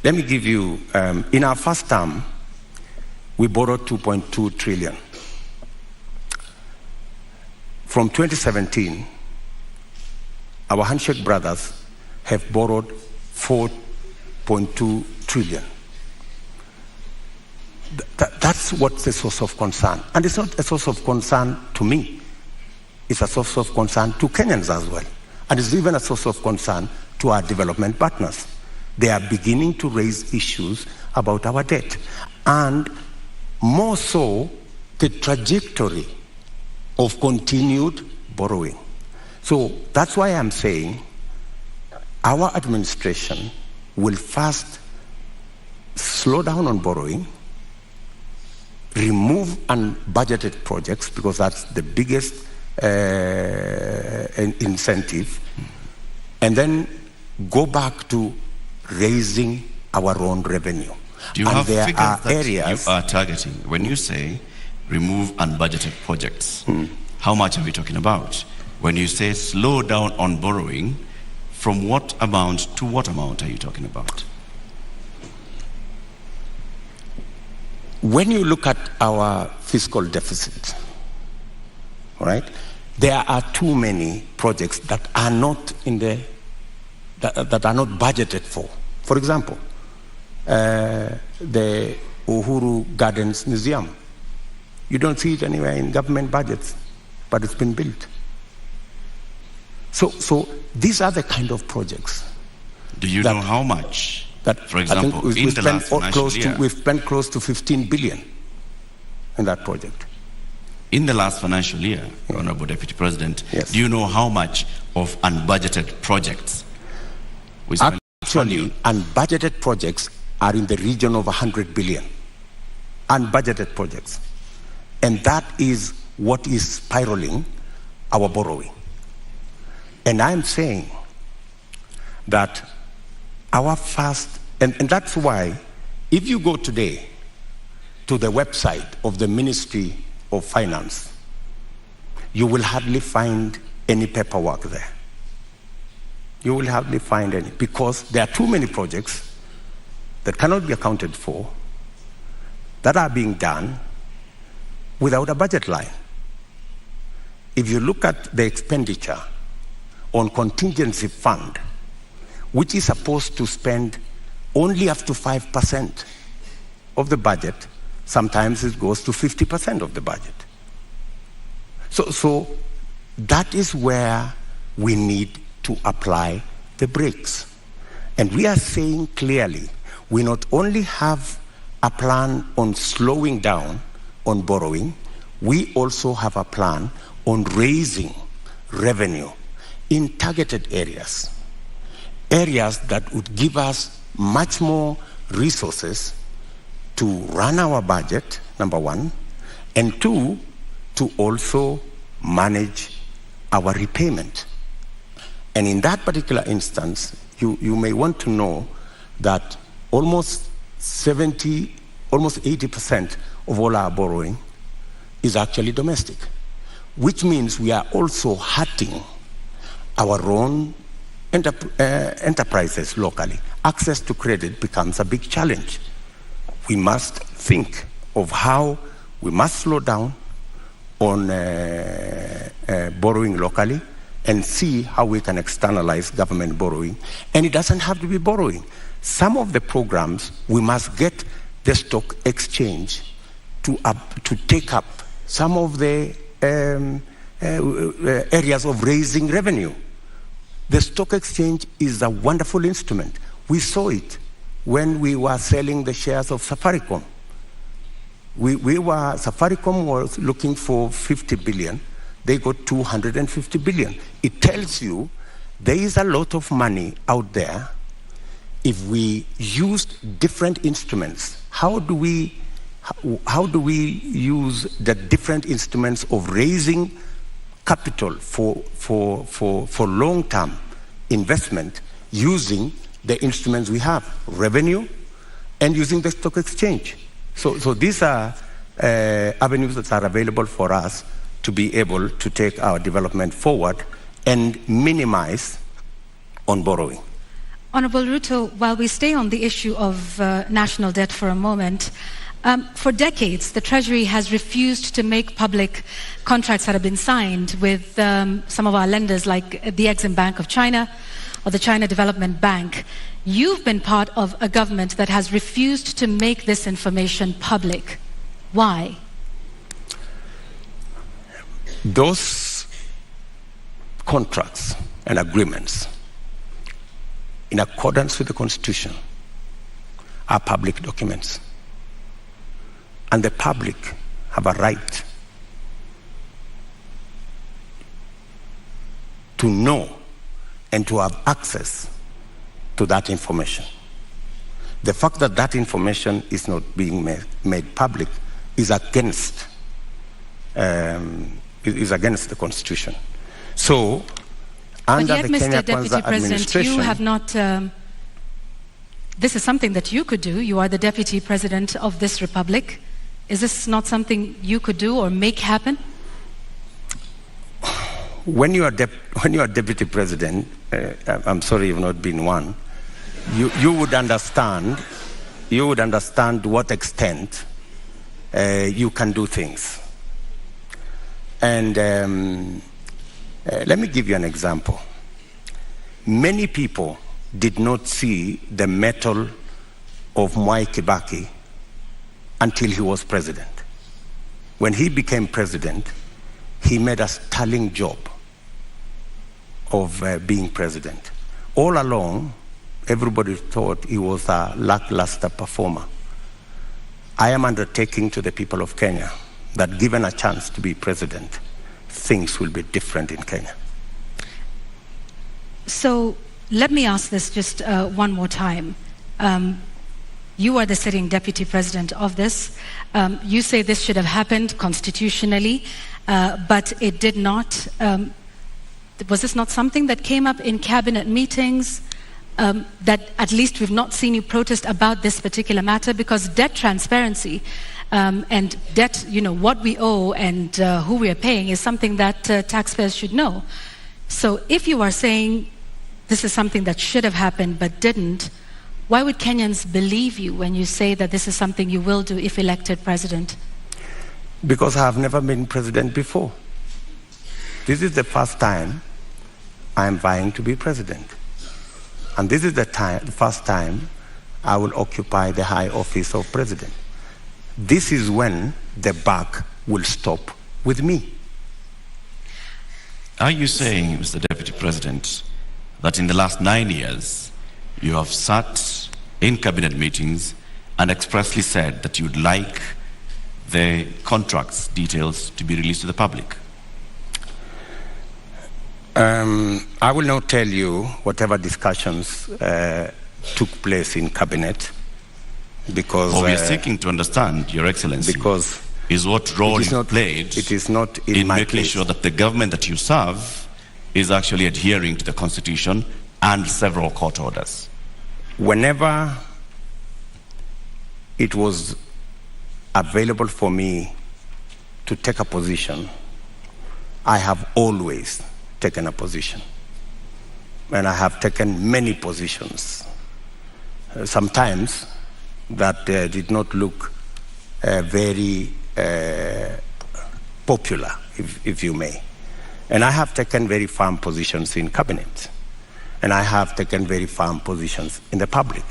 Let me give you, in our first term, we borrowed 2.2 trillion. From 2017, our handshake brothers have borrowed 4.2 trillion. That's what's the source of concern. And it's not a source of concern to me. It's a source of concern to Kenyans as well. And it's even a source of concern to our development partners. They are beginning to raise issues about our debt. And more so, the trajectory of continued borrowing. So that's why I'm saying our administration will first slow down on borrowing, remove unbudgeted projects, because that's the biggest incentive, and then go back to raising our own revenue. Do you have figures that you are targeting? When you say remove unbudgeted projects, how much are we talking about? When you say slow down on borrowing, from what amount to what amount are you talking about? When you look at our fiscal deficit, all right, there are too many projects that are not that are not budgeted for. For example, the Uhuru Gardens Museum. You don't see it anywhere in government budgets, but it's been built. So these are the kind of projects. Do you know how much? That, for example, in the last financial year, we've spent close to 15 billion in that project. In the last financial year, Honorable Deputy President, yes. Do you know how much of unbudgeted projects we spent? Actually, unbudgeted projects are in the region of 100 billion. Unbudgeted projects. And that is what is spiraling our borrowing. And I'm saying that our first, and that's why if you go today to the website of the Ministry of Finance, you will hardly find any paperwork there. You will hardly find any, because there are too many projects that cannot be accounted for that are being done without a budget line. If you look at the expenditure on contingency fund, which is supposed to spend only up to 5% of the budget, sometimes it goes to 50% of the budget. So that is where we need to apply the brakes. And we are saying clearly, we not only have a plan on slowing down on borrowing, we also have a plan on raising revenue in targeted areas. Areas that would give us much more resources to run our budget, number one, and two, to also manage our repayment. And in that particular instance, you may want to know that almost 80% of all our borrowing is actually domestic, which means we are also hurting our own enterprises locally. Access to credit becomes a big challenge. We must think of how we must slow down on borrowing locally and see how we can externalize government borrowing. And it doesn't have to be borrowing. Some of the programs, we must get the stock exchange to take up some of the areas of raising revenue. The stock exchange is a wonderful instrument. We saw it when we were selling the shares of Safaricom. Safaricom was looking for 50 billion. They got 250 billion. It tells you there is a lot of money out there. If we used different instruments, how do we use the different instruments of raising capital for long-term investment using the instruments we have, revenue, and using the stock exchange? So these are avenues that are available for us to be able to take our development forward and minimize on borrowing. Honorable Ruto, while we stay on the issue of national debt for a moment, for decades, the Treasury has refused to make public contracts that have been signed with some of our lenders like the Exim Bank of China or the China Development Bank. You've been part of a government that has refused to make this information public. Why? Those contracts and agreements, in accordance with the Constitution, are public documents. And the public have a right to know and to have access to that information. The fact that that information is not being made public is against the Constitution. So, under but yet, the Mr. Kenya Deputy Kwanza President, administration, you have not. This is something that you could do. You are the Deputy President of this republic. Is this not something you could do or make happen? When you are Deputy President, I'm sorry you've not been one, you would understand to what extent you can do things. And let me give you an example. Many people did not see the mettle of Mwai Kibaki until he was president. When he became president, he made a sterling job of being president. All along, everybody thought he was a lackluster performer. I am undertaking to the people of Kenya that given a chance to be president, things will be different in Kenya. So let me ask this just one more time. You are the sitting deputy president of this. You say this should have happened constitutionally, but it did not. Was this not something that came up in cabinet meetings? That at least we've not seen you protest about this particular matter, because debt transparency and debt, what we owe and who we are paying is something that taxpayers should know. So if you are saying this is something that should have happened but didn't, why would Kenyans believe you when you say that this is something you will do if elected president? Because I have never been president before. This is the first time I am vying to be president. And this is the first time I will occupy the high office of president. This is when the buck will stop with me. Are you saying, Mr. Deputy President, that in the last 9 years, you have sat in cabinet meetings and expressly said that you would like the contracts details to be released to the public? I will not tell you whatever discussions took place in cabinet, because we are seeking to understand, Your Excellency, because is what role you played it is not in my making place. sure that the government that you serve is actually adhering to the Constitution and several court orders. Whenever it was available for me to take a position, I have always taken a position. And I have taken many positions. Sometimes that did not look very popular, if you may. And I have taken very firm positions in cabinet. And I have taken very firm positions in the public.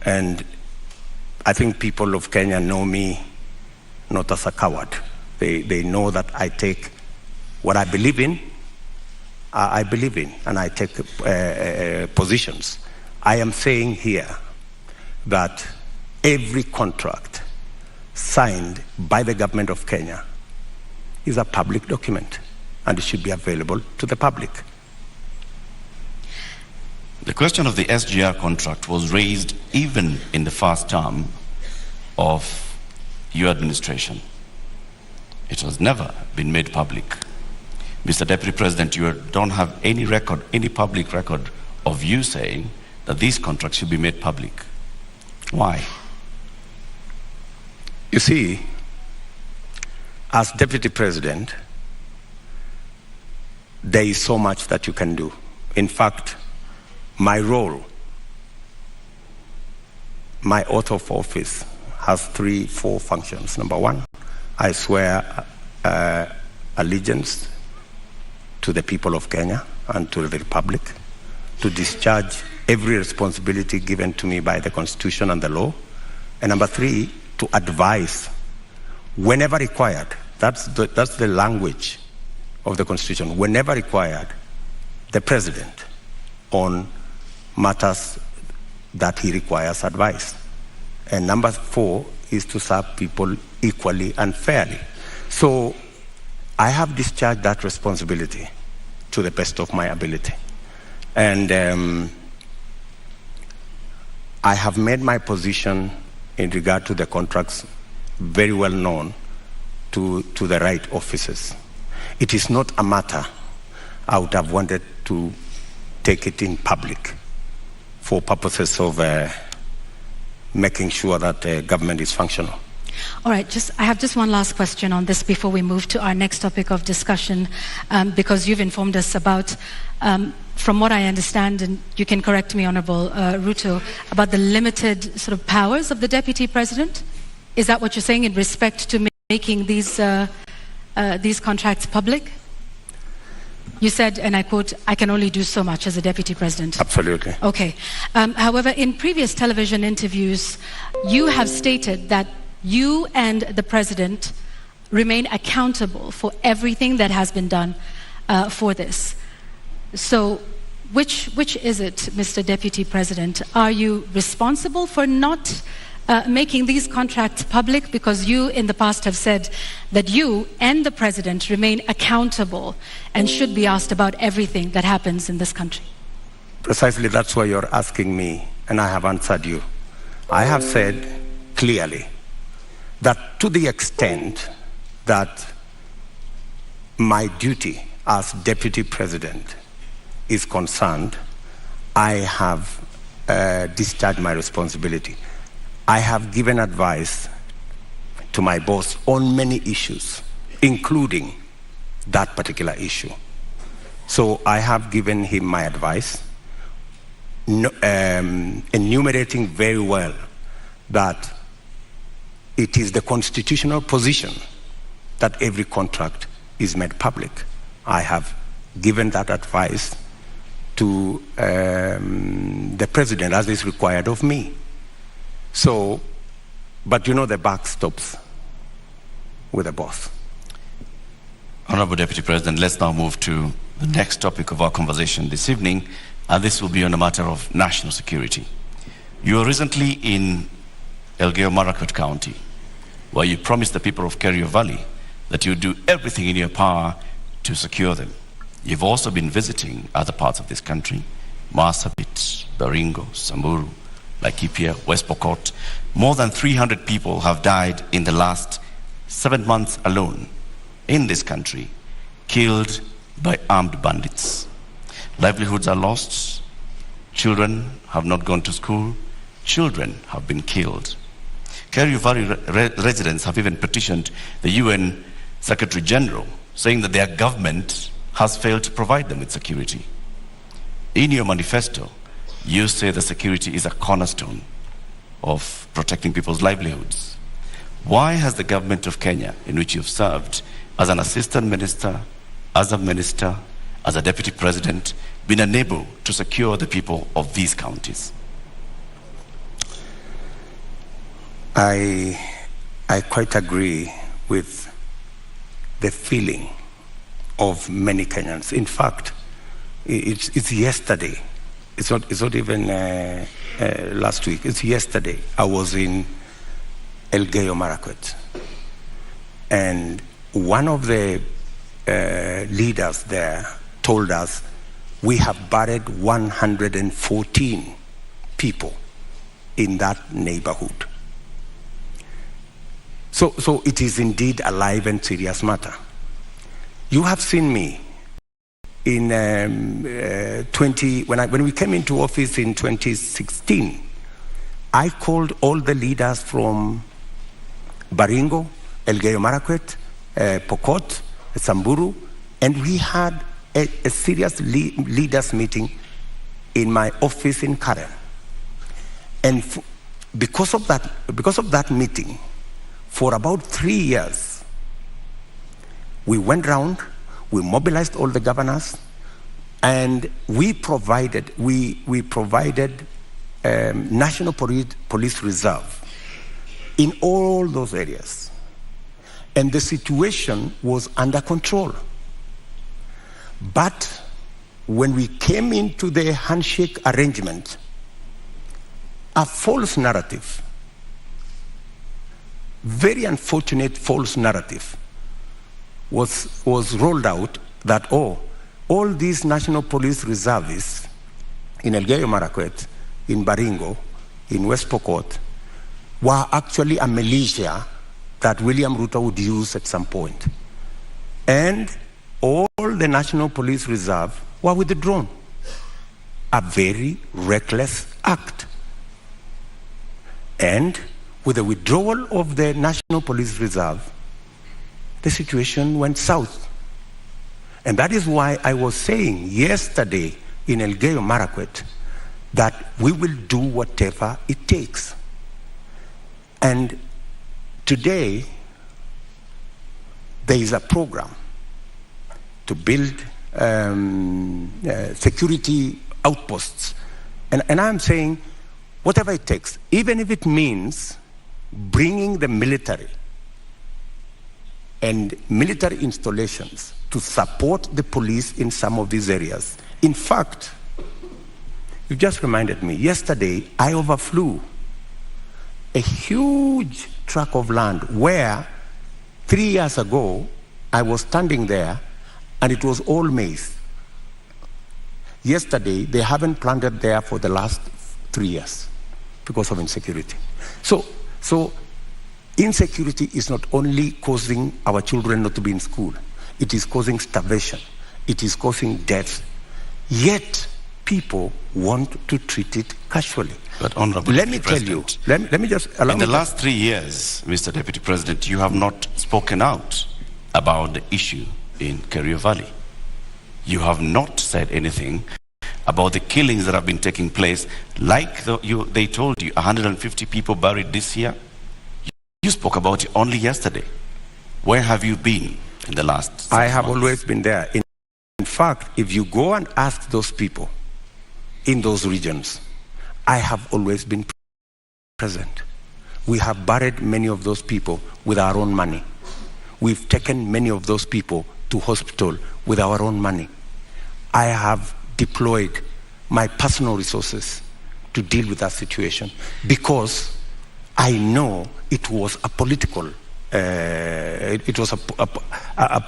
And I think people of Kenya know me not as a coward. They know that I take what I believe in, and I take positions. I am saying here that every contract signed by the government of Kenya is a public document, and it should be available to the public. The question of the SGR contract was raised even in the first term of your administration. It has never been made public. Mr. Deputy President, you don't have any record, any public record of you saying that these contracts should be made public. Why? You see, as Deputy President, there is so much that you can do. In fact, my role, my oath of office has 3-4 functions. Number one, I swear allegiance to the people of Kenya and to the Republic, to discharge every responsibility given to me by the Constitution and the law. And number 3, to advise whenever required. That's the language of the Constitution. Whenever required, the President on matters that he requires advice. And number 4 is to serve people equally and fairly. So I have discharged that responsibility to the best of my ability. And I have made my position in regard to the contracts very well known to the right officers. It is not a matter I would have wanted to take it in public for purposes of making sure that the government is functional. All right, I have just one last question on this before we move to our next topic of discussion, because you've informed us about, from what I understand, and you can correct me, Honorable Ruto, about the limited sort of powers of the Deputy President. Is that what you're saying in respect to making these contracts public? You said, and I quote, "I can only do so much as a Deputy President." Absolutely. Okay. However, in previous television interviews, you have stated that you and the President remain accountable for everything that has been done for this. So which is it, Mr. Deputy President? Are you responsible for not making these contracts public, because you in the past have said that you and the President remain accountable and should be asked about everything that happens in this country? Precisely, that's why you're asking me, and I have answered you. I have said clearly that to the extent that my duty as Deputy President is concerned, I have discharged my responsibility. I have given advice to my boss on many issues, including that particular issue. So I have given him my advice, enumerating very well that it is the constitutional position that every contract is made public. I have given that advice to the President as is required of me. So, but you know, the buck stops with the boss. Honorable Deputy President, let's now move to the next topic of our conversation this evening, and this will be on a matter of national security. You were recently in Elgeyo-Marakwet County, where you promised the people of Kerio Valley that you would do everything in your power to secure them. You've also been visiting other parts of this country, Marsabit, Baringo, Samburu, Laikipia, West Pokot. More than 300 people have died in the last 7 months alone in this country, killed by armed bandits. Livelihoods are lost. Children have not gone to school. Children have been killed. Kerio Valley residents have even petitioned the UN Secretary General, saying that their government has failed to provide them with security. In your manifesto, you say that security is a cornerstone of protecting people's livelihoods. Why has the government of Kenya, in which you've served as an assistant minister, as a minister, as a deputy president, been unable to secure the people of these counties? I quite agree with the feeling of many Kenyans. In fact, it's yesterday. It's not even last week. It's yesterday. I was in Elgeyo-Marakwet, and one of the leaders there told us we have buried 114 people in that neighborhood. So it is indeed a live and serious matter. You have seen me in when we came into office in 2016. I called all the leaders from Baringo, Elgeyo-Marakwet, Pokot, Samburu, and we had a serious leaders meeting in my office in Karen. And because of that meeting, for about 3 years, we went round, we mobilized all the governors, and we provided National Police Reserve in all those areas. And the situation was under control. But when we came into the handshake arrangement, a false narrative, very unfortunate false narrative, was rolled out that, all these National Police Reservists in Elgeyo-Marakwet, in Baringo, in West Pokot, were actually a militia that William Ruto would use at some point. And all the National Police Reserve were withdrawn. A very reckless act. And with the withdrawal of the National Police Reserve, the situation went south. And that is why I was saying yesterday in Elgeyo-Marakwet that we will do whatever it takes. And today, there is a program to build security outposts. And I'm saying, whatever it takes, even if it means bringing the military and military installations to support the police in some of these areas. In fact, you just reminded me, yesterday I overflew a huge tract of land where 3 years ago I was standing there and it was all maize. Yesterday, they haven't planted there for the last 3 years because of insecurity. So insecurity is not only causing our children not to be in school, it is causing starvation, it is causing death. Yet people want to treat it casually. But Honorable let me tell you, let me just allow me. In the last 3 years, Mr. Deputy President, you have not spoken out about the issue in Kerio Valley. You have not said anything about the killings that have been taking place, like they told you, 150 people buried this year. You spoke about it only yesterday. Where have you been in the last 6 months? I have always been there. In fact, if you go and ask those people in those regions, I have always been present. We have buried many of those people with our own money. We've taken many of those people to hospital with our own money. I have deployed my personal resources to deal with that situation because I know it was a political a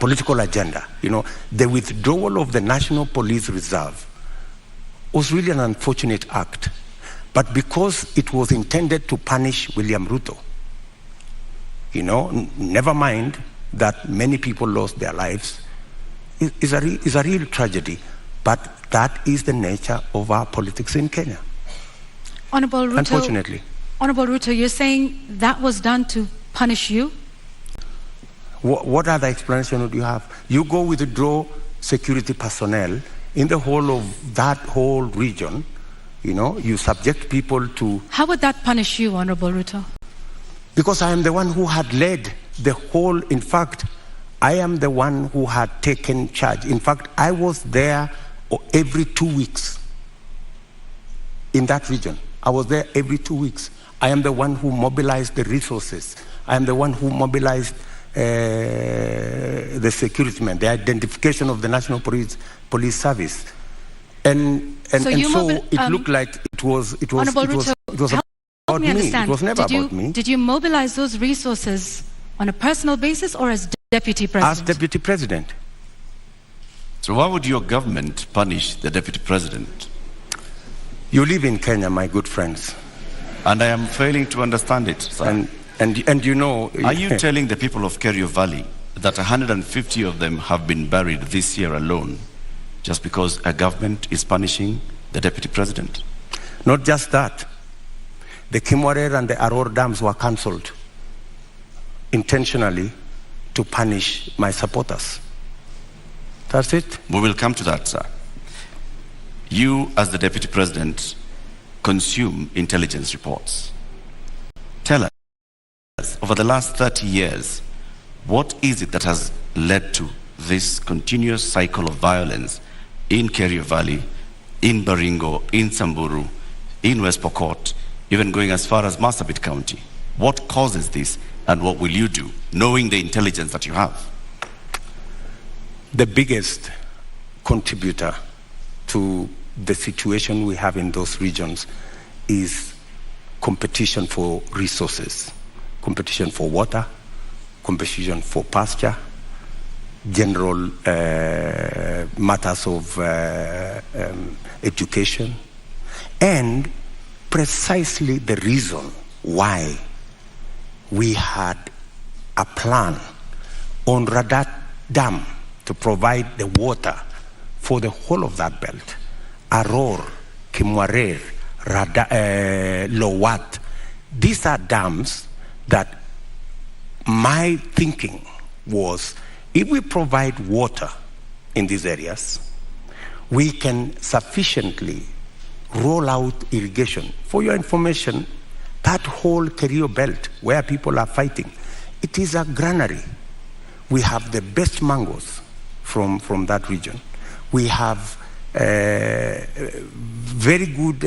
political agenda. You know, the withdrawal of the National Police Reserve was really an unfortunate act, but because it was intended to punish William Ruto, you know, never mind that many people lost their lives, is a real tragedy, but that is the nature of our politics in Kenya. Honorable Ruto, unfortunately. Honorable Ruto, you're saying that was done to punish you? What other explanation would you have? You go withdraw security personnel in the whole of that whole region, you know, you subject people to... How would that punish you, Honorable Ruto? Because I am the one who had led the whole, in fact, I am the one who had taken charge. In fact, I was there every 2 weeks in that region. I was there every 2 weeks. I am the one who mobilized the resources. I am the one who mobilized the security men, the identification of the National Police Service. And so it looked like it was about me. It was never about me. Did you mobilize those resources on a personal basis or as Deputy President? As Deputy President. So why would your government punish the Deputy President? You live in Kenya, my good friends. And I am failing to understand it, sir. And you know... Are you telling the people of Kerio Valley that 150 of them have been buried this year alone just because a government is punishing the Deputy President? Not just that. The Mwaure and the Aror dams were cancelled intentionally to punish my supporters. That's it. We will come to that, sir. You, as the Deputy President, consume intelligence reports. Tell us, over the last 30 years, what is it that has led to this continuous cycle of violence in Kerio Valley, in Baringo, in Samburu, in West Pokot, even going as far as Marsabit County? What causes this, and what will you do, knowing the intelligence that you have? The biggest contributor to the situation we have in those regions is competition for resources, competition for water, competition for pasture, general matters of education, and precisely the reason why we had a plan on Radat Dam to provide the water for the whole of that belt. Aror, Mwaure, Lowat. These are dams that my thinking was, if we provide water in these areas, we can sufficiently roll out irrigation. For your information, that whole Kerio belt where people are fighting, it is a granary. We have the best mangoes from that region. We have very good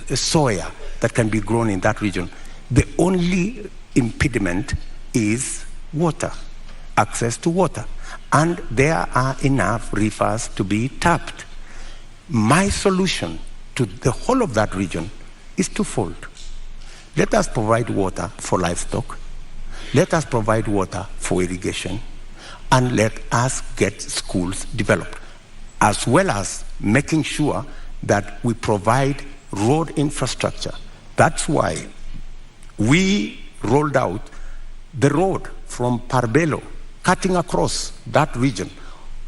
soya that can be grown in that region. The only impediment is water, access to water. And there are enough rivers to be tapped. My solution to the whole of that region is twofold. Let us provide water for livestock. Let us provide water for irrigation. And let us get schools developed, as well as making sure that we provide road infrastructure. That's why we rolled out the road from Parbelo, cutting across that region,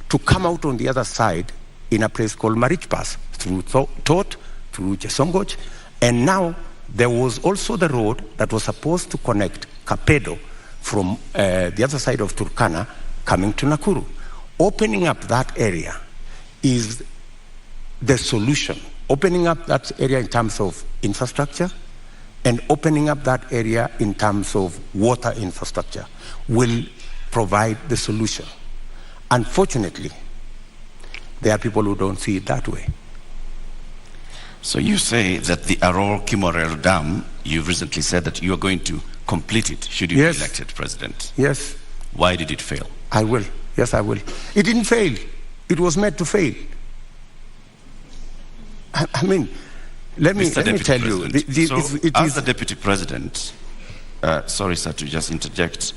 to come out on the other side in a place called Marich Pass, through Tot, through Chesongoch, and now there was also the road that was supposed to connect Kapedo from the other side of Turkana coming to Nakuru. Opening up that area is the solution. Opening up that area in terms of infrastructure and opening up that area in terms of water infrastructure will provide the solution. Unfortunately, there are people who don't see it that way. So you say that the Aror Mwaure Dam, you recently said that you are going to complete it should you be elected president. Yes. Why did it fail? I will. Yes, I will. It didn't fail. It was meant to fail. I mean, let me tell you. As the Deputy President, sorry, sir, to just interject.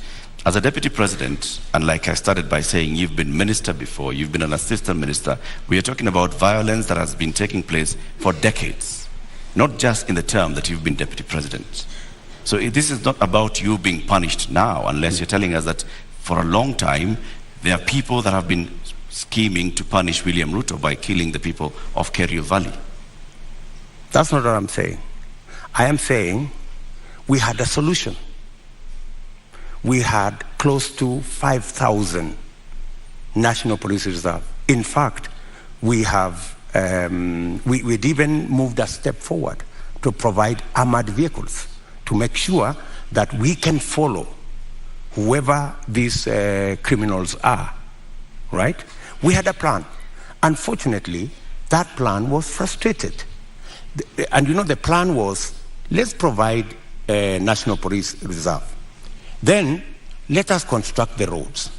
As a Deputy President, and like I started by saying, you've been minister before, you've been an assistant minister, we are talking about violence that has been taking place for decades, not just in the term that you've been Deputy President. So this is not about you being punished now, unless you're telling us that for a long time, there are people that have been scheming to punish William Ruto by killing the people of Kerio Valley. That's not what I'm saying. I am saying we had a solution. We had close to 5,000 National Police Reserve. In fact, we have we'd even moved a step forward to provide armored vehicles to make sure that we can follow whoever these criminals are, right? We had a plan. Unfortunately, that plan was frustrated. And you know, the plan was, let's provide a National Police Reserve. Then, let us construct the roads.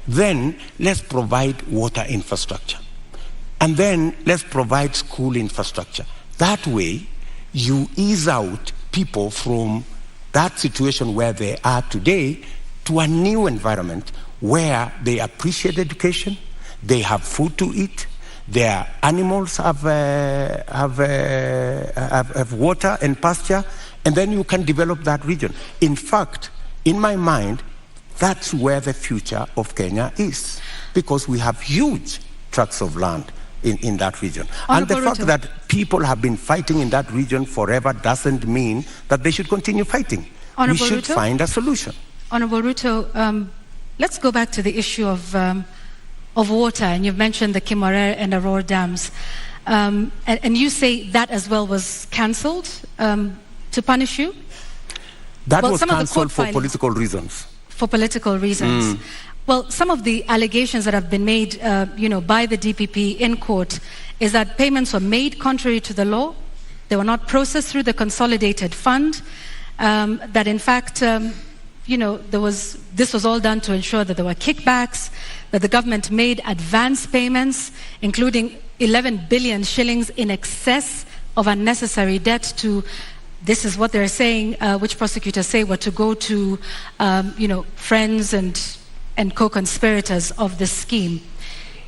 Then, let's provide water infrastructure. And then, let's provide school infrastructure. That way, you ease out people from that situation where they are today to a new environment where they appreciate education, they have food to eat, their animals have water and pasture, and then you can develop that region. In fact, in my mind, that's where the future of Kenya is, because we have huge tracts of land in that region. And the fact that people have been fighting in that region forever doesn't mean that they should continue fighting. We should find a solution. Honorable Ruto, let's go back to the issue of water, and you've mentioned the Mwaure and Aurora dams. And you say that as well was cancelled to punish you? That was cancelled for political reasons. For political reasons. Well, some of the allegations that have been made, by the DPP in court is that payments were made contrary to the law. They were not processed through the consolidated fund. That in fact, this was all done to ensure that there were kickbacks, that the government made advance payments, including 11 billion shillings in excess of unnecessary debt to, this is what they're saying, which prosecutors say were to go to, friends and co-conspirators of this scheme.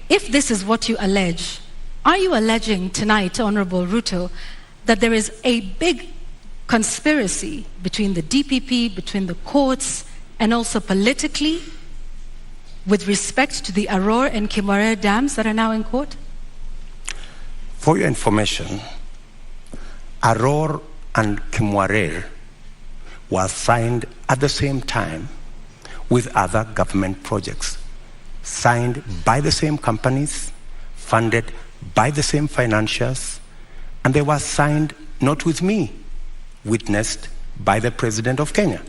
If this is what you allege, are you alleging tonight, Honorable Ruto, that there is a big conspiracy between the DPP, between the courts, and also politically with respect to the Aurora and Mwaure dams that are now in court? For your information, Aurora and Mwaure was signed at the same time with other government projects, signed by the same companies, funded by the same financiers, and they were signed not with me, witnessed by the President of Kenya.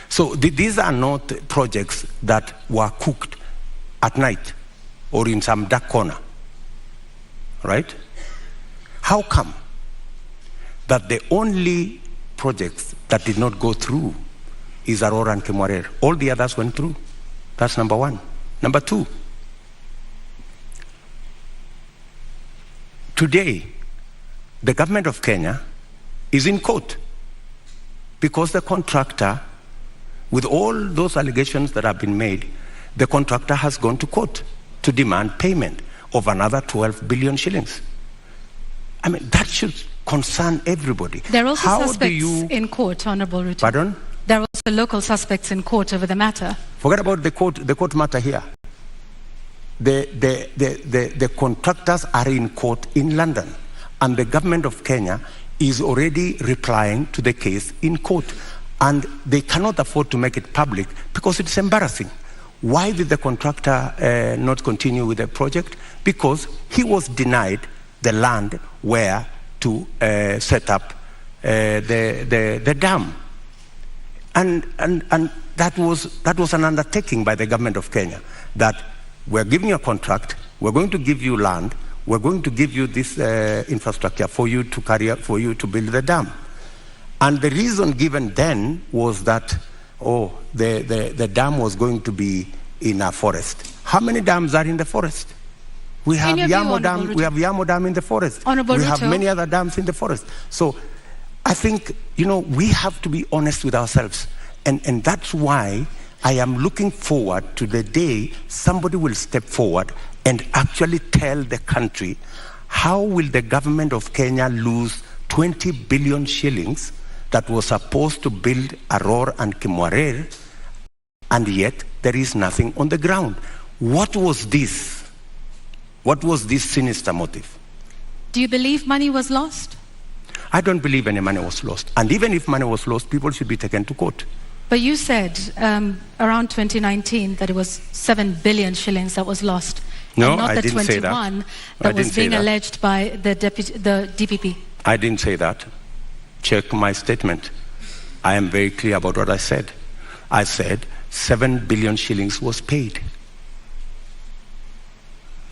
So these are not projects that were cooked at night or in some dark corner, right? How come that the only projects that did not go through is Aurora and Mwaure? All the others went through. That's number one. Number two, today, the government of Kenya is in court because the contractor, with all those allegations that have been made, the contractor has gone to court to demand payment of another 12 billion shillings. I mean, that should concern everybody. There are also suspects in court, Honorable Ruto. Pardon? There are also local suspects in court over the matter. Forget about the court matter here. The contractors are in court in London, and the government of Kenya is already replying to the case in court, and they cannot afford to make it public because it's embarrassing. Why did the contractor not continue with the project? Because he was denied the land where to set up the dam, and that was an undertaking by the government of Kenya that we're giving you a contract, we're going to give you land, we're going to give you this infrastructure for you to build the dam. And the reason given then was that, the dam was going to be in a forest. How many dams are in the forest? We have Yamo Dam. We have Yamo Dam in the forest. We have many other dams in the forest. So I think, we have to be honest with ourselves. And that's why I am looking forward to the day somebody will step forward and actually tell the country how will the government of Kenya lose 20 billion shillings that was supposed to build Aror and Mwaure, and yet there is nothing on the ground. What was this? What was this sinister motive? Do you believe money was lost? I don't believe any money was lost. And even if money was lost, people should be taken to court. But you said around 2019 that it was 7 billion shillings that was lost. No, and not I the didn't say 21 that was being alleged by the DPP. I didn't say that. Check my statement. I am very clear about what I said. I said 7 billion shillings was paid.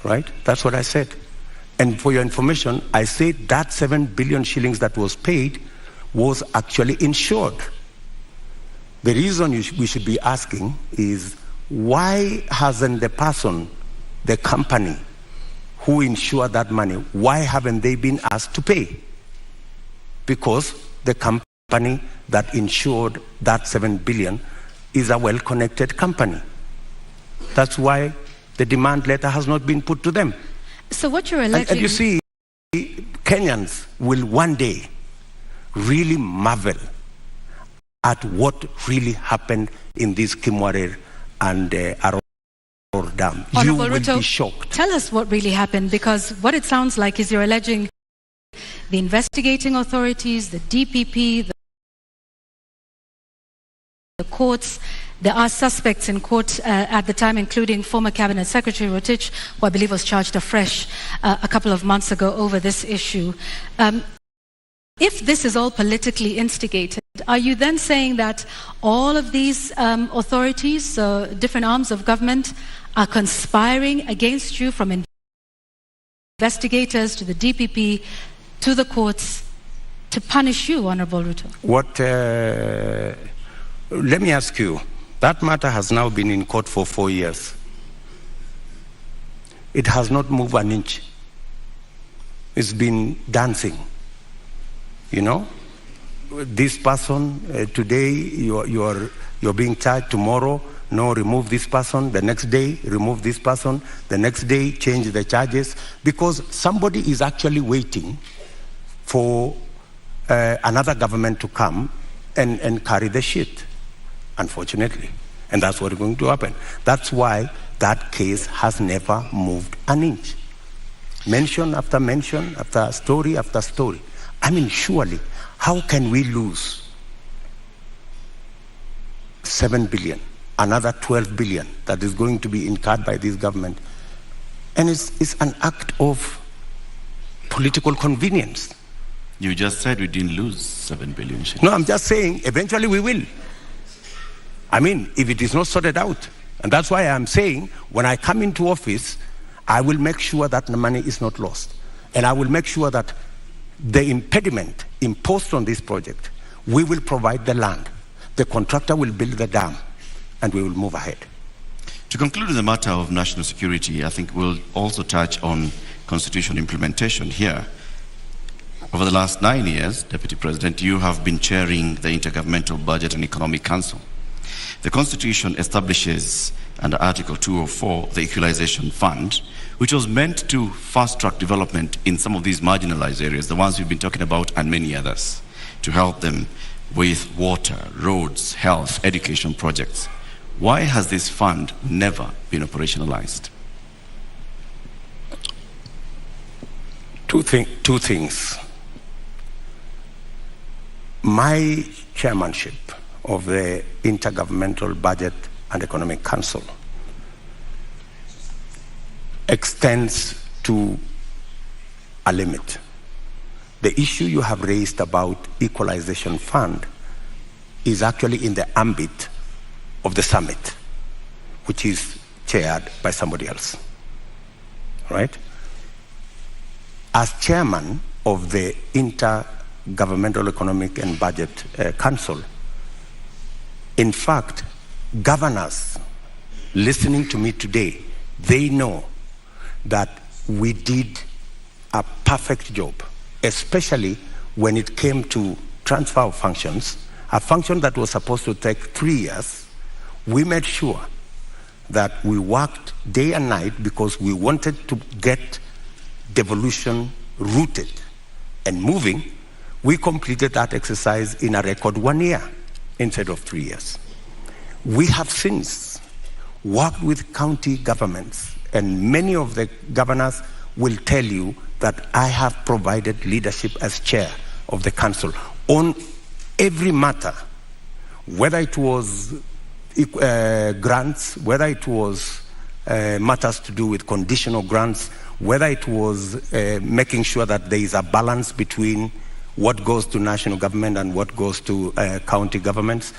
Right? That's what I said. And for your information, I said that 7 billion shillings that was paid was actually insured. The reason we should be asking is, why hasn't the person, the company who insured that money, why haven't they been asked to pay? Because the company that insured that 7 billion is a well-connected company. That's why the demand letter has not been put to them. So what you're alleging... And you see, Kenyans will one day really marvel at what really happened in this Mwaure and Aror Dam. You will be shocked. Tell us what really happened, because what it sounds like is you're alleging the investigating authorities, the DPP, the courts. There are suspects in court at the time, including former Cabinet Secretary Rotich, who I believe was charged afresh a couple of months ago over this issue. If this is all politically instigated, are you then saying that all of these authorities, different arms of government, are conspiring against you, from investigators to the DPP to the courts, to punish you, Honorable Ruto? Let me ask you. That matter has now been in court for 4 years. It has not moved an inch. It's been dancing. This person, today you're being charged, tomorrow, no, remove this person, the next day, remove this person, the next day, change the charges, because somebody is actually waiting for another government to come and carry the shit. Unfortunately. And that's what's going to happen. That's why that case has never moved an inch. Mention after mention, after story after story. I mean, surely, how can we lose 7 billion, another 12 billion that is going to be incurred by this government? And it's an act of political convenience. You just said we didn't lose 7 billion shillings. No, I'm just saying eventually we will. I mean, if it is not sorted out. And that's why I'm saying, when I come into office, I will make sure that the money is not lost. And I will make sure that the impediment imposed on this project, we will provide the land. The contractor will build the dam, and we will move ahead. To conclude the matter of national security, I think we'll also touch on constitutional implementation here. Over the last 9 years, Deputy President, you have been chairing the Intergovernmental Budget and Economic Council. The Constitution establishes, under Article 204, the Equalization Fund, which was meant to fast-track development in some of these marginalized areas, the ones we've been talking about, and many others, to help them with water, roads, health, education projects. Why has this fund never been operationalized? Two things. My chairmanship of the Intergovernmental Budget and Economic Council extends to a limit. The issue you have raised about Equalization Fund is actually in the ambit of the summit, which is chaired by somebody else, right? As chairman of the Intergovernmental Economic and Budget Council, In fact, governors listening to me today, they know that we did a perfect job, especially when it came to transfer of functions, a function that was supposed to take 3 years. We made sure that we worked day and night because we wanted to get devolution rooted and moving. We completed that exercise in a record 1 year instead of 3 years. We have since worked with county governments, and many of the governors will tell you that I have provided leadership as chair of the council on every matter, whether it was grants, whether it was matters to do with conditional grants, whether it was making sure that there is a balance between what goes to national government and what goes to county governments.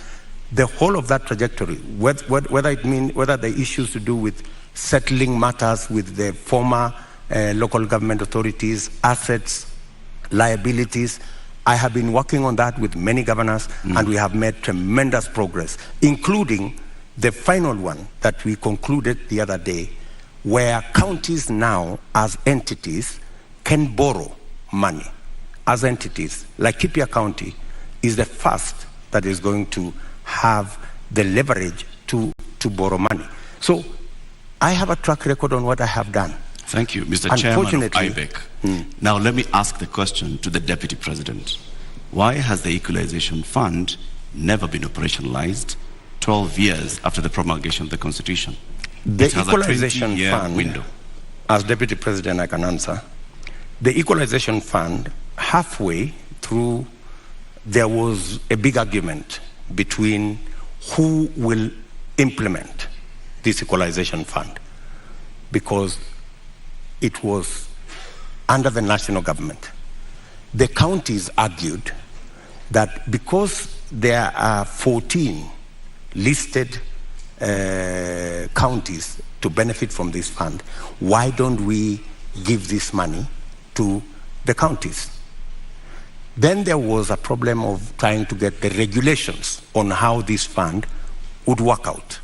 The whole of that trajectory, whether the issues to do with settling matters with the former local government authorities, assets, liabilities, I have been working on that with many governors, and we have made tremendous progress, including the final one that we concluded the other day, where counties now, as entities, can borrow money. As entities, like Laikipia County is the first that is going to have the leverage to borrow money. So I have a track record on what I have done. Thank you, Mr. Chairman of IBEC. Now let me ask the question to the Deputy President. Why has the Equalization Fund never been operationalized 12 years after the promulgation of the Constitution? The Equalization Fund, window. As Deputy President I can answer, the Equalization Fund, halfway through, there was a big argument between who will implement this Equalization Fund, because it was under the national government. The counties argued that because there are 14 listed counties to benefit from this fund, why don't we give this money to the counties? Then there was a problem of trying to get the regulations on how this fund would work out.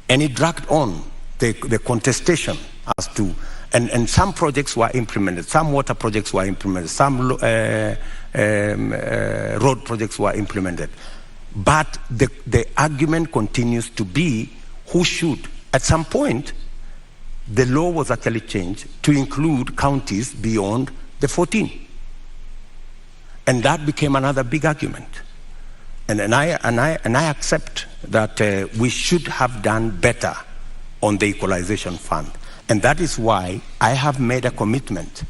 And it dragged on the contestation as to, and some projects were implemented, some water projects were implemented, some road projects were implemented. But the argument continues to be who should. At some point, the law was actually changed to include counties beyond the 14. And that became another big argument. And I accept that we should have done better on the Equalization Fund. And that is why I have made a commitment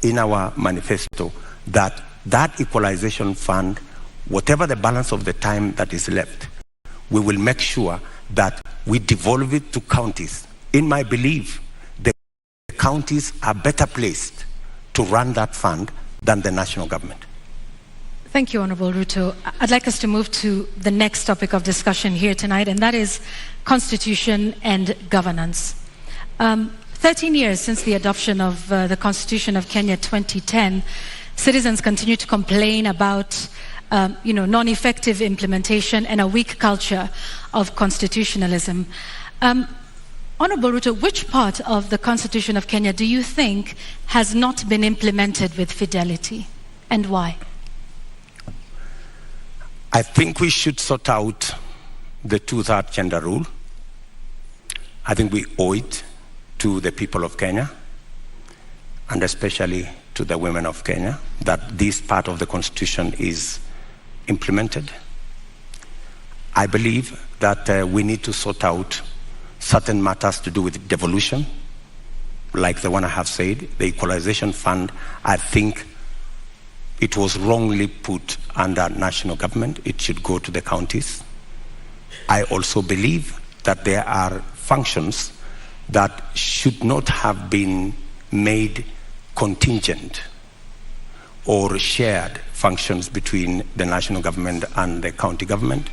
in our manifesto that that Equalization Fund, whatever the balance of the time that is left, we will make sure that we devolve it to counties. In my belief, the counties are better placed to run that fund than the national government. Thank you, Honorable Ruto. I'd like us to move to the next topic of discussion here tonight, and that is constitution and governance. 13 years since the adoption of the Constitution of Kenya 2010, citizens continue to complain about non-effective implementation and a weak culture of constitutionalism. Honorable Ruto, which part of the Constitution of Kenya do you think has not been implemented with fidelity, and why? I think we should sort out the two-third gender rule. I think we owe it to the people of Kenya, and especially to the women of Kenya, that this part of the Constitution is implemented. I believe that we need to sort out certain matters to do with devolution, like the one I have said, the Equalization Fund. I think it was wrongly put under national government. It should go to the counties. I also believe that there are functions that should not have been made contingent or shared functions between the national government and the county government.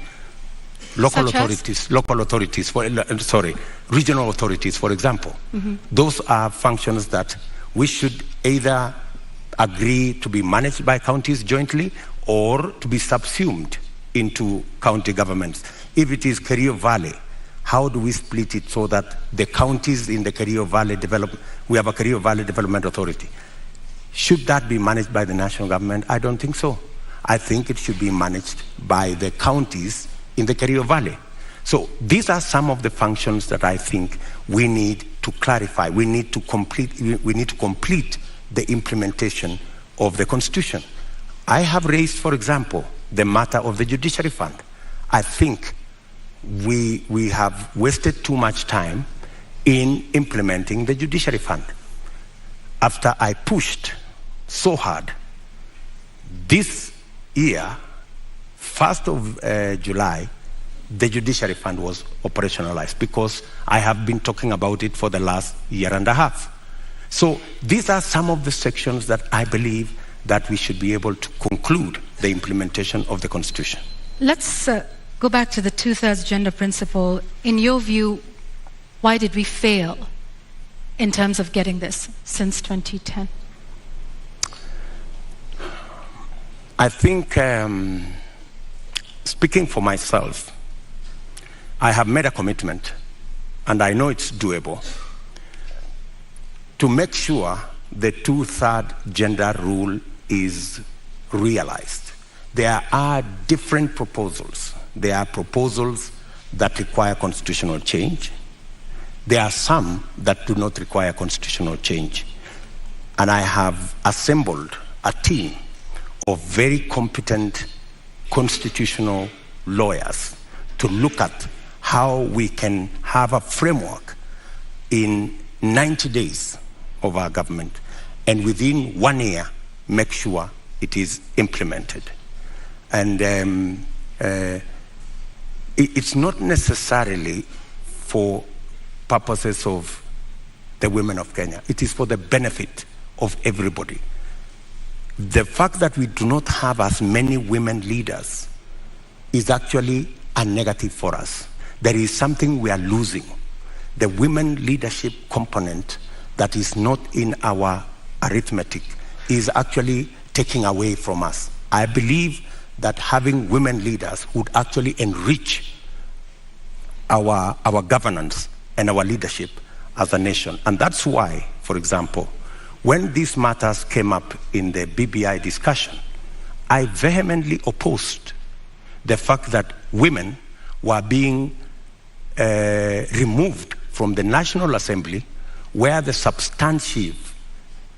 Regional authorities, for example. Those are functions that we should either agree to be managed by counties jointly or to be subsumed into county governments? If it is Kerio Valley, how do we split it so that the counties in the Kerio Valley we have a Kerio Valley Development Authority. Should that be managed by the national government? I don't think so. I think it should be managed by the counties in the Kerio Valley. So these are some of the functions that I think we need to clarify. We need to complete the implementation of the Constitution. I have raised, for example, the matter of the Judiciary Fund. I think we have wasted too much time in implementing the Judiciary Fund. After I pushed so hard, this year, 1st of July, the Judiciary Fund was operationalized because I have been talking about it for the last year and a half. So these are some of the sections that I believe that we should be able to conclude the implementation of the Constitution. Let's go back to the two-thirds gender principle. In your view, why did we fail in terms of getting this since 2010? I think, speaking for myself, I have made a commitment, and I know it's doable, to make sure the two-thirds gender rule is realized. There are different proposals. There are proposals that require constitutional change. There are some that do not require constitutional change. And I have assembled a team of very competent constitutional lawyers to look at how we can have a framework in 90 days of our government, and within 1 year, make sure it is implemented. And it's not necessarily for purposes of the women of Kenya. It is for the benefit of everybody. The fact that we do not have as many women leaders is actually a negative for us. There is something we are losing. The women leadership component that is not in our arithmetic is actually taking away from us. I believe that having women leaders would actually enrich our governance and our leadership as a nation. And that's why, for example, when these matters came up in the BBI discussion, I vehemently opposed the fact that women were being removed from the National Assembly, where the substantive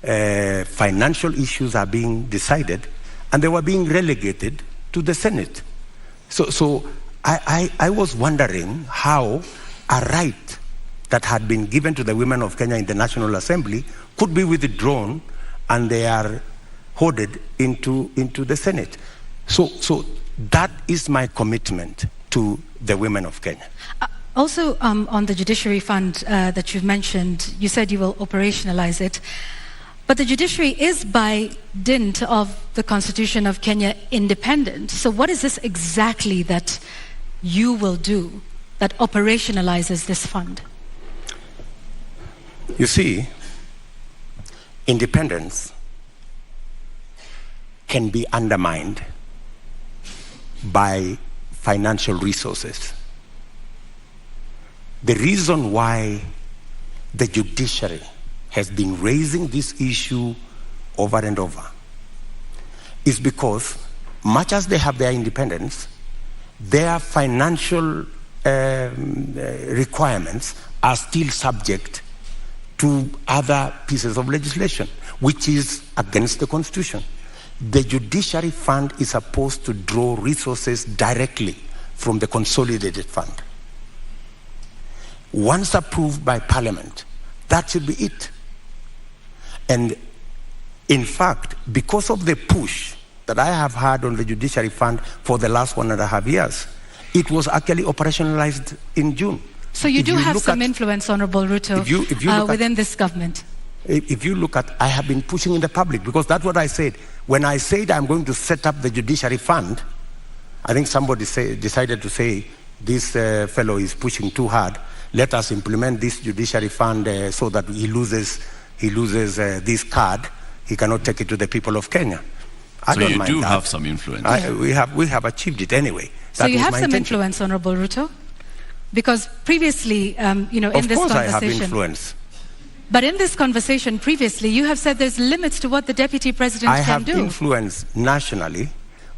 financial issues are being decided, and they were being relegated to the Senate. So I was wondering how a right that had been given to the women of Kenya in the National Assembly could be withdrawn, and they are hoarded into the Senate. So that is my commitment to the women of Kenya. Also, on the Judiciary Fund that you've mentioned, you said you will operationalize it. But the judiciary is by dint of the Constitution of Kenya independent. So what is this exactly that you will do that operationalizes this fund? You see, independence can be undermined by financial resources. The reason why the judiciary has been raising this issue over and over is because, much as they have their independence, their financial requirements are still subject to other pieces of legislation, which is against the Constitution. The Judiciary Fund is supposed to draw resources directly from the Consolidated Fund. Once approved by Parliament, that should be it. And in fact, because of the push that I have had on the Judiciary Fund for the last 1.5 years, it was actually operationalized in June. So you do have some influence, Honorable Ruto, within this government. If you look at, I have been pushing in the public, because that's what I said. When I said I'm going to set up the Judiciary Fund, I think somebody decided to say, this fellow is pushing too hard. Let us implement this Judiciary Fund so that he loses this card. He cannot take it to the people of Kenya. So you do have some influence. We have achieved it anyway. So you have some influence, Honorable Ruto? Because previously, in this conversation... Of course I have influence. But in this conversation previously, you have said there's limits to what the Deputy President can do. I have influence nationally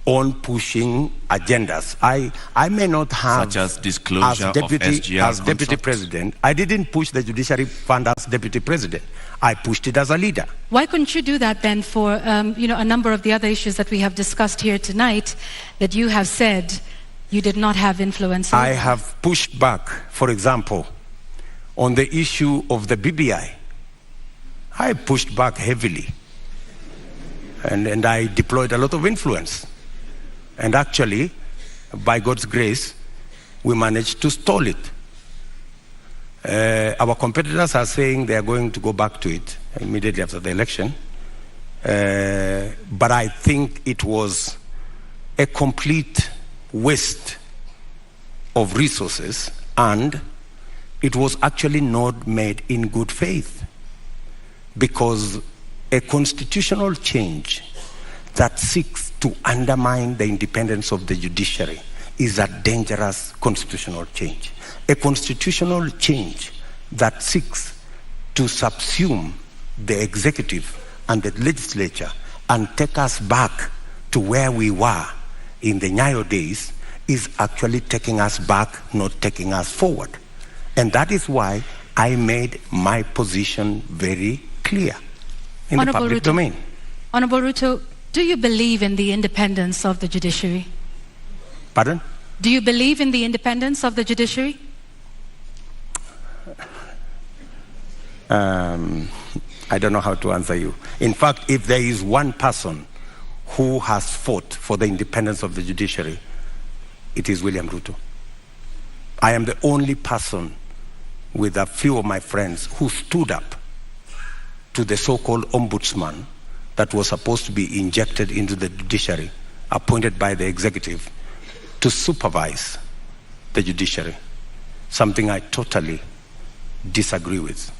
on pushing agendas. I may not have... Such as disclosure of SGR as Deputy President. I didn't push the Judiciary Fund as Deputy President. I pushed it as a leader. Why couldn't you do that then for, a number of the other issues that we have discussed here tonight that you have said you did not have influence on? I have pushed back, for example, on the issue of the BBI. I pushed back heavily. And I deployed a lot of influence. And actually, by God's grace, we managed to stall it. Our competitors are saying they are going to go back to it immediately after the election. But I think it was a complete waste of resources, and it was actually not made in good faith, because a constitutional change that seeks to undermine the independence of the judiciary is a dangerous constitutional change. A constitutional change that seeks to subsume the executive and the legislature and take us back to where we were in the Nyayo days is actually taking us back, not taking us forward. And that is why I made my position very clear in the public domain. Honorable Ruto, do you believe in the independence of the judiciary? Pardon? Do you believe in the independence of the judiciary? I don't know how to answer you. In fact, if there is one person who has fought for the independence of the judiciary, it is William Ruto. I am the only person with a few of my friends who stood up to the so-called ombudsman that was supposed to be injected into the judiciary, appointed by the executive to supervise the judiciary, something I totally disagree with.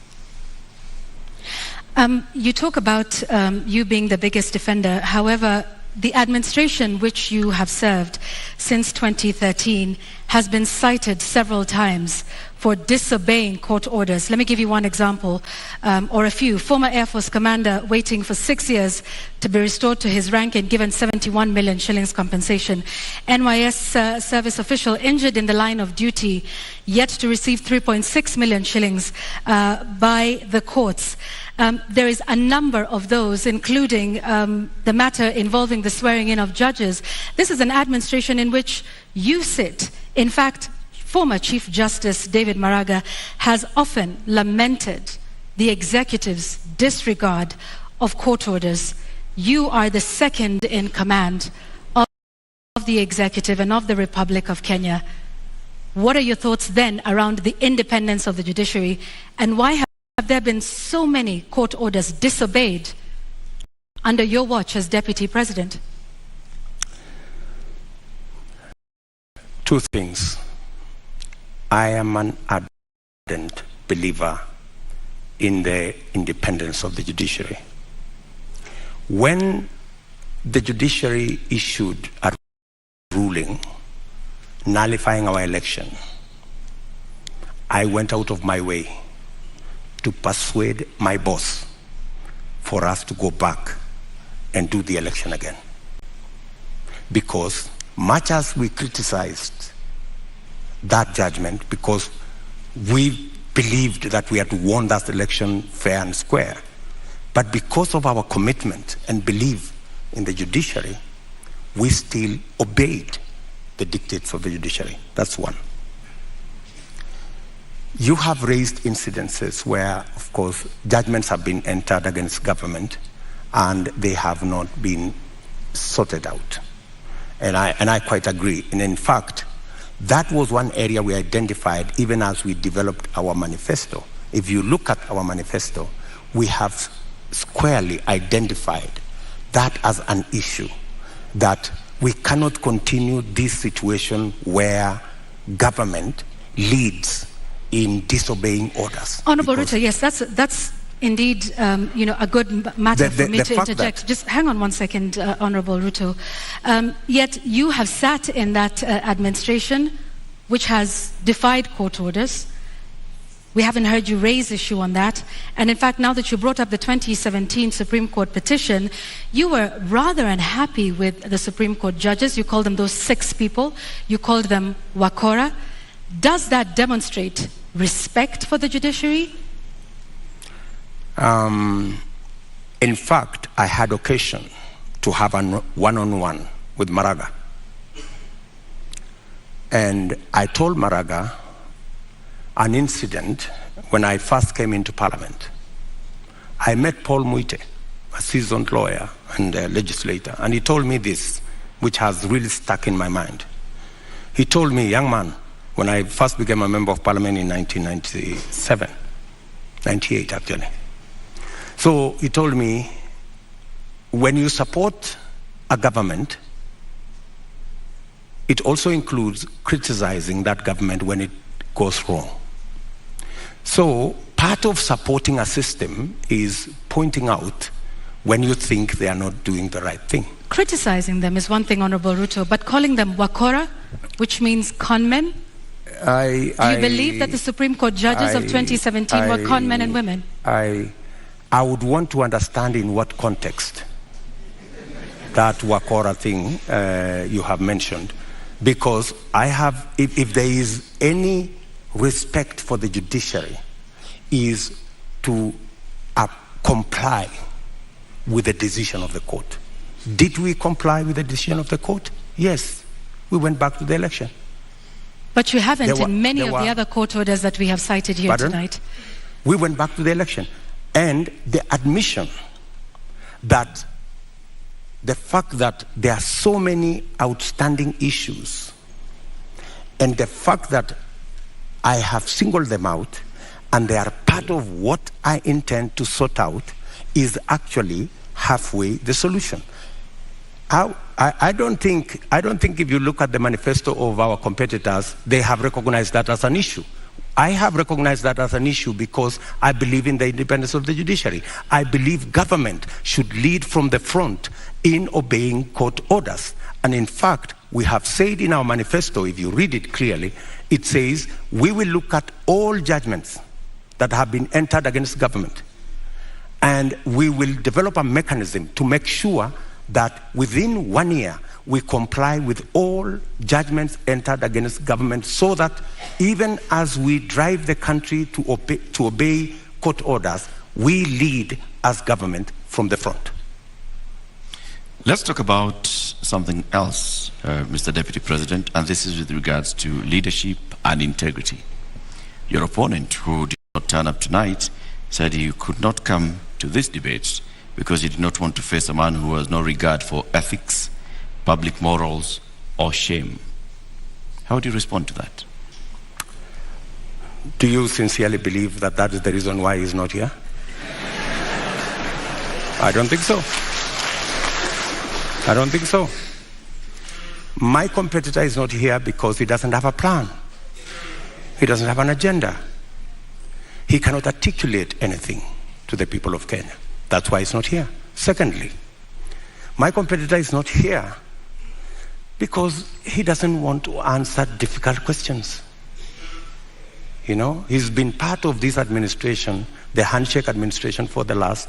You talk about you being the biggest defender. However, the administration which you have served since 2013 has been cited several times for disobeying court orders. Let me give you one example, or a few. Former Air Force commander waiting for 6 years to be restored to his rank and given 71 million shillings compensation. NYS service official injured in the line of duty, yet to receive 3.6 million shillings by the courts. There is a number of those, including the matter involving the swearing in of judges. This is an administration in which you sit. In fact, former Chief Justice David Maraga has often lamented the executive's disregard of court orders. You are the second in command of the executive and of the Republic of Kenya. What are your thoughts then around the independence of the judiciary, and why have there been so many court orders disobeyed under your watch as Deputy President? Two things. I am an ardent believer in the independence of the judiciary. When the judiciary issued a ruling nullifying our election, I went out of my way to persuade my boss for us to go back and do the election again. Because much as we criticized that judgment, because we believed that we had won that election fair and square, but because of our commitment and belief in the judiciary, we still obeyed the dictates of the judiciary. That's one. You have raised incidences where, of course, judgments have been entered against government and they have not been sorted out. And I quite agree. And in fact, that was one area we identified even as we developed our manifesto. If you look at our manifesto, we have squarely identified that as an issue, that we cannot continue this situation where government leads in disobeying orders. Honorable Ruto, yes, that's indeed, a good matter for me to interject. Just hang on one second, Honorable Ruto. Yet you have sat in that administration which has defied court orders. We haven't heard you raise issue on that. And in fact, now that you brought up the 2017 Supreme Court petition, you were rather unhappy with the Supreme Court judges. You called them those 6 people. You called them Wakora. Does that demonstrate respect for the judiciary? In fact, I had occasion to have a one-on-one with Maraga. And I told Maraga an incident when I first came into Parliament. I met Paul Muite, a seasoned lawyer and a legislator, and he told me this, which has really stuck in my mind. He told me, young man, when I first became a member of Parliament in 1997, 98 actually. So he told me, when you support a government, it also includes criticizing that government when it goes wrong. So part of supporting a system is pointing out when you think they are not doing the right thing. Criticizing them is one thing, Honorable Ruto, but calling them Wakora, which means conmen? Do you believe that the Supreme Court judges of 2017 were conmen and women? I would want to understand in what context that Wakora thing you have mentioned, because I have, if there is any respect for the judiciary, is to comply with the decision of the court. Did we comply with the decision of the court? Yes. We went back to the election. But you haven't in many of the other court orders that we have cited here tonight. We went back to the election. And the admission that the fact that there are so many outstanding issues, and the fact that I have singled them out and they are part of what I intend to sort out, is actually halfway the solution. I don't think if you look at the manifesto of our competitors, they have recognized that as an issue. I have recognized that as an issue because I believe in the independence of the judiciary. I believe government should lead from the front in obeying court orders. And in fact, we have said in our manifesto, if you read it clearly, it says we will look at all judgments that have been entered against government, and we will develop a mechanism to make sure that within 1 year we comply with all judgments entered against government, so that even as we drive the country to obey court orders, we lead as government from the front. Let's talk about something else, Mr. Deputy President, and this is with regards to leadership and integrity. Your opponent, who did not turn up tonight, said he could not come to this debate because he did not want to face a man who has no regard for ethics, public morals, or shame. How do you respond to that? Do you sincerely believe that that is the reason why he's not here? I don't think so. I don't think so. My competitor is not here because he doesn't have a plan. He doesn't have an agenda. He cannot articulate anything to the people of Kenya. That's why he's not here. Secondly, my competitor is not here because he doesn't want to answer difficult questions. You know, he's been part of this administration, the handshake administration, for the last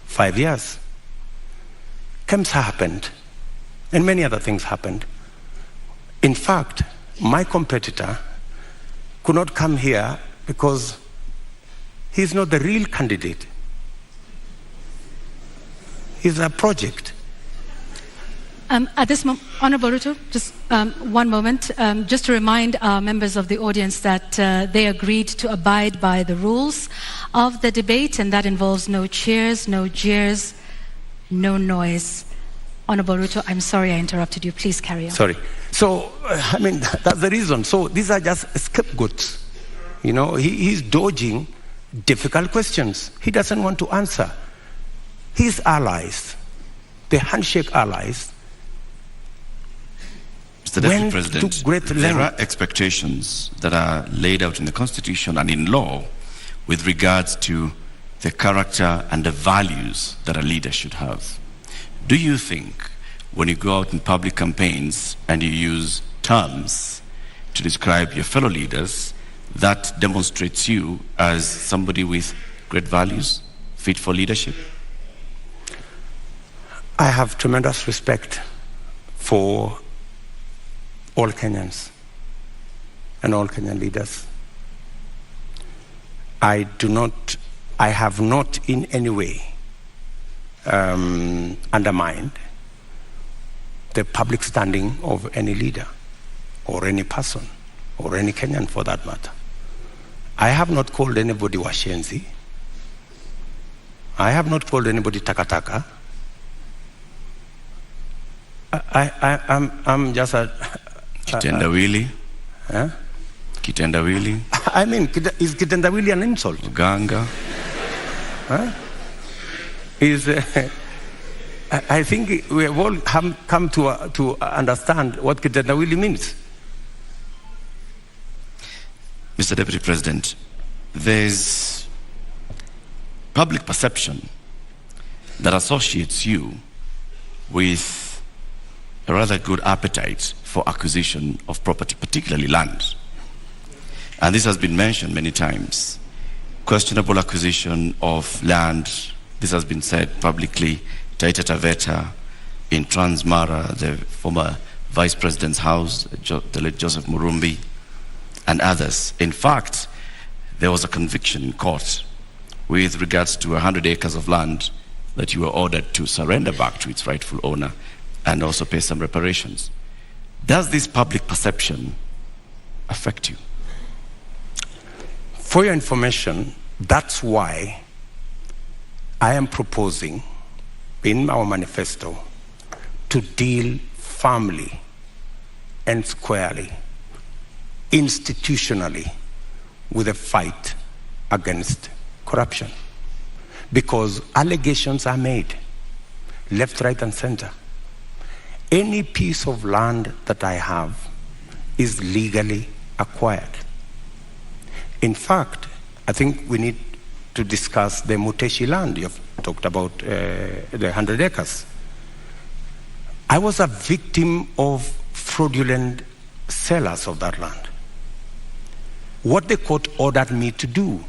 5 years. KEMSA happened, and many other things happened. In fact, my competitor could not come here because he's not the real candidate. He's a project. At this moment, Honorable Ruto, just one moment, just to remind our members of the audience that they agreed to abide by the rules of the debate, and that involves no cheers, no jeers, no noise. Honorable Ruto, I'm sorry I interrupted you. Please carry on. Sorry. So, I mean, that's the reason. So these are just scapegoats. You know, he's dodging difficult questions. He doesn't want to answer. His allies, the handshake allies, Mr. Deputy President, there are expectations that are laid out in the Constitution and in law with regards to the character and the values that a leader should have. Do you think when you go out in public campaigns and you use terms to describe your fellow leaders, that demonstrates you as somebody with great values, fit for leadership? I have tremendous respect for all Kenyans and all Kenyan leaders. I have not in any way undermined the public standing of any leader or any person or any Kenyan for that matter. I have not called anybody washenzi. I have not called anybody takataka. I'm just a... Kitendawili? Huh? Kitendawili? I mean, is kitendawili an insult? Ganga? Huh? I think we have all come to understand what kitendawili means. Mr. Deputy President, there's public perception that associates you with a rather good appetite for acquisition of property, particularly land. And this has been mentioned many times. Questionable acquisition of land, this has been said publicly, Taita Taveta, in Transmara, the former Vice President's house, the late Joseph Murumbi, and others. In fact, there was a conviction in court with regards to 100 acres of land that you were ordered to surrender back to its rightful owner and also pay some reparations. Does this public perception affect you? For your information, that's why I am proposing in our manifesto to deal firmly and squarely, institutionally, with a fight against corruption. Because allegations are made, left, right, and center. Any piece of land that I have is legally acquired. In fact, I think we need to discuss the Muteshi land. You've talked about the 100 acres. I was a victim of fraudulent sellers of that land. What the court ordered me to do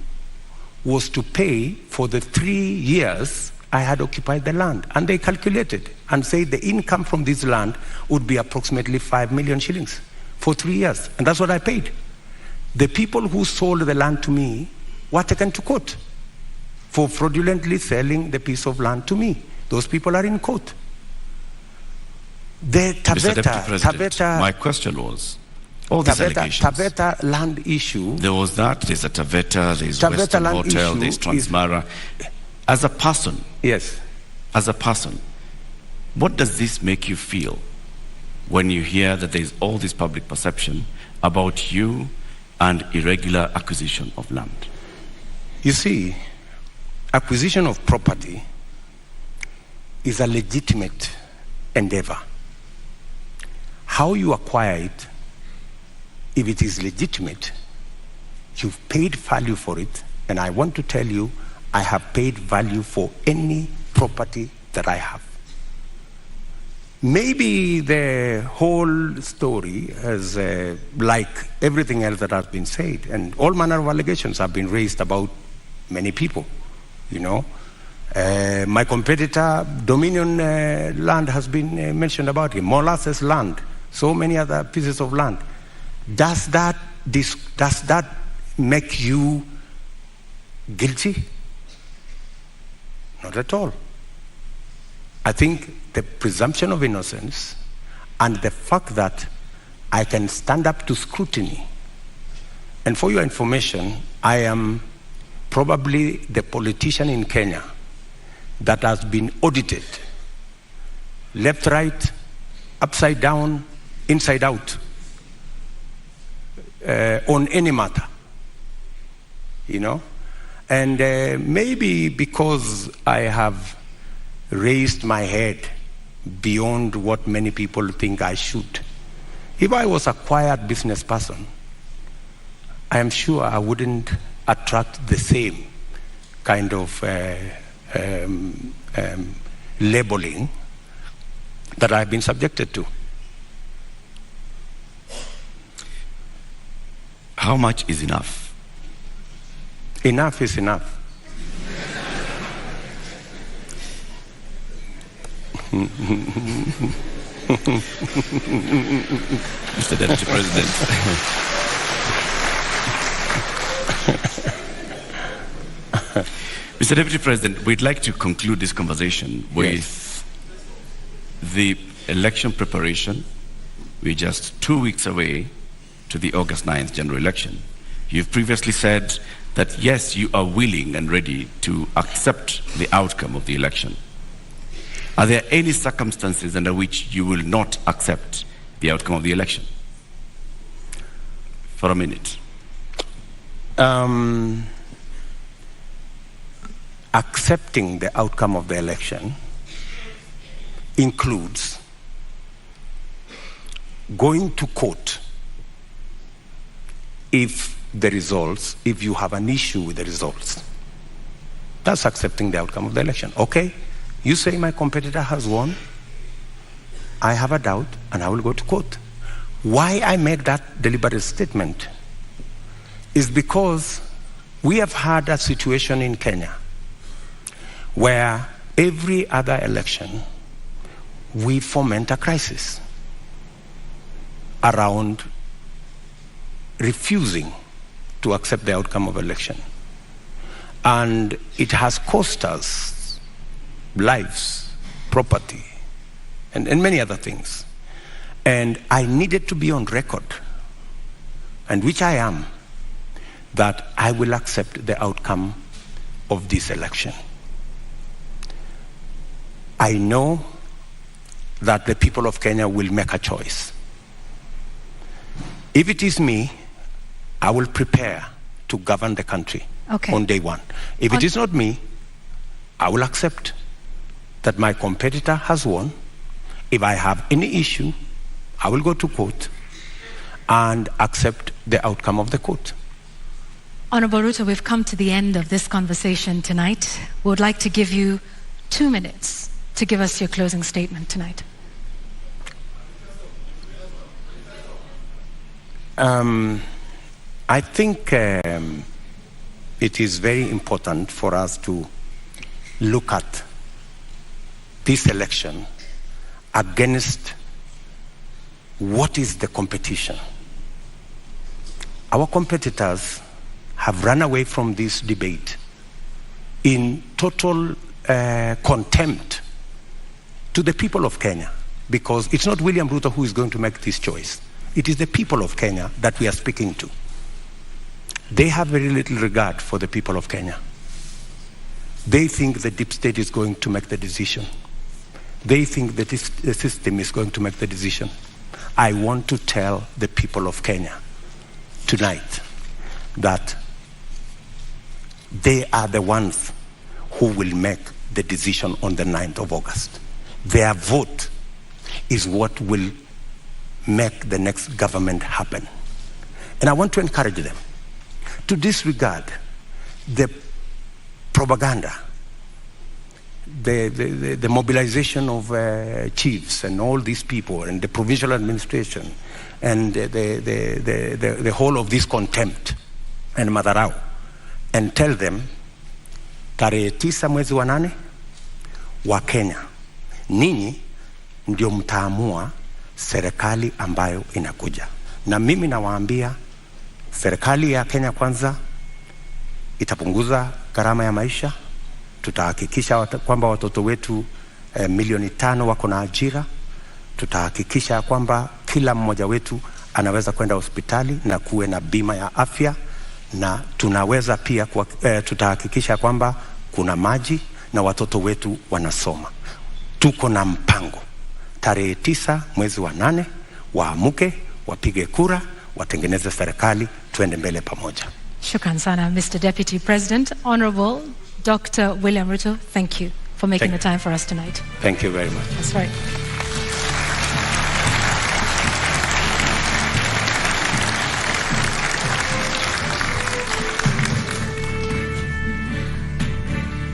was to pay for the 3 years I had occupied the land. And they calculated and said the income from this land would be approximately 5 million shillings for 3 years. And that's what I paid. The people who sold the land to me were taken to court for fraudulently selling the piece of land to me. Those people are in court. The Mr. Deputy President, my question was, all these allegations. Taveta land issue. There was that, there's a Taveta, there's Western Hotel, there's Transmara. As a person, yes. As a person, what does this make you feel when you hear that there's all this public perception about you and irregular acquisition of land? You see, acquisition of property is a legitimate endeavor. How you acquire it, if it is legitimate, you've paid value for it, and I want to tell you, I have paid value for any property that I have. Maybe the whole story is like everything else that has been said, and all manner of allegations have been raised about many people, you know. My competitor, Dominion land has been mentioned about him, Molasses land, so many other pieces of land. Does that make you guilty? Not at all. I think the presumption of innocence and the fact that I can stand up to scrutiny. And for your information, I am probably the politician in Kenya that has been audited, left, right, upside down, inside out, on any matter, you know. And maybe because I have raised my head beyond what many people think I should. If I was a quiet business person, I am sure I wouldn't attract the same kind of labeling that I've been subjected to. How much is enough? Enough is enough. Mr. Deputy President. Mr. Deputy President, we'd like to conclude this conversation with the election preparation. We're just 2 weeks away to the August 9th general election. You've previously said that yes, you are willing and ready to accept the outcome of the election. Are there any circumstances under which you will not accept the outcome of the election? For a minute. Accepting the outcome of the election includes going to court if you have an issue with the results. That's accepting the outcome of the election. Okay, you say my competitor has won. I have a doubt and I will go to court. Why I make that deliberate statement is because we have had a situation in Kenya where every other election we foment a crisis around refusing to accept the outcome of election. And it has cost us lives, property, and many other things. And I needed to be on record, and which I am, that I will accept the outcome of this election. I know that the people of Kenya will make a choice. If it is me, I will prepare to govern the country on day one. If it is not me, I will accept that my competitor has won. If I have any issue, I will go to court and accept the outcome of the court. Honorable Ruto, we've come to the end of this conversation tonight. We would like to give you 2 minutes to give us your closing statement tonight. I think it is very important for us to look at this election against what is the competition. Our competitors have run away from this debate in total contempt to the people of Kenya, because it's not William Ruto who is going to make this choice. It is the people of Kenya that we are speaking to. They have very little regard for the people of Kenya. They think the deep state is going to make the decision. They think that the system is going to make the decision. I want to tell the people of Kenya tonight that they are the ones who will make the decision on the 9th of August. Their vote is what will make the next government happen. And I want to encourage them to disregard the propaganda, the mobilization of chiefs and all these people and the provincial administration and the whole of this contempt and madharau, and tell them tarehe 9 mwezi wa 8 wa Kenya, ninyi ndio mtaamua serikali ambayo inakuja. Na mimi nawaambia serikali ya Kenya Kwanza itapunguza gharama ya maisha. Tutahakikisha kwamba watoto wetu milioni 5 wako na ajira. Tutahakikisha kwamba kila mmoja wetu anaweza kwenda hospitali na kuwe na bima ya afya, na tunaweza pia tutahakikisha kwamba kuna maji na watoto wetu wanasoma. Tuko na mpango. Tarehe 9 mwezi wa 8 waamuke, wapige kura, watengeneze serikali, tuende mbele pamoja. Shukran sana, Mr. Deputy President. Honorable Dr. William Ruto, thank you for making the time for us tonight. Thank you very much. That's right.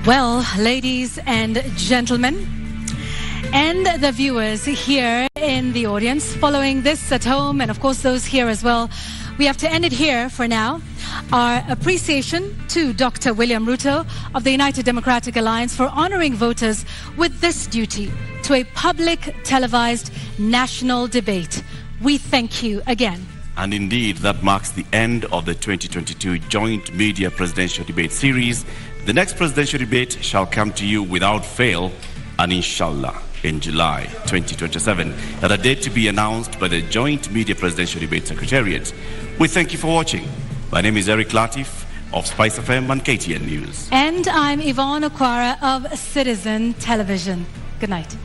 Well, ladies and gentlemen, and the viewers here in the audience, following this at home, and of course those here as well, we have to end it here for now. Our appreciation to Dr. William Ruto of the United Democratic Alliance for honoring voters with this duty to a public televised national debate. We thank you again. And indeed, that marks the end of the 2022 Joint Media Presidential Debate Series. The next presidential debate shall come to you without fail, and inshallah, in July 2027, at a date to be announced by the Joint Media Presidential Debate Secretariat. We thank you for watching. My name is Eric Latiff of Spice FM and KTN News. And I'm Yvonne Okwara of Citizen Television. Good night.